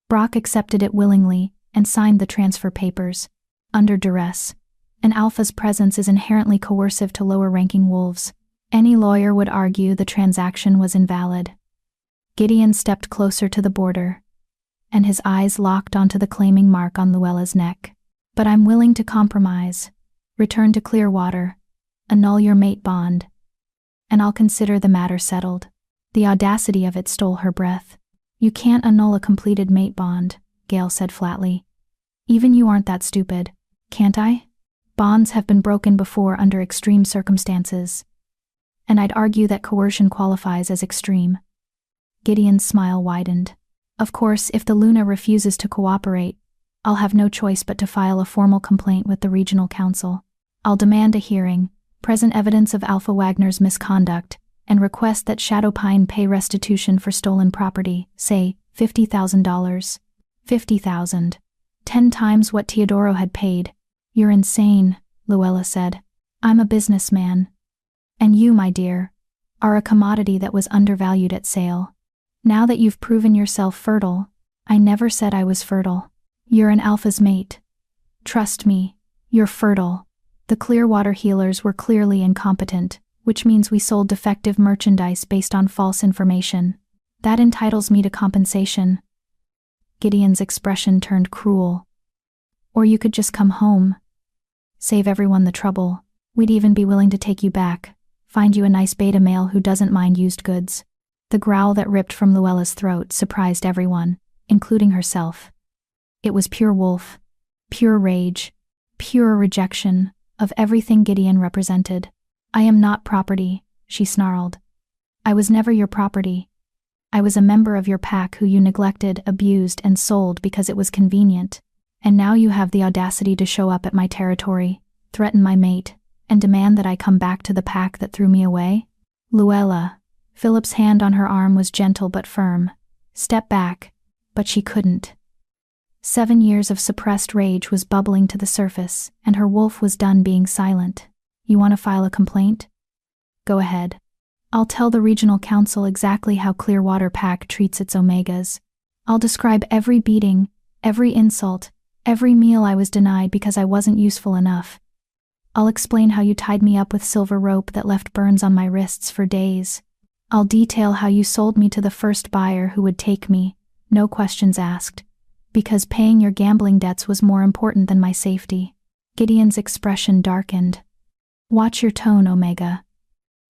Brock accepted it willingly and signed the transfer papers, under duress. An alpha's presence is inherently coercive to lower-ranking wolves. Any lawyer would argue the transaction was invalid." Gideon stepped closer to the border, and his eyes locked onto the claiming mark on Luella's neck. "But I'm willing to compromise, return to Clearwater, annul your mate bond, and I'll consider the matter settled." The audacity of it stole her breath. "You can't annul a completed mate bond," Gale said flatly. "Even you aren't that stupid." "Can't I? Bonds have been broken before under extreme circumstances, and I'd argue that coercion qualifies as extreme." Gideon's smile widened. "Of course, if the Luna refuses to cooperate, I'll have no choice but to file a formal complaint with the regional council. I'll demand a hearing, present evidence of Alpha Wagner's misconduct, and request that Shadowpine pay restitution for stolen property, say, $50,000. $50,000. 10 times what Teodoro had paid. "You're insane," Luella said. "I'm a businessman. And you, my dear, are a commodity that was undervalued at sale. Now that you've proven yourself fertile," "I never said I was fertile. You're an alpha's mate. Trust me, you're fertile. The Clearwater healers were clearly incompetent, which means we sold defective merchandise based on false information. That entitles me to compensation." Gideon's expression turned cruel. "Or you could just come home. Save everyone the trouble. We'd even be willing to take you back, find you a nice beta male who doesn't mind used goods." The growl that ripped from Luella's throat surprised everyone, including herself. It was pure wolf, pure rage, pure rejection of everything Gideon represented. "I am not property," she snarled. "I was never your property. I was a member of your pack who you neglected, abused, and sold because it was convenient. And now you have the audacity to show up at my territory, threaten my mate, and demand that I come back to the pack that threw me away?" "Luella," Philip's hand on her arm was gentle but firm. "Step back," but she couldn't. 7 years of suppressed rage was bubbling to the surface, and her wolf was done being silent. "You want to file a complaint? Go ahead. I'll tell the regional council exactly how Clearwater Pack treats its Omegas. I'll describe every beating, Every insult, every meal I was denied because I wasn't useful enough. I'll explain how you tied me up with silver rope that left burns on my wrists for days. I'll detail how you sold me to the first buyer who would take me, no questions asked, because paying your gambling debts was more important than my safety. Gideon's expression darkened. Watch your tone, Omega.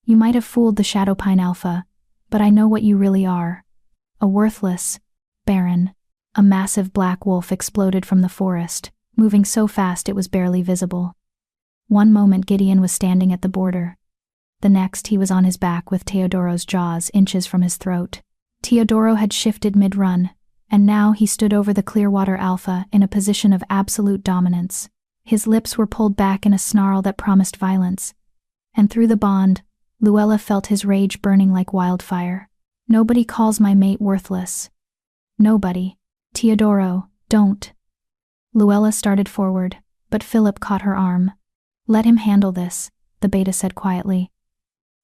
You might have fooled the Shadowpine Alpha, but I know what you really are. A worthless Barren. A massive black wolf exploded from the forest, moving so fast it was barely visible. One moment Gideon was standing at the border. The next he was on his back with Teodoro's jaws inches from his throat. Teodoro had shifted mid-run, and now he stood over the Clearwater Alpha in a position of absolute dominance. His lips were pulled back in a snarl that promised violence, and through the bond, Luella felt his rage burning like wildfire. Nobody calls my mate worthless. Nobody. Teodoro, don't. Luella started forward, but Philip caught her arm. Let him handle this, the beta said quietly.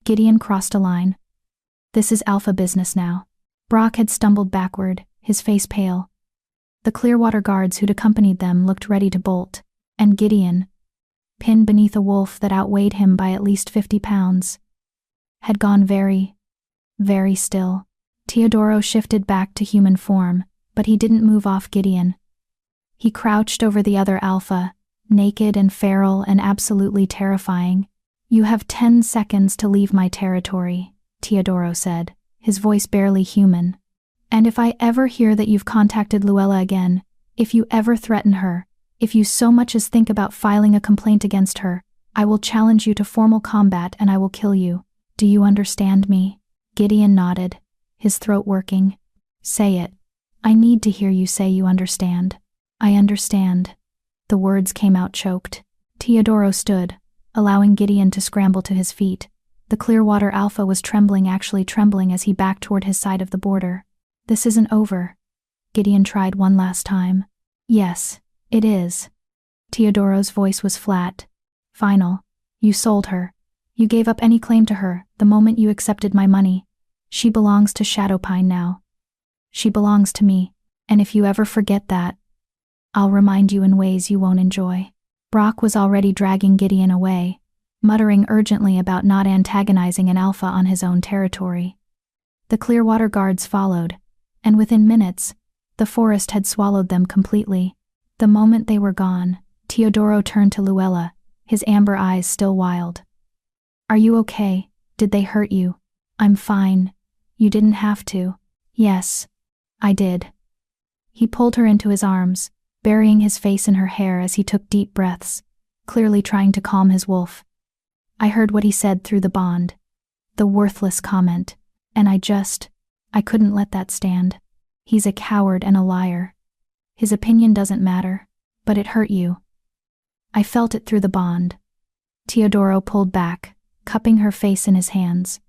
Gideon crossed a line. This is alpha business now. Brock had stumbled backward, his face pale. The Clearwater guards who'd accompanied them looked ready to bolt, and Gideon, pinned beneath a wolf that outweighed him by at least 50 pounds, had gone very, very still. Teodoro shifted back to human form, but he didn't move off Gideon. He crouched over the other alpha, naked and feral and absolutely terrifying. You have 10 seconds to leave my territory, Teodoro said, his voice barely human. And if I ever hear that you've contacted Luella again, if you ever threaten her, if you so much as think about filing a complaint against her, I will challenge you to formal combat and I will kill you. Do you understand me? Gideon nodded, his throat working. Say it. I need to hear you say you understand. I understand. The words came out choked. Teodoro stood, allowing Gideon to scramble to his feet. The Clearwater Alpha was trembling, actually trembling as he backed toward his side of the border. This isn't over. Gideon tried one last time. Yes, it is. Teodoro's voice was flat. Final. You sold her. You gave up any claim to her the moment you accepted my money. She belongs to Shadowpine now. She belongs to me, and if you ever forget that, I'll remind you in ways you won't enjoy. Brock was already dragging Gideon away, muttering urgently about not antagonizing an alpha on his own territory. The Clearwater guards followed, and within minutes, the forest had swallowed them completely. The moment they were gone, Teodoro turned to Luella, his amber eyes still wild. Are you okay? Did they hurt you? I'm fine. You didn't have to. Yes, I did. He pulled her into his arms, burying his face in her hair as he took deep breaths, clearly trying to calm his wolf. I heard what he said through the bond. The worthless comment, and I couldn't let that stand. He's a coward and a liar. His opinion doesn't matter, but it hurt you. I felt it through the bond. Teodoro pulled back, cupping her face in his hands.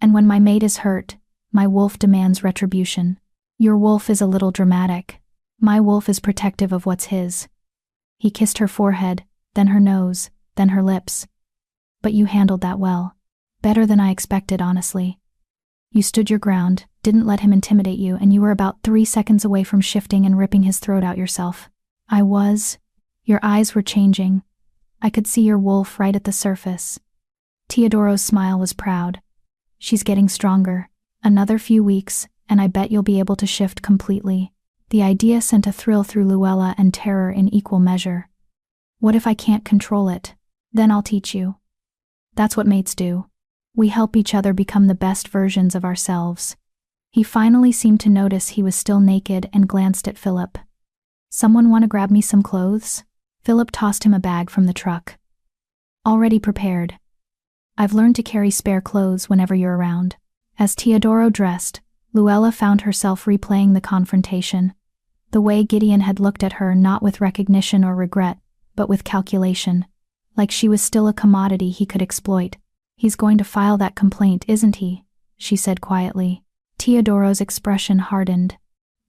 And when my mate is hurt, my wolf demands retribution. Your wolf is a little dramatic. My wolf is protective of what's his. He kissed her forehead, then her nose, then her lips. But you handled that well. Better than I expected, honestly. You stood your ground, didn't let him intimidate you, and you were about 3 seconds away from shifting and ripping his throat out yourself. I was. Your eyes were changing. I could see your wolf right at the surface. Teodoro's smile was proud. She's getting stronger. Another few weeks, and I bet you'll be able to shift completely. The idea sent a thrill through Luella and terror in equal measure. What if I can't control it? Then I'll teach you. That's what mates do. We help each other become the best versions of ourselves. He finally seemed to notice he was still naked and glanced at Philip. Someone want to grab me some clothes? Philip tossed him a bag from the truck. Already prepared. I've learned to carry spare clothes whenever you're around. As Teodoro dressed, Luella found herself replaying the confrontation. The way Gideon had looked at her, not with recognition or regret, but with calculation. Like she was still a commodity he could exploit. He's going to file that complaint, isn't he? She said quietly. Teodoro's expression hardened.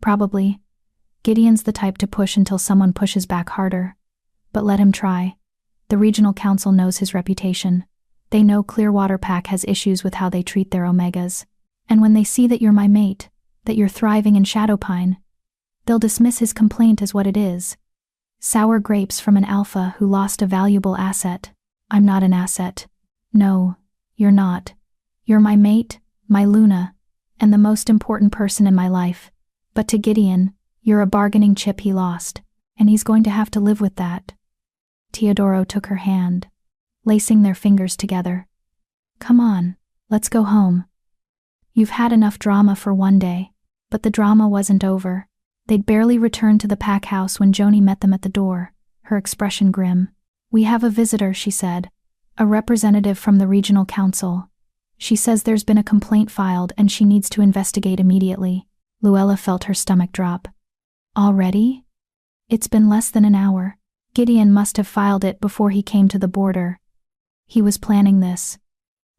Probably. Gideon's the type to push until someone pushes back harder. But let him try. The regional council knows his reputation. They know Clearwater Pack has issues with how they treat their omegas. And when they see that you're my mate, that you're thriving in Shadowpine, They'll dismiss his complaint as what it is. Sour grapes from an alpha who lost a valuable asset. I'm not an asset. No, you're not. You're my mate, my Luna, and the most important person in my life. But to Gideon, you're a bargaining chip he lost, and he's going to have to live with that. Teodoro took her hand, lacing their fingers together. Come on, let's go home. You've had enough drama for one day. But the drama wasn't over. They'd barely returned to the pack house when Joni met them at the door, her expression grim. We have a visitor, she said. A representative from the regional council. She says there's been a complaint filed and she needs to investigate immediately. Luella felt her stomach drop. Already? It's been less than an hour. Gideon must have filed it before he came to the border. He was planning this.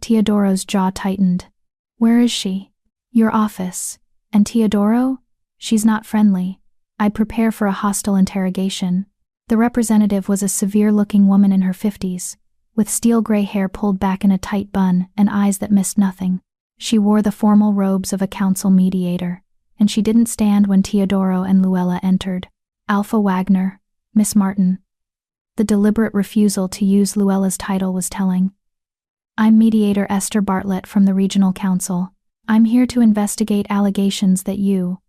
Teodoro's jaw tightened. Where is she? Your office. And Teodoro? She's not friendly. I'd prepare for a hostile interrogation. The representative was a severe-looking woman in her 50s, with steel-gray hair pulled back in a tight bun and eyes that missed nothing. She wore the formal robes of a council mediator, and she didn't stand when Teodoro and Luella entered. Alpha Wagner, Miss Martin. The deliberate refusal to use Luella's title was telling. I'm mediator Esther Bartlett from the regional council. I'm here to investigate allegations that you,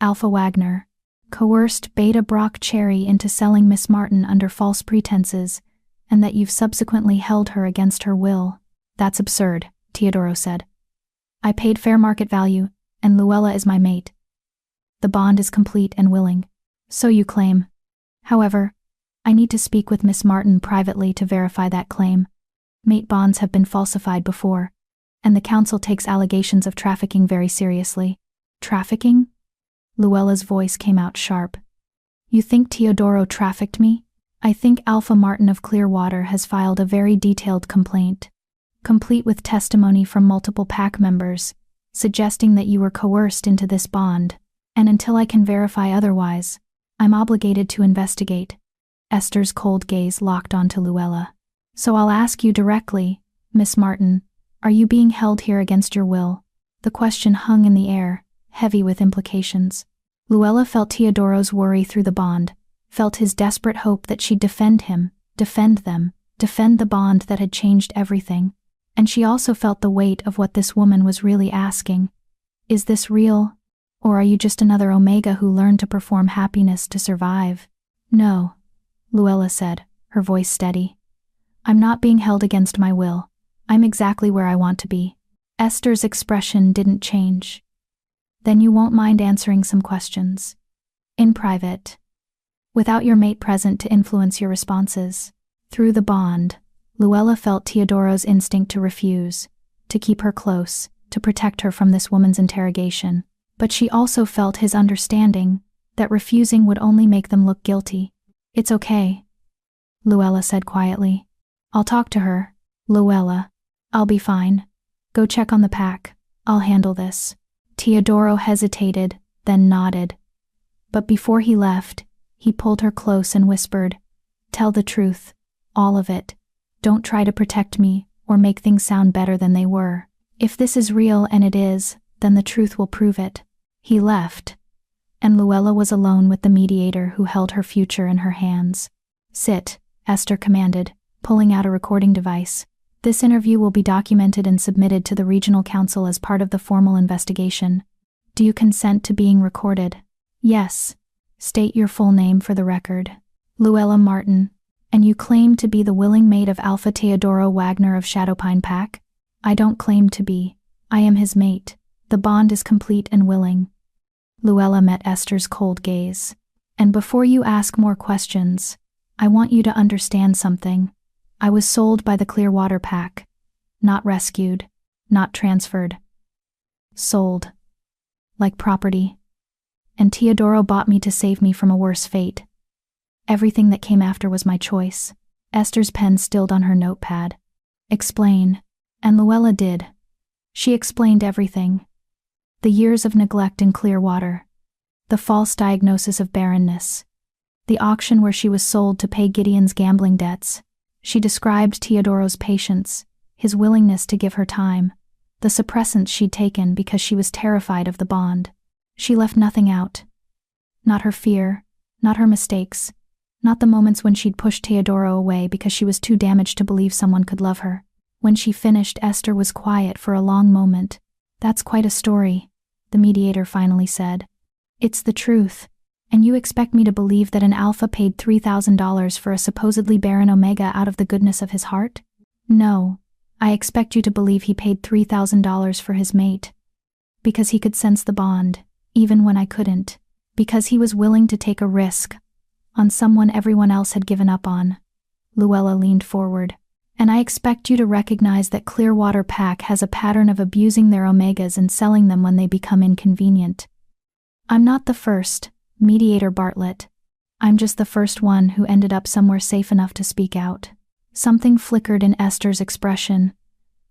Alpha Wagner, coerced Beta Brock Cherry into selling Miss Martin under false pretenses, and that you've subsequently held her against her will. That's absurd, Teodoro said. I paid fair market value, and Luella is my mate. The bond is complete and willing. So you claim. However, I need to speak with Miss Martin privately to verify that claim. Mate bonds have been falsified before, and the council takes allegations of trafficking very seriously. Trafficking? Luella's voice came out sharp. You think Teodoro trafficked me? I think Alpha Martin of Clearwater has filed a very detailed complaint, complete with testimony from multiple pack members, suggesting that you were coerced into this bond, and until I can verify otherwise, I'm obligated to investigate. Esther's cold gaze locked onto Luella. So I'll ask you directly, Miss Martin, are you being held here against your will? The question hung in the air, heavy with implications. Luella felt Teodoro's worry through the bond, felt his desperate hope that she'd defend him, defend them, defend the bond that had changed everything. And she also felt the weight of what this woman was really asking. Is this real? Or are you just another Omega who learned to perform happiness to survive? No, Luella said, her voice steady. I'm not being held against my will. I'm exactly where I want to be. Esther's expression didn't change. Then you won't mind answering some questions. In private. Without your mate present to influence your responses. Through the bond, Luella felt Teodoro's instinct to refuse, to keep her close, to protect her from this woman's interrogation. But she also felt his understanding, that refusing would only make them look guilty. It's okay, Luella said quietly. I'll talk to her. Luella. I'll be fine. Go check on the pack. I'll handle this. Teodoro hesitated, then nodded. But before he left, he pulled her close and whispered, Tell the truth. All of it. Don't try to protect me, or make things sound better than they were. If this is real, and it is, then the truth will prove it. He left, and Luella was alone with the mediator who held her future in her hands. Sit, Esther commanded, pulling out a recording device. This interview will be documented and submitted to the regional council as part of the formal investigation. Do you consent to being recorded? Yes. State your full name for the record. Luella Martin. And you claim to be the willing mate of Alpha Teodoro Wagner of Shadowpine Pack? I don't claim to be. I am his mate. The bond is complete and willing. Luella met Esther's cold gaze. And before you ask more questions, I want you to understand something. I was sold by the Clearwater Pack. Not rescued. Not transferred. Sold. Like property. And Teodoro bought me to save me from a worse fate. Everything that came after was my choice. Esther's pen stilled on her notepad. Explain. And Luella did. She explained everything. The years of neglect in Clearwater. The false diagnosis of barrenness. The auction where she was sold to pay Gideon's gambling debts. She described Teodoro's patience, his willingness to give her time, the suppressants she'd taken because she was terrified of the bond. She left nothing out. Not her fear, not her mistakes, not the moments when she'd pushed Teodoro away because she was too damaged to believe someone could love her. When she finished, Esther was quiet for a long moment. "That's quite a story," the mediator finally said. "It's the truth. And you expect me to believe that an alpha paid $3,000 for a supposedly barren omega out of the goodness of his heart? No, I expect you to believe he paid $3,000 for his mate. Because he could sense the bond, even when I couldn't. Because he was willing to take a risk on someone everyone else had given up on." Luella leaned forward. "And I expect you to recognize that Clearwater Pack has a pattern of abusing their omegas and selling them when they become inconvenient. I'm not the first, Mediator Bartlett. I'm just the first one who ended up somewhere safe enough to speak out." Something flickered in Esther's expression.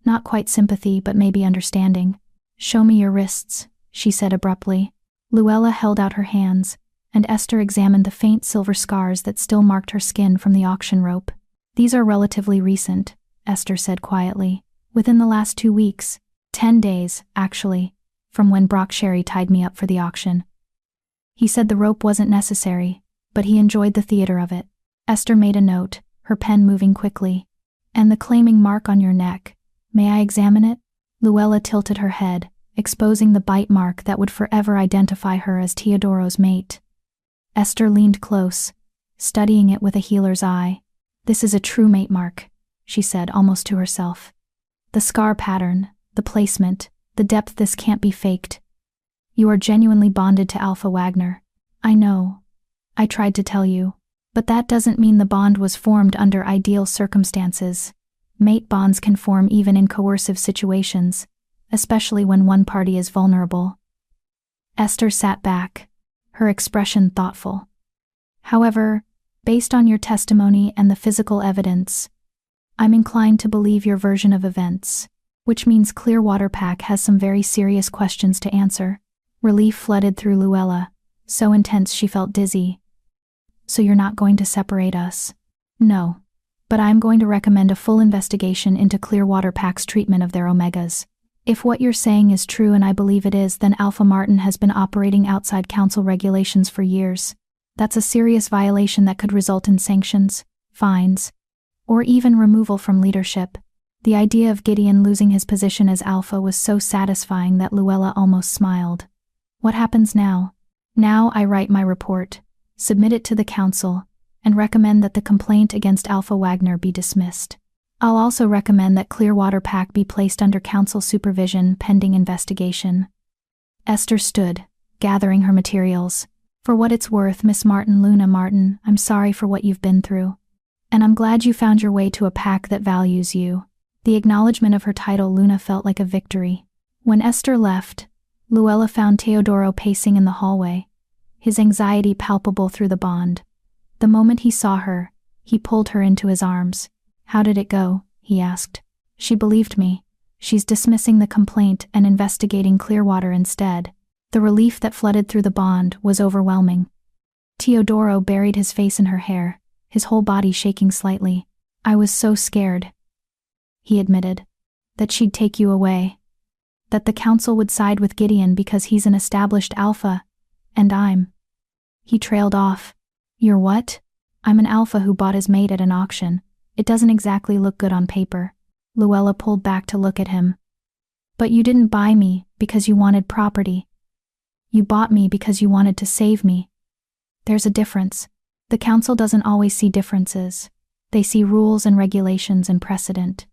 Not quite sympathy, but maybe understanding. "Show me your wrists," she said abruptly. Luella held out her hands, and Esther examined the faint silver scars that still marked her skin from the auction rope. "These are relatively recent," Esther said quietly. "Within the last 2 weeks. 10 days, actually, from when Brock Sherry tied me up for the auction. He said the rope wasn't necessary, but he enjoyed the theater of it." Esther made a note, her pen moving quickly. "And the claiming mark on your neck. May I examine it?" Luella tilted her head, exposing the bite mark that would forever identify her as Teodoro's mate. Esther leaned close, studying it with a healer's eye. "This is a true mate mark," she said almost to herself. "The scar pattern, the placement, the depth, this can't be faked. You are genuinely bonded to Alpha Wagner. I know. I tried to tell you. But that doesn't mean the bond was formed under ideal circumstances. Mate bonds can form even in coercive situations, especially when one party is vulnerable." Esther sat back, her expression thoughtful. "However, based on your testimony and the physical evidence, I'm inclined to believe your version of events, which means Clearwater Pack has some very serious questions to answer." Relief flooded through Luella, so intense she felt dizzy. "So you're not going to separate us?" "No. But I'm going to recommend a full investigation into Clearwater Pack's treatment of their omegas. If what you're saying is true, and I believe it is, then Alpha Martin has been operating outside council regulations for years. That's a serious violation that could result in sanctions, fines, or even removal from leadership." The idea of Gideon losing his position as Alpha was so satisfying that Luella almost smiled. "What happens now?" "Now I write my report, submit it to the council, and recommend that the complaint against Alpha Wagner be dismissed. I'll also recommend that Clearwater Pack be placed under council supervision pending investigation." Esther stood, gathering her materials. "For what it's worth, Miss Martin, Luna Martin, I'm sorry for what you've been through. And I'm glad you found your way to a pack that values you." The acknowledgement of her title Luna felt like a victory. When Esther left, Luella found Teodoro pacing in the hallway, his anxiety palpable through the bond. The moment he saw her, he pulled her into his arms. "How did it go?" he asked. "She believed me. She's dismissing the complaint and investigating Clearwater instead." The relief that flooded through the bond was overwhelming. Teodoro buried his face in her hair, his whole body shaking slightly. "I was so scared," he admitted, "that she'd take you away. That the council would side with Gideon because he's an established alpha, and I'm..." He trailed off. "You're what?" "I'm an alpha who bought his mate at an auction. It doesn't exactly look good on paper." Luella pulled back to look at him. "But you didn't buy me because you wanted property. You bought me because you wanted to save me. There's a difference. The council doesn't always see differences. They see rules and regulations and precedent."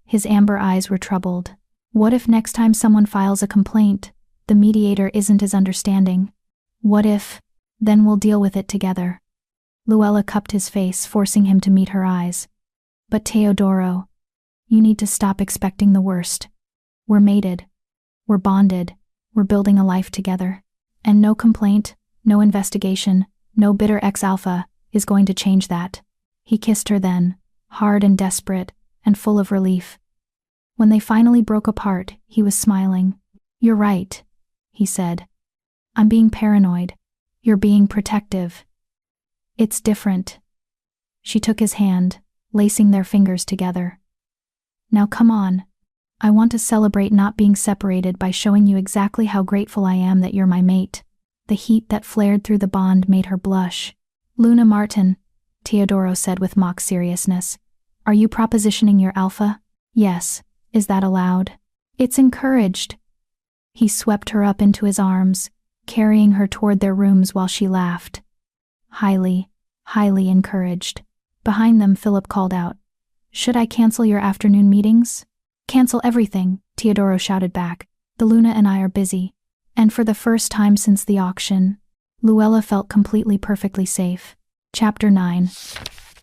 His amber eyes were troubled. What if next time someone files a complaint, the mediator isn't as understanding? What if, then we'll deal with it together. Luella cupped his face, forcing him to meet her eyes. "But Teodoro, you need to stop expecting the worst. We're mated. We're bonded. We're building a life together. And no complaint, no investigation, no bitter ex-alpha is going to change that." He kissed her then, hard and desperate, and full of relief. When they finally broke apart, he was smiling. "You're right," he said. "I'm being paranoid. You're being protective. It's different." She took his hand, lacing their fingers together. "Now come on. I want to celebrate not being separated by showing you exactly how grateful I am that you're my mate." The heat that flared through the bond made her blush. "Luna Martin," Teodoro said with mock seriousness. "Are you propositioning your alpha?" "Yes. Is that allowed?" "It's encouraged." He swept her up into his arms, carrying her toward their rooms while she laughed. "Highly encouraged." Behind them, Philip called out, "Should I cancel your afternoon meetings?" "Cancel everything," Teodoro shouted back. "The Luna and I are busy." And for the first time since the auction, Luella felt completely perfectly safe. Chapter 9.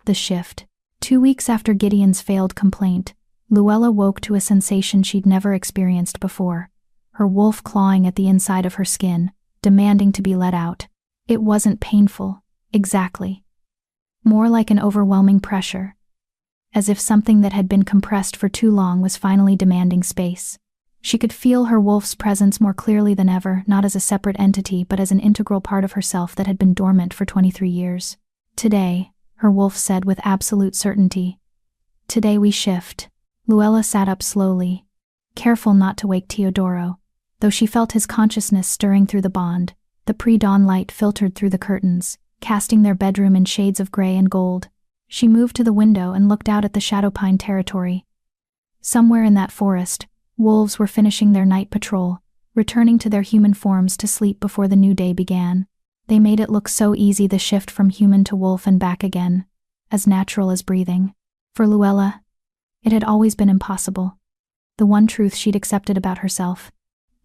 The Shift. 2 weeks after Gideon's failed complaint, Luella woke to a sensation she'd never experienced before. Her wolf clawing at the inside of her skin, demanding to be let out. It wasn't painful, exactly. More like an overwhelming pressure. As if something that had been compressed for too long was finally demanding space. She could feel her wolf's presence more clearly than ever, not as a separate entity but as an integral part of herself that had been dormant for 23 years. "Today," her wolf said with absolute certainty. "Today we shift." Luella sat up slowly, careful not to wake Teodoro, though she felt his consciousness stirring through the bond. The pre-dawn light filtered through the curtains, casting their bedroom in shades of gray and gold. She moved to the window and looked out at the Shadowpine territory. Somewhere in that forest, wolves were finishing their night patrol, returning to their human forms to sleep before the new day began. They made it look so easy, the shift from human to wolf and back again, as natural as breathing. For Luella, it had always been impossible. The one truth she'd accepted about herself,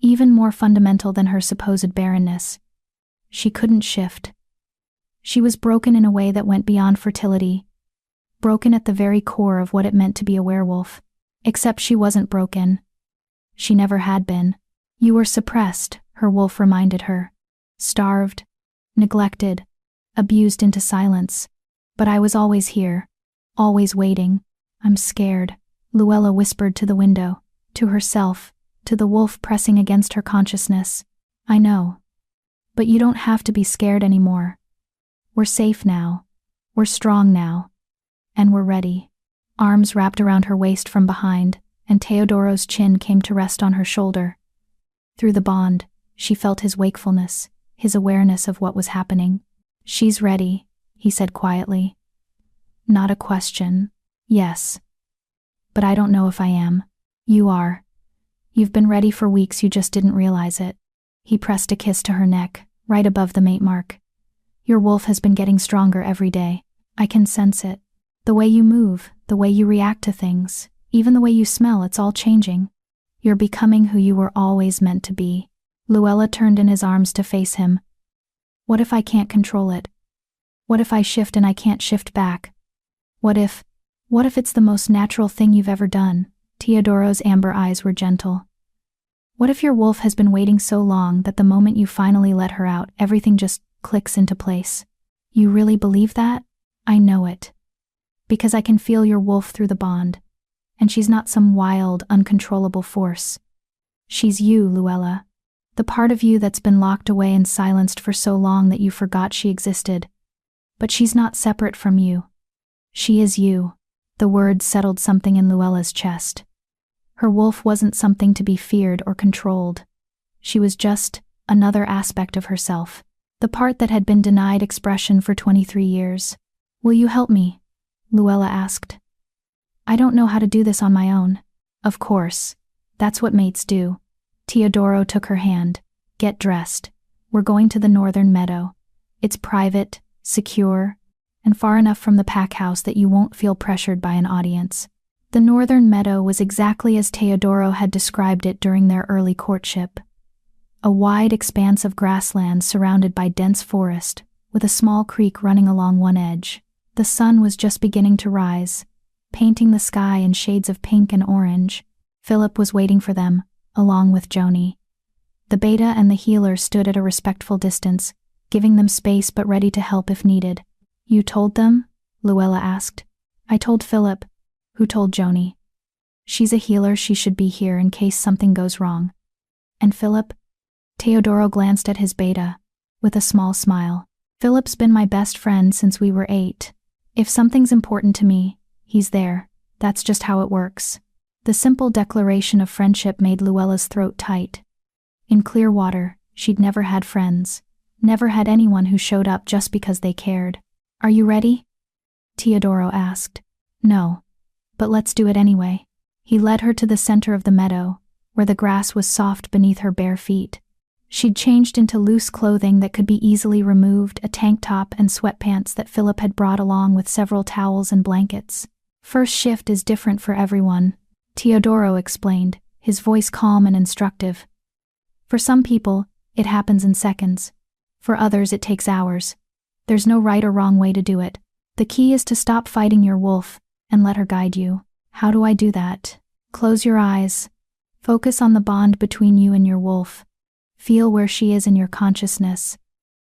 even more fundamental than her supposed barrenness. She couldn't shift. She was broken in a way that went beyond fertility, broken at the very core of what it meant to be a werewolf. Except she wasn't broken. She never had been. "You were suppressed," her wolf reminded her. "Starved, neglected, abused into silence. But I was always here, always waiting. I'm scared," Luella whispered to the window, to herself, to the wolf pressing against her consciousness. "I know. But you don't have to be scared anymore. We're safe now. We're strong now. And we're ready." Arms wrapped around her waist from behind, and Teodoro's chin came to rest on her shoulder. Through the bond, she felt his wakefulness, his awareness of what was happening. "She's ready," he said quietly. "Not a question. Yes. But I don't know if I am. You are. You've been ready for weeks, you just didn't realize it." He pressed a kiss to her neck, right above the mate mark. "Your wolf has been getting stronger every day. I can sense it. The way you move, the way you react to things, even the way you smell, it's all changing. You're becoming who you were always meant to be." Luella turned in his arms to face him. "What if I can't control it? What if I shift and I can't shift back? What if it's the most natural thing you've ever done?" Teodoro's amber eyes were gentle. "What if your wolf has been waiting so long that the moment you finally let her out, everything just clicks into place? You really believe that?" "I know it. Because I can feel your wolf through the bond. And she's not some wild, uncontrollable force. She's you, Luella. The part of you that's been locked away and silenced for so long that you forgot she existed. But she's not separate from you. She is you." The words settled something in Luella's chest. Her wolf wasn't something to be feared or controlled. She was just another aspect of herself, the part that had been denied expression for 23 years. "Will you help me?" Luella asked. "I don't know how to do this on my own." "Of course. That's what mates do." Teodoro took her hand. "Get dressed. We're going to the northern meadow. It's private, secure, and far enough from the pack house that you won't feel pressured by an audience." The northern meadow was exactly as Teodoro had described it during their early courtship. A wide expanse of grassland surrounded by dense forest, with a small creek running along one edge. The sun was just beginning to rise, painting the sky in shades of pink and orange. Philip was waiting for them, along with Joni. The beta and the healer stood at a respectful distance, giving them space but ready to help if needed. "You told them?" Luella asked. "I told Philip." "Who told Joni?" "She's a healer, she should be here in case something goes wrong." "And Philip?" Teodoro glanced at his beta, with a small smile. "Philip's been my best friend since we were 8. If something's important to me, he's there. That's just how it works." The simple declaration of friendship made Luella's throat tight. In Clearwater, she'd never had friends. never had anyone who showed up just because they cared. "Are you ready?" Teodoro asked. "No. But let's do it anyway." He led her to the center of the meadow, where the grass was soft beneath her bare feet. She'd changed into loose clothing that could be easily removed, a tank top and sweatpants that Philip had brought along with several towels and blankets. "First shift is different for everyone," Teodoro explained, his voice calm and instructive. "For some people, it happens in seconds. For others, it takes hours. There's no right or wrong way to do it. The key is to stop fighting your wolf and let her guide you." "How do I do that?" "Close your eyes. Focus on the bond between you and your wolf. Feel where she is in your consciousness."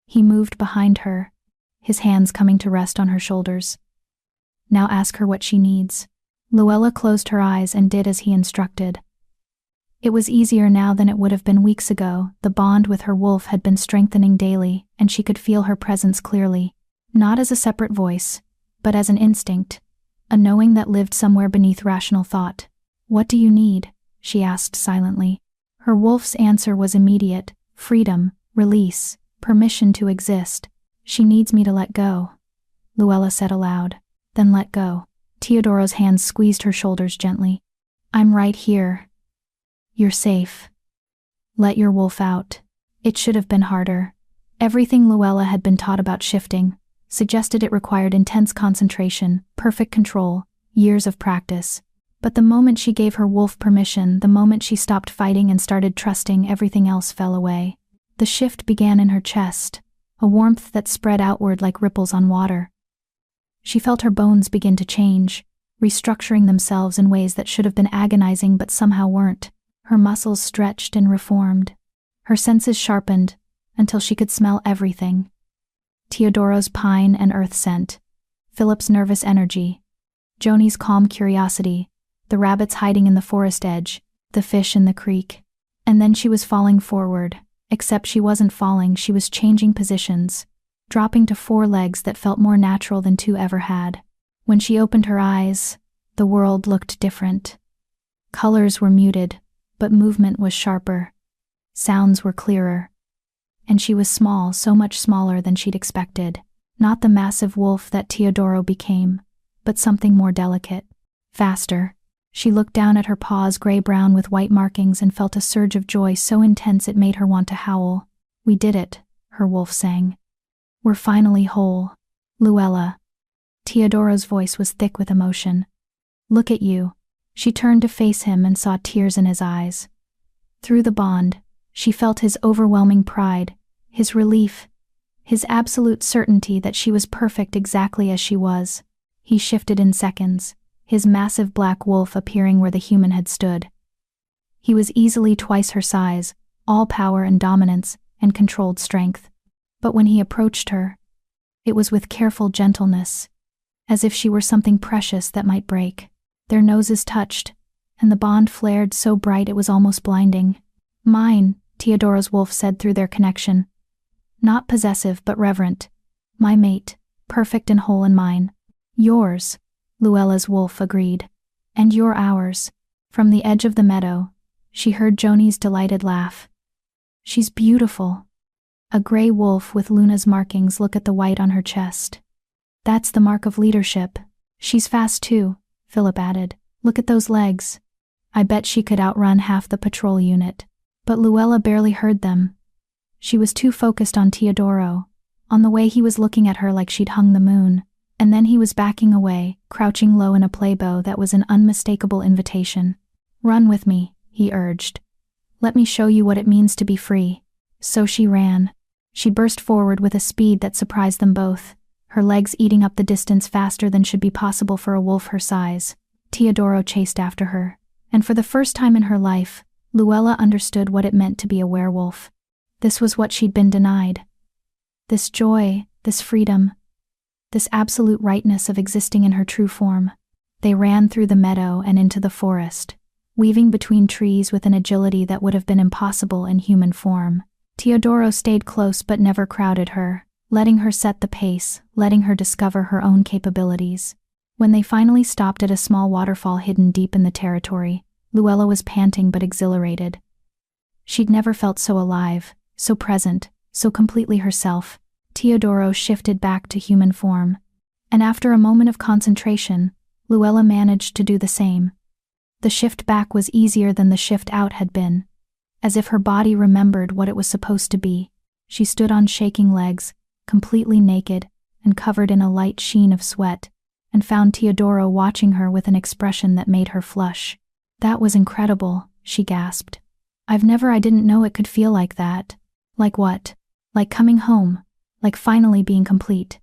He moved behind her, his hands coming to rest on her shoulders. "Now ask her what she needs." Luella closed her eyes and did as he instructed. It was easier now than it would have been weeks ago. The bond with her wolf had been strengthening daily, and she could feel her presence clearly, not as a separate voice, but as an instinct, a knowing that lived somewhere beneath rational thought. "What do you need?" she asked silently. Her wolf's answer was immediate: freedom, release, permission to exist. "She needs me to let go," Luella said aloud. "Then let go." Teodoro's hands squeezed her shoulders gently. "I'm right here. You're safe. Let your wolf out." It should have been harder. Everything Luella had been taught about shifting suggested it required intense concentration, perfect control, years of practice. But the moment she gave her wolf permission, the moment she stopped fighting and started trusting, everything else fell away. The shift began in her chest, a warmth that spread outward like ripples on water. She felt her bones begin to change, restructuring themselves in ways that should have been agonizing but somehow weren't. Her muscles stretched and reformed. Her senses sharpened until she could smell everything. Teodoro's pine and earth scent, Philip's nervous energy, Joni's calm curiosity, the rabbits hiding in the forest edge, the fish in the creek. And then she was falling forward, except she wasn't falling, she was changing positions, dropping to 4 legs that felt more natural than 2 ever had. When she opened her eyes, the world looked different. Colors were muted, but movement was sharper. Sounds were clearer. And she was small, so much smaller than she'd expected. Not the massive wolf that Teodoro became, but something more delicate. Faster. She looked down at her paws, gray-brown with white markings, and felt a surge of joy so intense it made her want to howl. "We did it," her wolf sang. "We're finally whole." "Luella." Teodoro's voice was thick with emotion. "Look at you." She turned to face him and saw tears in his eyes. Through the bond, she felt his overwhelming pride, his relief, his absolute certainty that she was perfect exactly as she was. He shifted in seconds, his massive black wolf appearing where the human had stood. He was easily twice her size, all power and dominance and controlled strength. But when he approached her, it was with careful gentleness, as if she were something precious that might break. Their noses touched, and the bond flared so bright it was almost blinding. "Mine," Teodoro's wolf said through their connection. Not possessive but reverent. "My mate, perfect and whole in mine." "Yours," Luella's wolf agreed. "And you're ours." From the edge of the meadow, she heard Joni's delighted laugh. "She's beautiful." A gray wolf with Luna's markings. Look at the white on her chest. "That's the mark of leadership." "She's fast too," Philip added. "Look at those legs. I bet she could outrun half the patrol unit." But Luella barely heard them. She was too focused on Teodoro, on the way he was looking at her like she'd hung the moon. And then he was backing away, crouching low in a playbow that was an unmistakable invitation. "Run with me," he urged. "Let me show you what it means to be free." So she ran. She burst forward with a speed that surprised them both, her legs eating up the distance faster than should be possible for a wolf her size. Teodoro chased after her, and for the first time in her life, Luella understood what it meant to be a werewolf. This was what she'd been denied. This joy, this freedom, this absolute rightness of existing in her true form. They ran through the meadow and into the forest, weaving between trees with an agility that would have been impossible in human form. Teodoro stayed close but never crowded her, letting her set the pace, letting her discover her own capabilities. When they finally stopped at a small waterfall hidden deep in the territory, Luella was panting but exhilarated. She'd never felt so alive, so present, so completely herself, Teodoro shifted back to human form. And after a moment of concentration, Luella managed to do the same. The shift back was easier than the shift out had been. As if her body remembered what it was supposed to be, she stood on shaking legs, completely naked and covered in a light sheen of sweat, and found Teodoro watching her with an expression that made her flush. "That was incredible," she gasped. I didn't know it could feel like that." "Like what?" "Like coming home. Like finally being complete."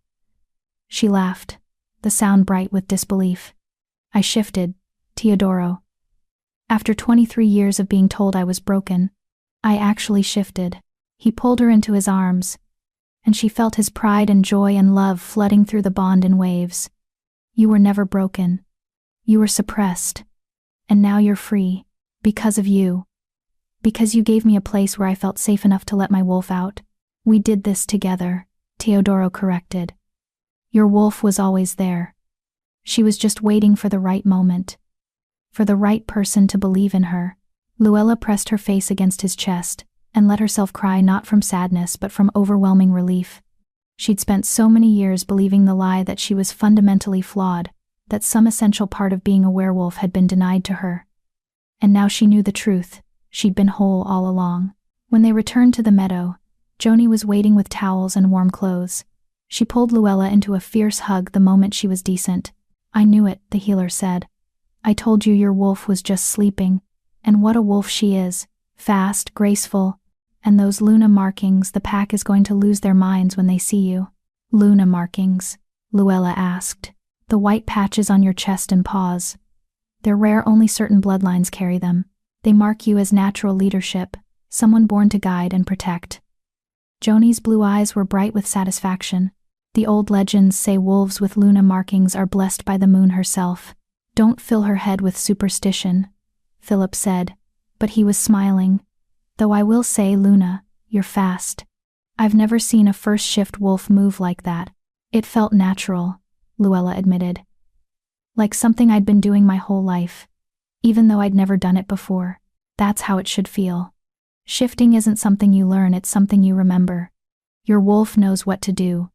She laughed, the sound bright with disbelief. "I shifted, Teodoro. After 23 years of being told I was broken, I actually shifted." He pulled her into his arms, and she felt his pride and joy and love flooding through the bond in waves. "You were never broken. You were suppressed. And now you're free. Because of you. Because you gave me a place where I felt safe enough to let my wolf out. We did this together," Teodoro corrected. "Your wolf was always there. She was just waiting for the right moment. For the right person to believe in her." Luella pressed her face against his chest and let herself cry, not from sadness but from overwhelming relief. She'd spent so many years believing the lie that she was fundamentally flawed, that some essential part of being a werewolf had been denied to her. And now she knew the truth. She'd been whole all along. When they returned to the meadow, Joni was waiting with towels and warm clothes. She pulled Luella into a fierce hug the moment she was decent. "I knew it," the healer said. "I told you your wolf was just sleeping. And what a wolf she is. Fast, graceful. And those Luna markings, the pack is going to lose their minds when they see you." "Luna markings?" Luella asked. "The white patches on your chest and paws. They're rare, only certain bloodlines carry them. They mark you as natural leadership, someone born to guide and protect." Joni's blue eyes were bright with satisfaction. "The old legends say wolves with Luna markings are blessed by the moon herself. Don't fill her head with superstition," Philip said, but he was smiling. "Though I will say, Luna, you're fast. I've never seen a first shift wolf move like that." "It felt natural," Luella admitted. "Like something I'd been doing my whole life, even though I'd never done it before. That's how it should feel. Shifting isn't something you learn, it's something you remember. Your wolf knows what to do.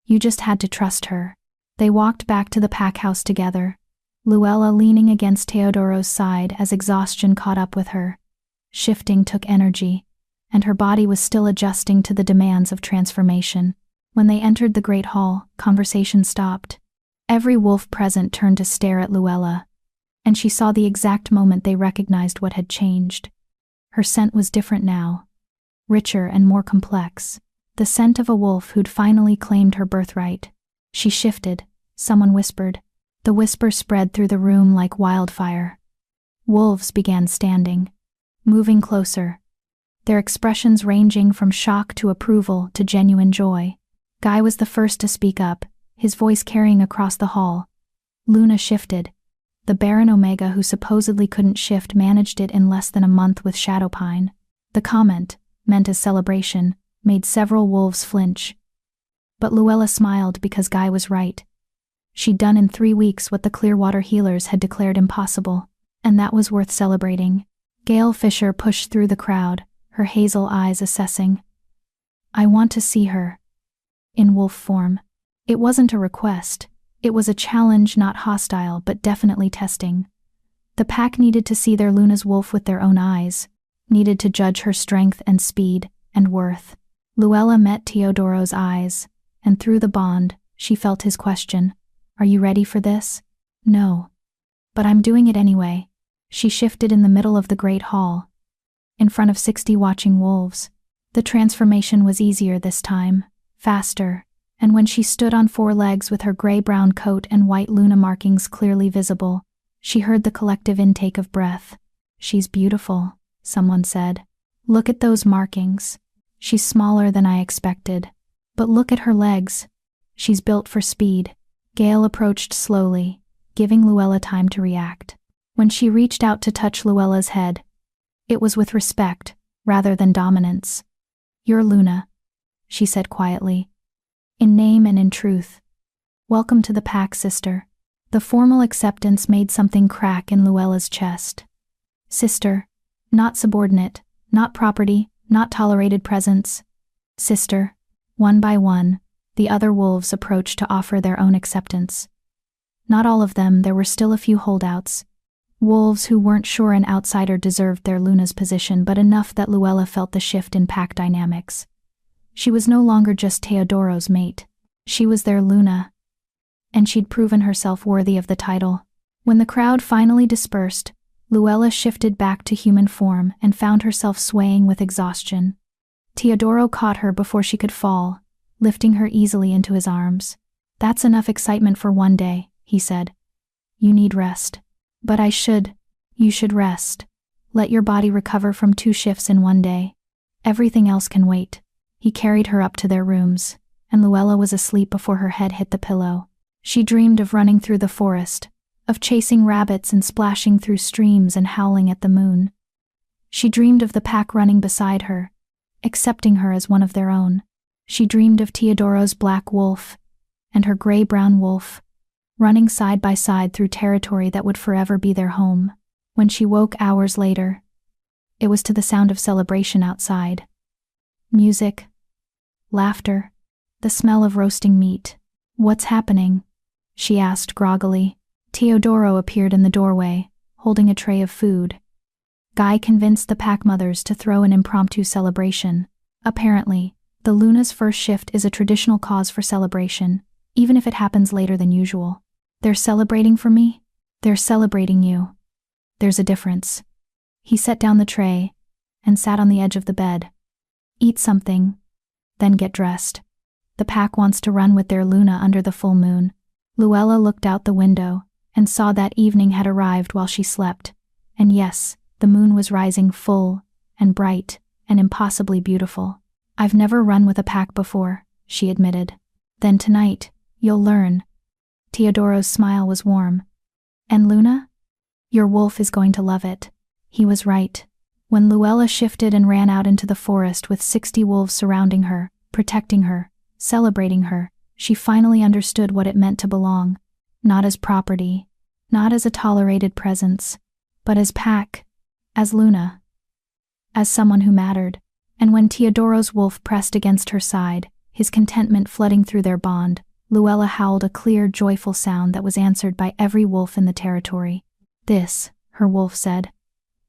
You just had to trust her." They walked back to the pack house together, Luella leaning against Teodoro's side as exhaustion caught up with her. Shifting took energy, and her body was still adjusting to the demands of transformation. When they entered the great hall, conversation stopped. Every wolf present turned to stare at Luella, and she saw the exact moment they recognized what had changed. Her scent was different now, richer and more complex. The scent of a wolf who'd finally claimed her birthright. She shifted, someone whispered. The whisper spread through the room like wildfire. Wolves began standing, moving closer, their expressions ranging from shock to approval to genuine joy. Guy was the first to speak up, his voice carrying across the hall. "Luna shifted. The Barren Omega who supposedly couldn't shift managed it in less than a month with Shadowpine." The comment, meant as celebration, made several wolves flinch. But Luella smiled because Guy was right. She'd done in 3 weeks what the Clearwater healers had declared impossible, and that was worth celebrating. Gail Fisher pushed through the crowd, her hazel eyes assessing. "I want to see her." In wolf form. It wasn't a request. It was a challenge, not hostile, but definitely testing. The pack needed to see their Luna's wolf with their own eyes, needed to judge her strength and speed and worth. Luella met Teodoro's eyes, and through the bond, she felt his question. "Are you ready for this?" "No. But I'm doing it anyway." She shifted in the middle of the great hall, in front of 60 watching wolves. The transformation was easier this time, faster, and when she stood on 4 legs with her gray-brown coat and white Luna markings clearly visible, she heard the collective intake of breath. "She's beautiful," someone said. "Look at those markings. She's smaller than I expected. But look at her legs. She's built for speed." Gail approached slowly, giving Luella time to react. When she reached out to touch Luella's head, it was with respect, rather than dominance. "You're Luna," she said quietly. "In name and in truth. Welcome to the pack, sister." The formal acceptance made something crack in Luella's chest. Sister, not subordinate, not property, not tolerated presence. Sister. One by one, the other wolves approached to offer their own acceptance. Not all of them, there were still a few holdouts. Wolves who weren't sure an outsider deserved their Luna's position, but enough that Luella felt the shift in pack dynamics. She was no longer just Teodoro's mate. She was their Luna. And she'd proven herself worthy of the title. When the crowd finally dispersed, Luella shifted back to human form and found herself swaying with exhaustion. Teodoro caught her before she could fall, lifting her easily into his arms. "That's enough excitement for one day," he said. "You need rest." "But you should rest. Let your body recover from 2 shifts in one day. Everything else can wait." He carried her up to their rooms, and Luella was asleep before her head hit the pillow. She dreamed of running through the forest, of chasing rabbits and splashing through streams and howling at the moon. She dreamed of the pack running beside her, accepting her as one of their own. She dreamed of Teodoro's black wolf and her gray-brown wolf, running side by side through territory that would forever be their home. When she woke hours later, it was to the sound of celebration outside. Music, laughter, the smell of roasting meat. "What's happening?" she asked groggily. Teodoro appeared in the doorway, holding a tray of food. Guy convinced the pack mothers to throw an impromptu celebration. Apparently, the Luna's first shift is a traditional cause for celebration, even if it happens later than usual. "They're celebrating for me? They're celebrating you. There's a difference." He set down the tray and sat on the edge of the bed. "Eat something, then get dressed. The pack wants to run with their Luna under the full moon." Luella looked out the window and saw that evening had arrived while she slept. And yes, the moon was rising full and bright and impossibly beautiful. "I've never run with a pack before," she admitted. "Then tonight, you'll learn." Teodoro's smile was warm. "And Luna? Your wolf is going to love it." He was right. When Luella shifted and ran out into the forest with 60 wolves surrounding her, protecting her, celebrating her, she finally understood what it meant to belong. Not as property, not as a tolerated presence, but as pack, as Luna, as someone who mattered. And when Teodoro's wolf pressed against her side, his contentment flooding through their bond, Luella howled a clear, joyful sound that was answered by every wolf in the territory. "This," her wolf said,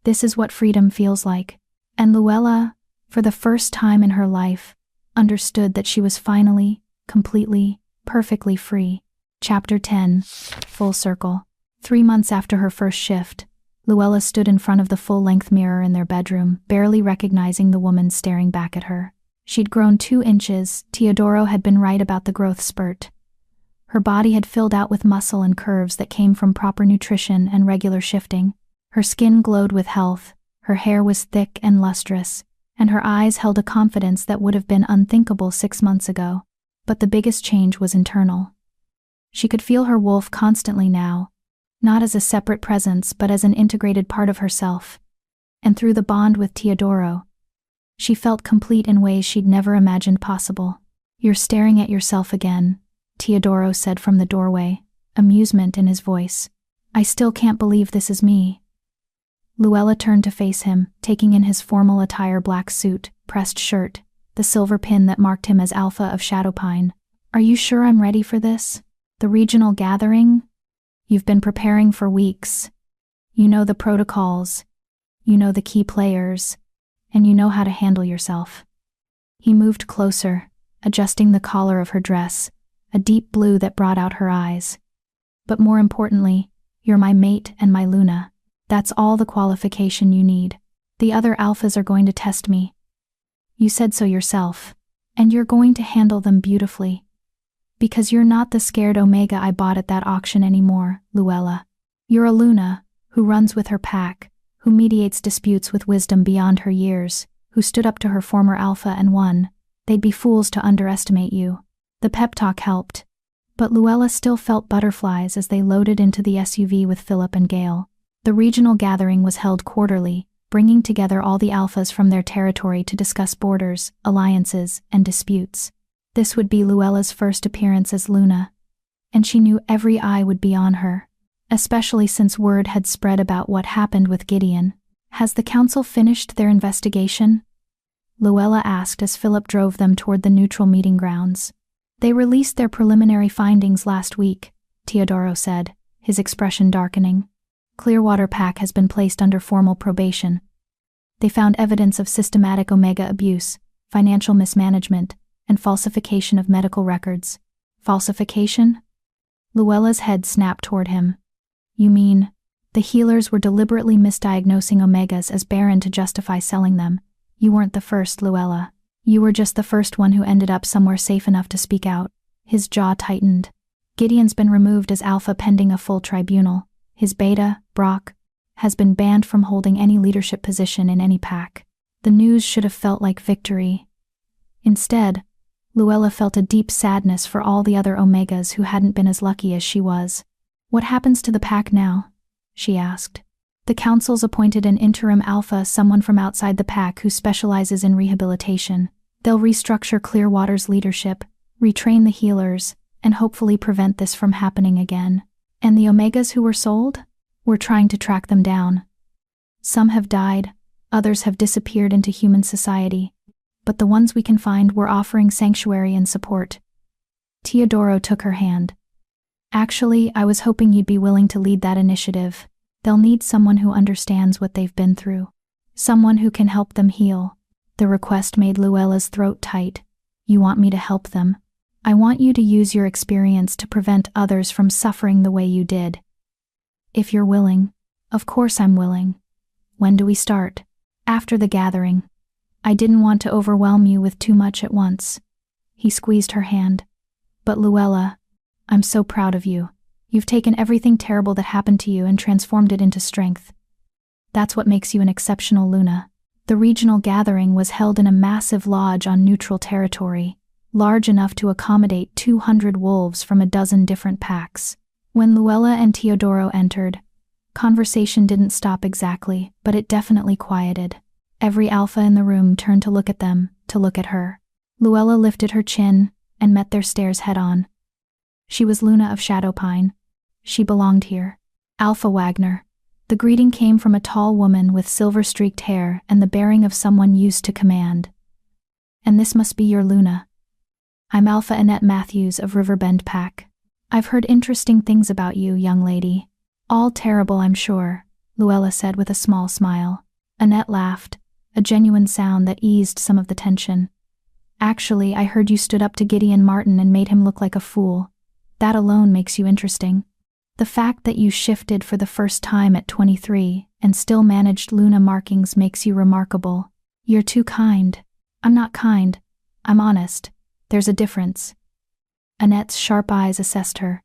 "this is what freedom feels like." And Luella, for the first time in her life, understood that she was finally, completely, perfectly free. Chapter 10. Full Circle. 3 months after her first shift, Luella stood in front of the full-length mirror in their bedroom, barely recognizing the woman staring back at her. She'd grown 2 inches. Teodoro had been right about the growth spurt. Her body had filled out with muscle and curves that came from proper nutrition and regular shifting. Her skin glowed with health, her hair was thick and lustrous, and her eyes held a confidence that would have been unthinkable 6 months ago. But the biggest change was internal. She could feel her wolf constantly now, not as a separate presence but as an integrated part of herself. And through the bond with Teodoro, she felt complete in ways she'd never imagined possible. "You're staring at yourself again," Teodoro said from the doorway, amusement in his voice. "I still can't believe this is me." Luella turned to face him, taking in his formal attire: black suit, pressed shirt, the silver pin that marked him as Alpha of Shadowpine. "Are you sure I'm ready for this? The regional gathering? You've been preparing for weeks. You know the protocols, you know the key players, and you know how to handle yourself." He moved closer, adjusting the collar of her dress, a deep blue that brought out her eyes. "But more importantly, you're my mate and my Luna. That's all the qualification you need. The other alphas are going to test me. You said so yourself, and you're going to handle them beautifully. Because you're not the scared Omega I bought at that auction anymore, Luella. You're a Luna, who runs with her pack, who mediates disputes with wisdom beyond her years, who stood up to her former Alpha and won. They'd be fools to underestimate you." The pep talk helped, but Luella still felt butterflies as they loaded into the SUV with Philip and Gale. The regional gathering was held quarterly, bringing together all the alphas from their territory to discuss borders, alliances, and disputes. This would be Luella's first appearance as Luna, and she knew every eye would be on her, especially since word had spread about what happened with Gideon. "Has the council finished their investigation?" Luella asked as Philip drove them toward the neutral meeting grounds. They released their preliminary findings last week, Teodoro said, his expression darkening. Clearwater Pack has been placed under formal probation. They found evidence of systematic Omega abuse, financial mismanagement, and falsification of medical records. Falsification? Luella's head snapped toward him. You mean, the healers were deliberately misdiagnosing Omegas as Barren to justify selling them? You weren't the first, Luella. You were just the first one who ended up somewhere safe enough to speak out. His jaw tightened. Gideon's been removed as Alpha pending a full tribunal. His beta, Brock, has been banned from holding any leadership position in any pack. The news should have felt like victory. Instead, Luella felt a deep sadness for all the other Omegas who hadn't been as lucky as she was. What happens to the pack now? She asked. The council's appointed an interim Alpha, someone from outside the pack who specializes in rehabilitation. They'll restructure Clearwater's leadership, retrain the healers, and hopefully prevent this from happening again. And the Omegas who were sold? We're trying to track them down. Some have died, others have disappeared into human society, but the ones we can find we're offering sanctuary and support. Teodoro took her hand. Actually, I was hoping you'd be willing to lead that initiative. They'll need someone who understands what they've been through. Someone who can help them heal. The request made Luella's throat tight. You want me to help them? I want you to use your experience to prevent others from suffering the way you did. If you're willing. Of course I'm willing. When do we start? After the gathering. I didn't want to overwhelm you with too much at once. He squeezed her hand. But Luella, I'm so proud of you. You've taken everything terrible that happened to you and transformed it into strength. That's what makes you an exceptional Luna. The regional gathering was held in a massive lodge on neutral territory, large enough to accommodate 200 wolves from a dozen different packs. When Luella and Teodoro entered, conversation didn't stop exactly, but it definitely quieted. Every Alpha in the room turned to look at them, to look at her. Luella lifted her chin and met their stares head-on. She was Luna of Shadowpine. She belonged here. Alpha Wagner. The greeting came from a tall woman with silver-streaked hair and the bearing of someone used to command. And this must be your Luna. I'm Alpha Annette Matthews of Riverbend Pack. I've heard interesting things about you, young lady. All terrible, I'm sure, Luella said with a small smile. Annette laughed, a genuine sound that eased some of the tension. Actually, I heard you stood up to Gideon Martin and made him look like a fool. That alone makes you interesting. The fact that you shifted for the first time at 23 and still managed Luna markings makes you remarkable. You're too kind. I'm not kind. I'm honest. There's a difference. Annette's sharp eyes assessed her.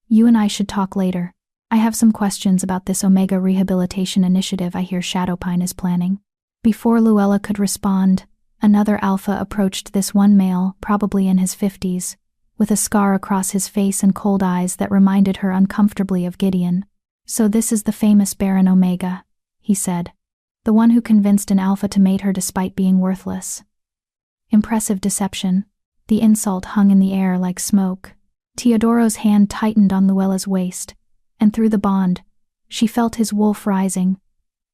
You and I should talk later. I have some questions about this Omega rehabilitation initiative I hear Shadowpine is planning. Before Luella could respond, another Alpha approached this one male, probably in his 50s, with a scar across his face and cold eyes that reminded her uncomfortably of Gideon. So this is the famous Baron Omega, he said. The one who convinced an Alpha to mate her despite being worthless. Impressive deception. The insult hung in the air like smoke. Teodoro's hand tightened on Luella's waist, and through the bond, she felt his wolf rising.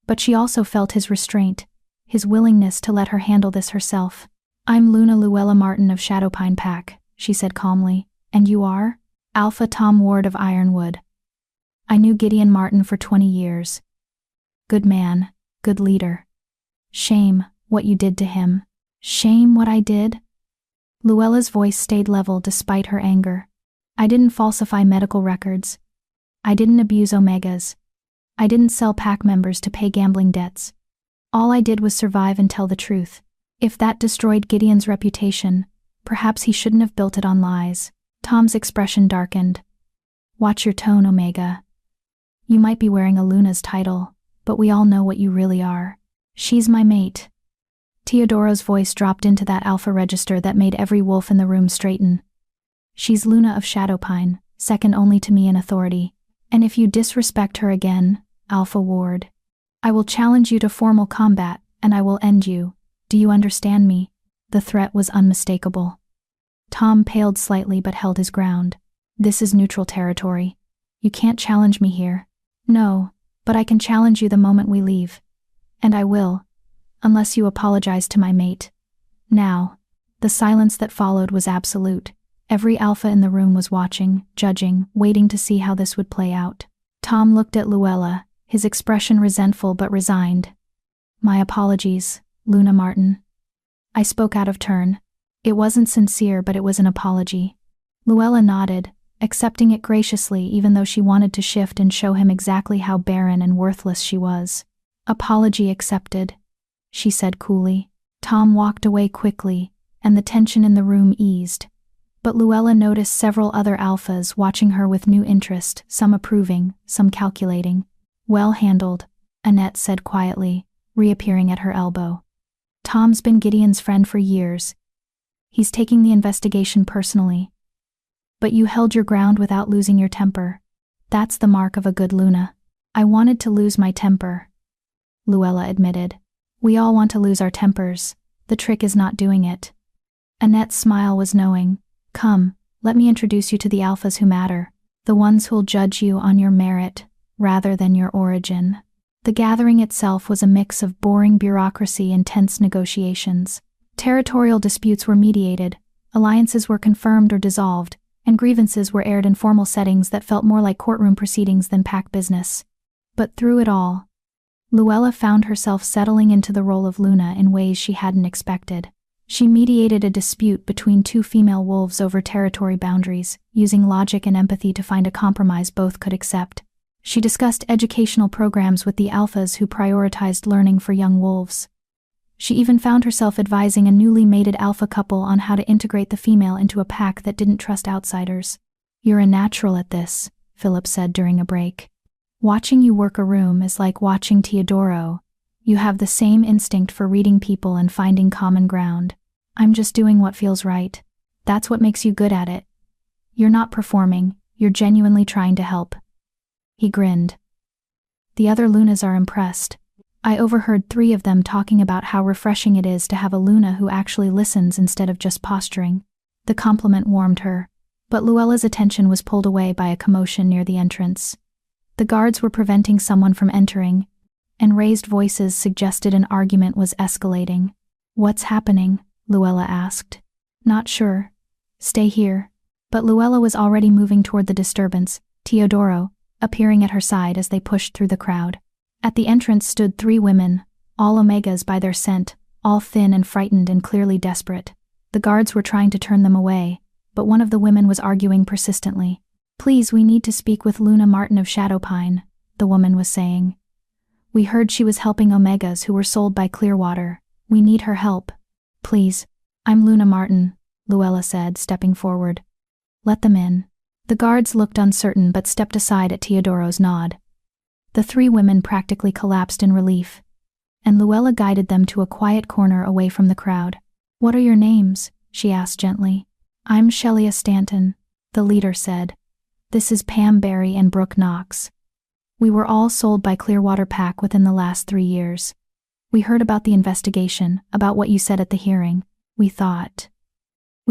But she also felt his restraint, his willingness to let her handle this herself. I'm Luna Luella Martin of Shadowpine Pack, she said calmly. And you are? Alpha Tom Ward of Ironwood. I knew Gideon Martin for 20 years. Good man, good leader. Shame what you did to him. Shame what I did? Luella's voice stayed level despite her anger. I didn't falsify medical records. I didn't abuse Omegas. I didn't sell pack members to pay gambling debts. All I did was survive and tell the truth. If that destroyed Gideon's reputation, perhaps he shouldn't have built it on lies. Tom's expression darkened. Watch your tone, Omega. You might be wearing a Luna's title, but we all know what you really are. She's my mate. Teodoro's voice dropped into that Alpha register that made every wolf in the room straighten. She's Luna of Shadowpine, second only to me in authority. And if you disrespect her again, Alpha Ward, I will challenge you to formal combat, and I will end you. Do you understand me? The threat was unmistakable. Tom paled slightly but held his ground. This is neutral territory. You can't challenge me here. No, but I can challenge you the moment we leave. And I will, unless you apologize to my mate. Now, the silence that followed was absolute. Every alpha in the room was watching, judging, waiting to see how this would play out. Tom looked at Luella, his expression resentful but resigned. "My apologies, Luna Martin." I spoke out of turn. It wasn't sincere, but it was an apology. Luella nodded, accepting it graciously even though she wanted to shift and show him exactly how barren and worthless she was. "Apology accepted," she said coolly. Tom walked away quickly, and the tension in the room eased. But Luella noticed several other alphas watching her with new interest, some approving, some calculating. "Well handled," Annette said quietly, reappearing at her elbow. "Tom's been Gideon's friend for years. He's taking the investigation personally. But you held your ground without losing your temper. That's the mark of a good Luna." "I wanted to lose my temper," Luella admitted. "We all want to lose our tempers. The trick is not doing it." Annette's smile was knowing. "Come, let me introduce you to the alphas who matter, the ones who'll judge you on your merit, rather than your origin." The gathering itself was a mix of boring bureaucracy and tense negotiations. Territorial disputes were mediated, alliances were confirmed or dissolved, and grievances were aired in formal settings that felt more like courtroom proceedings than pack business. But through it all, Luella found herself settling into the role of Luna in ways she hadn't expected. She mediated a dispute between two female wolves over territory boundaries, using logic and empathy to find a compromise both could accept. She discussed educational programs with the alphas who prioritized learning for young wolves. She even found herself advising a newly mated alpha couple on how to integrate the female into a pack that didn't trust outsiders. "You're a natural at this," Philip said during a break. "Watching you work a room is like watching Teodoro. You have the same instinct for reading people and finding common ground. I'm just doing what feels right. That's what makes you good at it. You're not performing, you're genuinely trying to help." He grinned. "The other Lunas are impressed. I overheard 3 of them talking about how refreshing it is to have a Luna who actually listens instead of just posturing." The compliment warmed her, but Luella's attention was pulled away by a commotion near the entrance. The guards were preventing someone from entering, and raised voices suggested an argument was escalating. "What's happening?" Luella asked. "Not sure. Stay here." But Luella was already moving toward the disturbance, Teodoro appearing at her side as they pushed through the crowd. At the entrance stood 3 women, all Omegas by their scent, all thin and frightened and clearly desperate. The guards were trying to turn them away, but one of the women was arguing persistently. "Please, we need to speak with Luna Martin of Shadowpine," the woman was saying. "We heard she was helping Omegas who were sold by Clearwater. We need her help. Please." "I'm Luna Martin," Luella said, stepping forward. "Let them in." The guards looked uncertain but stepped aside at Teodoro's nod. The 3 women practically collapsed in relief, and Luella guided them to a quiet corner away from the crowd. "What are your names?" she asked gently. "I'm Shelia Stanton," the leader said. "This is Pam Barry and Brooke Knox. We were all sold by Clearwater Pack within the last 3 years. We heard about the investigation, about what you said at the hearing. We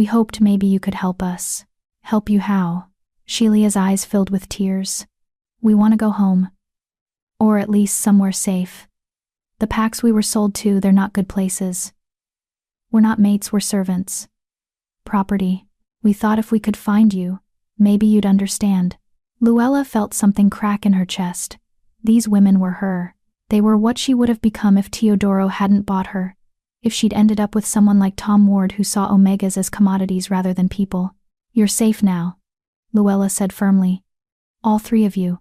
hoped maybe you could help us." "Help you how?" Shelia's eyes filled with tears. "We want to go home. Or at least somewhere safe. The packs we were sold to, they're not good places. We're not mates, we're servants. Property. We thought if we could find you, maybe you'd understand." Luella felt something crack in her chest. These women were her. They were what she would have become if Teodoro hadn't bought her, if she'd ended up with someone like Tom Ward who saw Omegas as commodities rather than people. "You're safe now," Luella said firmly. "All 3 of you.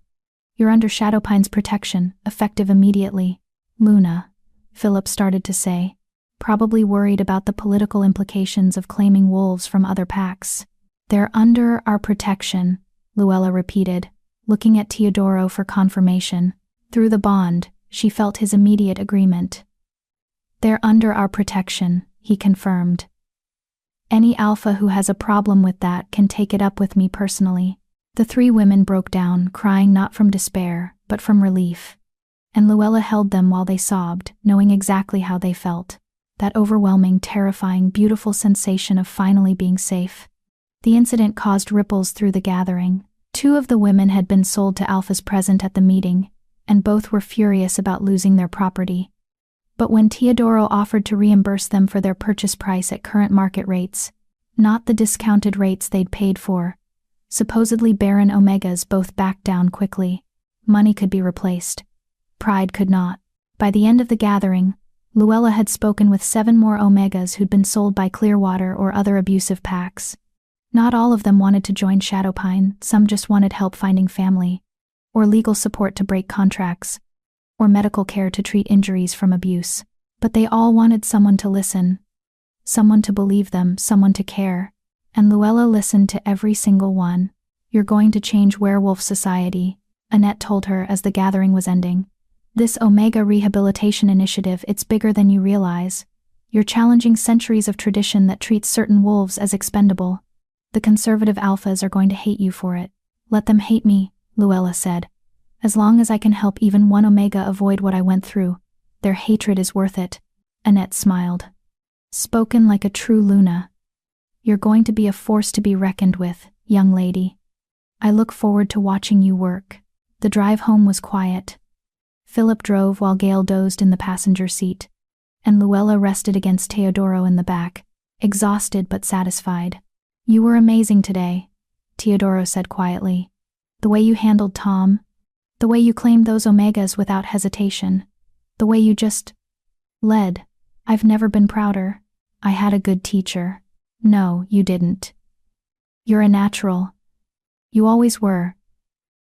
You're under Shadowpine's protection, effective immediately." "Luna," Philip started to say, probably worried about the political implications of claiming wolves from other packs. "They're under our protection," Luella repeated, looking at Teodoro for confirmation. Through the bond, she felt his immediate agreement. "They're under our protection," he confirmed. "Any alpha who has a problem with that can take it up with me personally." The 3 women broke down, crying not from despair, but from relief. And Luella held them while they sobbed, knowing exactly how they felt. That overwhelming, terrifying, beautiful sensation of finally being safe. The incident caused ripples through the gathering. 2 of the women had been sold to alphas present at the meeting, and both were furious about losing their property. But when Teodoro offered to reimburse them for their purchase price at current market rates, not the discounted rates they'd paid for, supposedly Barren Omegas both backed down quickly. Money could be replaced. Pride could not. By the end of the gathering, Luella had spoken with 7 more Omegas who'd been sold by Clearwater or other abusive packs. Not all of them wanted to join Shadowpine, some just wanted help finding family, or legal support to break contracts, or medical care to treat injuries from abuse. But they all wanted someone to listen, someone to believe them, someone to care. And Luella listened to every single one. "You're going to change Werewolf society," Annette told her as the gathering was ending. "This Omega Rehabilitation Initiative, it's bigger than you realize. You're challenging centuries of tradition that treats certain wolves as expendable. The conservative alphas are going to hate you for it." "Let them hate me," Luella said. "As long as I can help even one Omega avoid what I went through, their hatred is worth it." Annette smiled. "Spoken like a true Luna. You're going to be a force to be reckoned with, young lady. I look forward to watching you work." The drive home was quiet. Philip drove while Gail dozed in the passenger seat, and Luella rested against Teodoro in the back, exhausted but satisfied. "You were amazing today," Teodoro said quietly. "The way you handled Tom, the way you claimed those Omegas without hesitation, the way you just led. I've never been prouder. I had a good teacher." "No, you didn't. You're a natural. You always were.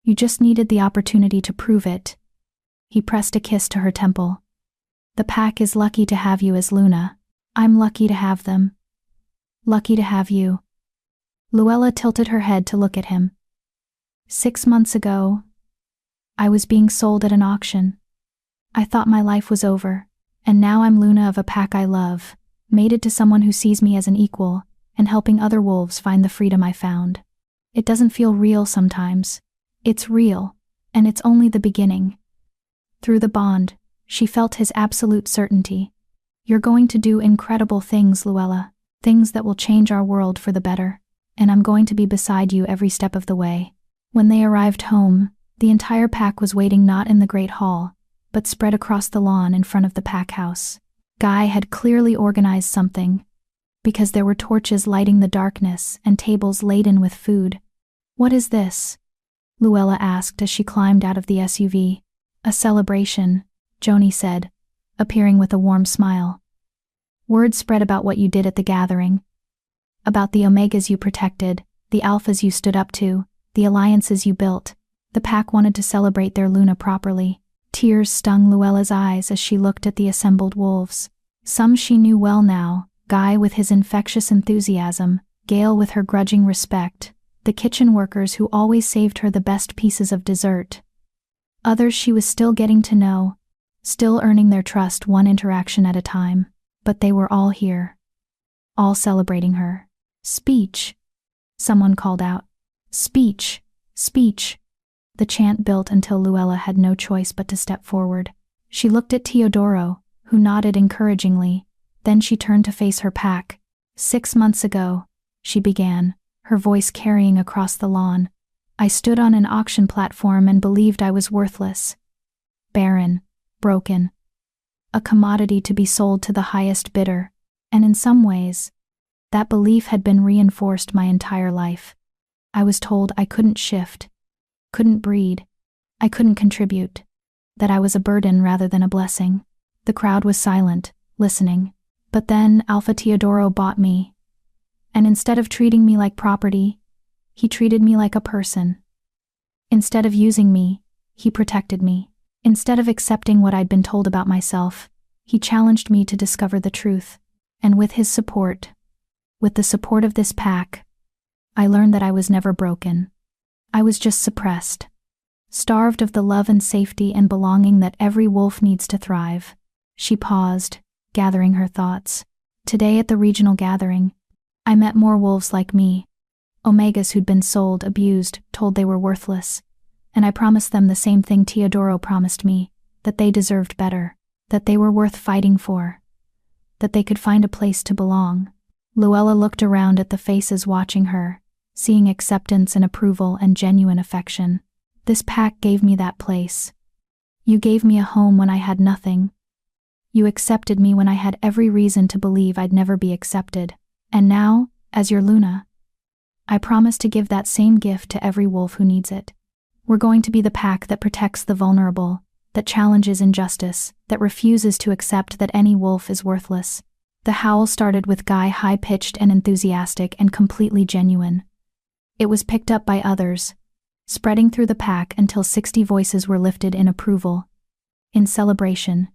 You just needed the opportunity to prove it." He pressed a kiss to her temple. "The pack is lucky to have you as Luna. I'm lucky to have them. Lucky to have you." Luella tilted her head to look at him. 6 months ago, I was being sold at an auction. I thought my life was over, and now I'm Luna of a pack I love, mated to someone who sees me as an equal, and helping other wolves find the freedom I found. It doesn't feel real sometimes. It's real, and it's only the beginning." Through the bond, she felt his absolute certainty. "You're going to do incredible things, Luella, things that will change our world for the better, and I'm going to be beside you every step of the way." When they arrived home, the entire pack was waiting not in the great hall, but spread across the lawn in front of the pack house. Guy had clearly organized something, because there were torches lighting the darkness and tables laden with food. "What is this?" Luella asked as she climbed out of the SUV. "A celebration," Joni said, appearing with a warm smile. "Word spread about what you did at the gathering. About the Omegas you protected, the Alphas you stood up to, the alliances you built. The pack wanted to celebrate their Luna properly." Tears stung Luella's eyes as she looked at the assembled wolves. Some she knew well now, Guy with his infectious enthusiasm, Gail with her grudging respect, the kitchen workers who always saved her the best pieces of dessert. Others she was still getting to know, still earning their trust one interaction at a time, but they were all here. All celebrating her. "Speech," someone called out. "Speech, speech." The chant built until Luella had no choice but to step forward. She looked at Teodoro, who nodded encouragingly, then she turned to face her pack. 6 months ago, she began, her voice carrying across the lawn. "I stood on an auction platform and believed I was worthless. Barren, broken. A commodity to be sold to the highest bidder, and in some ways, that belief had been reinforced my entire life. I was told I couldn't shift, couldn't breed, I couldn't contribute, that I was a burden rather than a blessing." The crowd was silent, listening. But then Alpha Teodoro bought me, and instead of treating me like property, he treated me like a person. Instead of using me, he protected me. Instead of accepting what I'd been told about myself, he challenged me to discover the truth. And with his support, with the support of this pack, I learned that I was never broken. I was just suppressed, starved of the love and safety and belonging that every wolf needs to thrive. She paused, gathering her thoughts. Today at the regional gathering, I met more wolves like me, Omegas who'd been sold, abused, told they were worthless, and I promised them the same thing Teodoro promised me, that they deserved better, that they were worth fighting for, that they could find a place to belong. Luella looked around at the faces watching her, seeing acceptance and approval and genuine affection. "This pack gave me that place. You gave me a home when I had nothing. You accepted me when I had every reason to believe I'd never be accepted. And now, as your Luna, I promise to give that same gift to every wolf who needs it. We're going to be the pack that protects the vulnerable, that challenges injustice, that refuses to accept that any wolf is worthless. The howl started with Guy high-pitched and enthusiastic and completely genuine. It was picked up by others, spreading through the pack until 60 voices were lifted in approval, in celebration,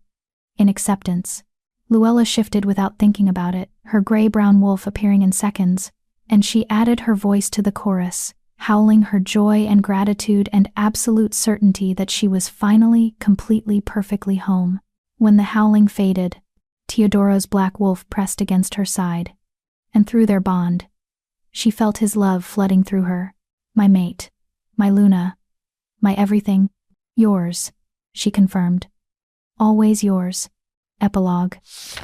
in acceptance. Luella shifted without thinking about it, her gray-brown wolf appearing in seconds, and she added her voice to the chorus, howling her joy and gratitude and absolute certainty that she was finally, completely, perfectly home. When the howling faded, Teodoro's black wolf pressed against her side, and through their bond, she felt his love flooding through her. My mate, my Luna, my everything, yours, she confirmed. Always yours. Epilogue.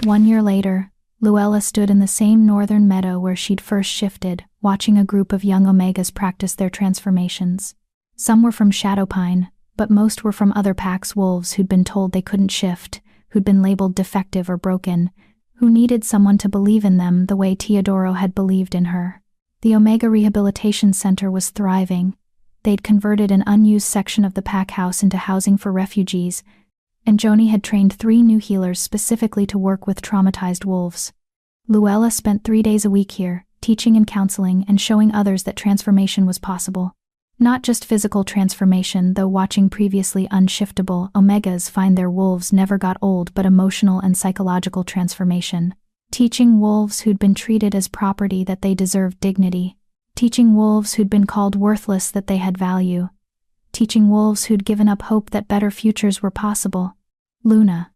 1 year later, Luella stood in the same northern meadow where she'd first shifted, watching a group of young Omegas practice their transformations. Some were from Shadowpine, but most were from other packs' wolves who'd been told they couldn't shift, who'd been labeled defective or broken, who needed someone to believe in them the way Teodoro had believed in her. The Omega Rehabilitation Center was thriving. They'd converted an unused section of the pack house into housing for refugees, and Joni had trained 3 new healers specifically to work with traumatized wolves. Luella spent 3 days a week here, teaching and counseling and showing others that transformation was possible. Not just physical transformation, though watching previously unshiftable Omegas find their wolves never got old, but emotional and psychological transformation. Teaching wolves who'd been treated as property that they deserved dignity. Teaching wolves who'd been called worthless that they had value. Teaching wolves who'd given up hope that better futures were possible. Luna,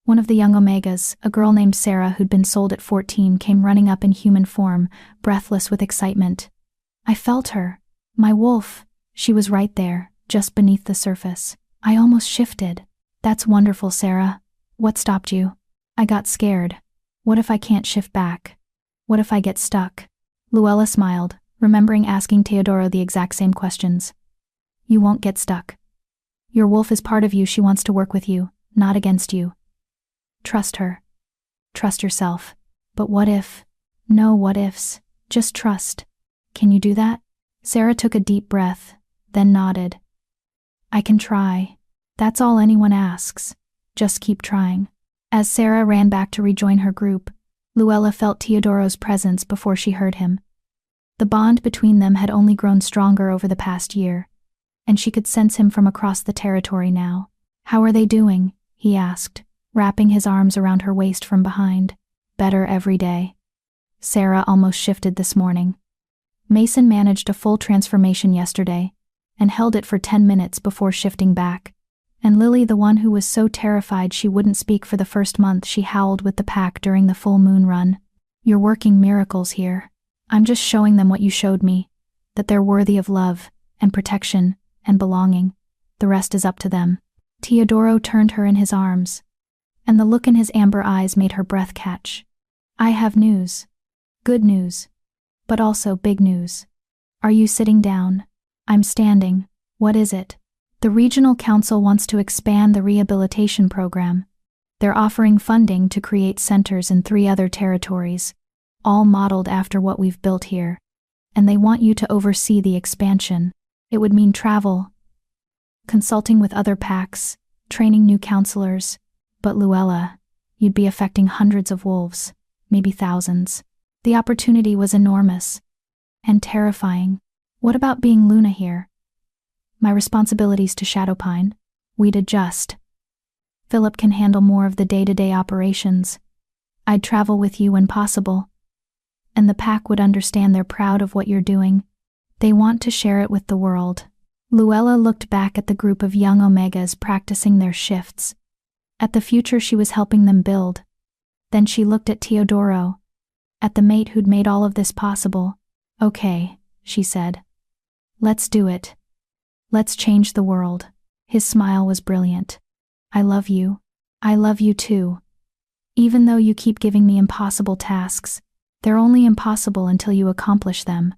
one of the young Omegas, a girl named Sarah who'd been sold at 14, came running up in human form, breathless with excitement. I felt her. My wolf. She was right there, just beneath the surface. I almost shifted. That's wonderful, Sarah. What stopped you? I got scared. What if I can't shift back? What if I get stuck? Luella smiled, remembering asking Teodoro the exact same questions. You won't get stuck. Your wolf is part of you. She wants to work with you, not against you. Trust her. Trust yourself. But what if? No what ifs. Just trust. Can you do that? Sarah took a deep breath, then nodded. I can try. That's all anyone asks. Just keep trying. As Sarah ran back to rejoin her group, Luella felt Teodoro's presence before she heard him. The bond between them had only grown stronger over the past year, and she could sense him from across the territory now. How are they doing? He asked, wrapping his arms around her waist from behind. Better every day. Sarah almost shifted this morning. Mason managed a full transformation yesterday, and held it for 10 minutes before shifting back. And Lily, the one who was so terrified she wouldn't speak for the first month she howled with the pack during the full moon run. You're working miracles here. I'm just showing them what you showed me, that they're worthy of love, and protection, and belonging. The rest is up to them. Teodoro turned her in his arms, and the look in his amber eyes made her breath catch. I have news. Good news. But also big news. Are you sitting down? I'm standing. What is it? The Regional Council wants to expand the rehabilitation program. They're offering funding to create centers in 3 other territories, all modeled after what we've built here. And they want you to oversee the expansion. It would mean travel, consulting with other packs, training new counselors. But Luella, you'd be affecting hundreds of wolves, maybe thousands. The opportunity was enormous and terrifying. What about being Luna here? My responsibilities to Shadowpine. We'd adjust. Philip can handle more of the day-to-day operations. I'd travel with you when possible. And the pack would understand they're proud of what you're doing. They want to share it with the world. Luella looked back at the group of young Omegas practicing their shifts, at the future she was helping them build. Then she looked at Teodoro, at the mate who'd made all of this possible. Okay, she said. Let's do it. Let's change the world. His smile was brilliant. I love you. I love you too. Even though you keep giving me impossible tasks, they're only impossible until you accomplish them.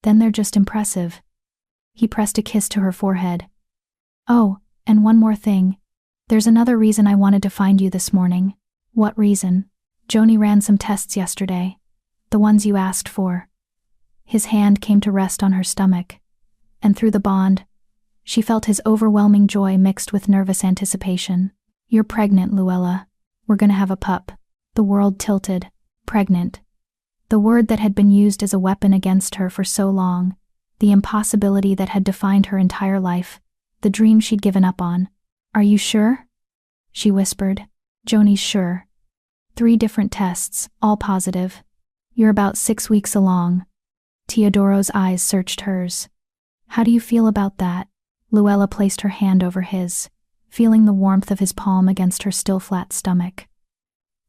Then they're just impressive. He pressed a kiss to her forehead. Oh, and one more thing. There's another reason I wanted to find you this morning. What reason? Joni ran some tests yesterday. The ones you asked for. His hand came to rest on her stomach, and through the bond, she felt his overwhelming joy mixed with nervous anticipation. You're pregnant, Luella. We're gonna have a pup. The world tilted. Pregnant. The word that had been used as a weapon against her for so long, the impossibility that had defined her entire life, the dream she'd given up on. Are you sure? She whispered. Joni's sure. 3 different tests, all positive. You're about 6 weeks along. Teodoro's eyes searched hers. How do you feel about that? Luella placed her hand over his, feeling the warmth of his palm against her still flat stomach.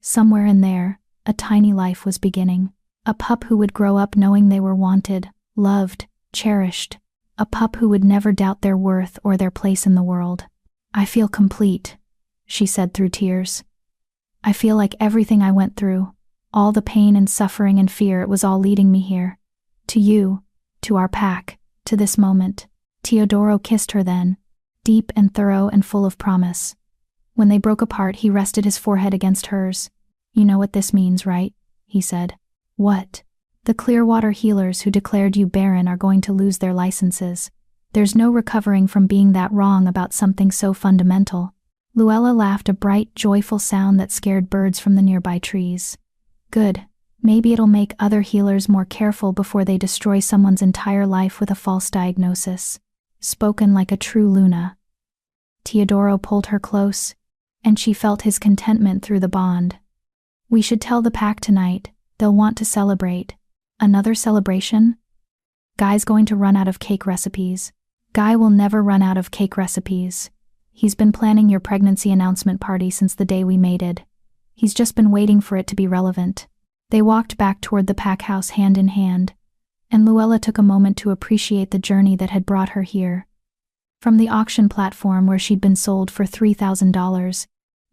Somewhere in there, a tiny life was beginning. A pup who would grow up knowing they were wanted, loved, cherished. A pup who would never doubt their worth or their place in the world. I feel complete, she said through tears. I feel like everything I went through, all the pain and suffering and fear, it was all leading me here. To you, to our pack, to this moment. Teodoro kissed her then, deep and thorough and full of promise. When they broke apart, he rested his forehead against hers. You know what this means, right? He said. What? The Clearwater healers who declared you barren are going to lose their licenses. There's no recovering from being that wrong about something so fundamental. Luella laughed, a bright, joyful sound that scared birds from the nearby trees. Good. Maybe it'll make other healers more careful before they destroy someone's entire life with a false diagnosis. Spoken like a true Luna. Teodoro pulled her close, and she felt his contentment through the bond. We should tell the pack tonight. They'll want to celebrate. Another celebration? Guy's going to run out of cake recipes. Guy will never run out of cake recipes. He's been planning your pregnancy announcement party since the day we mated. He's just been waiting for it to be relevant. They walked back toward the pack house hand in hand, and Luella took a moment to appreciate the journey that had brought her here. From the auction platform where she'd been sold for $3,000,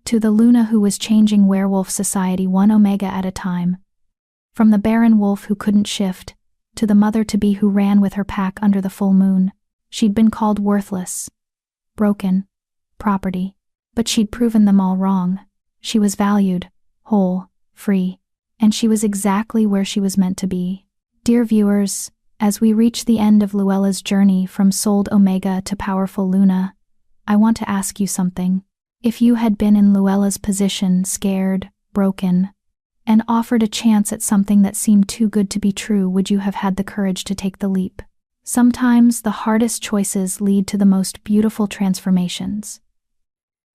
to the Luna who was changing werewolf society 1 omega at a time. From the Barren wolf who couldn't shift, to the mother-to-be who ran with her pack under the full moon. She'd been called worthless, broken, property, but she'd proven them all wrong. She was valued, whole, free, and she was exactly where she was meant to be. Dear viewers, as we reach the end of Luella's journey from sold Omega to powerful Luna, I want to ask you something. If you had been in Luella's position, scared, broken, and offered a chance at something that seemed too good to be true, would you have had the courage to take the leap? Sometimes the hardest choices lead to the most beautiful transformations.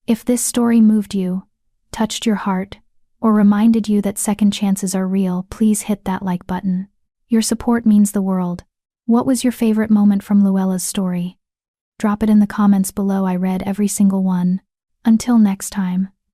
If this story moved you, touched your heart, or reminded you that second chances are real, please hit that like button. Your support means the world. What was your favorite moment from Luella's story? Drop it in the comments below. I read every single one. Until next time.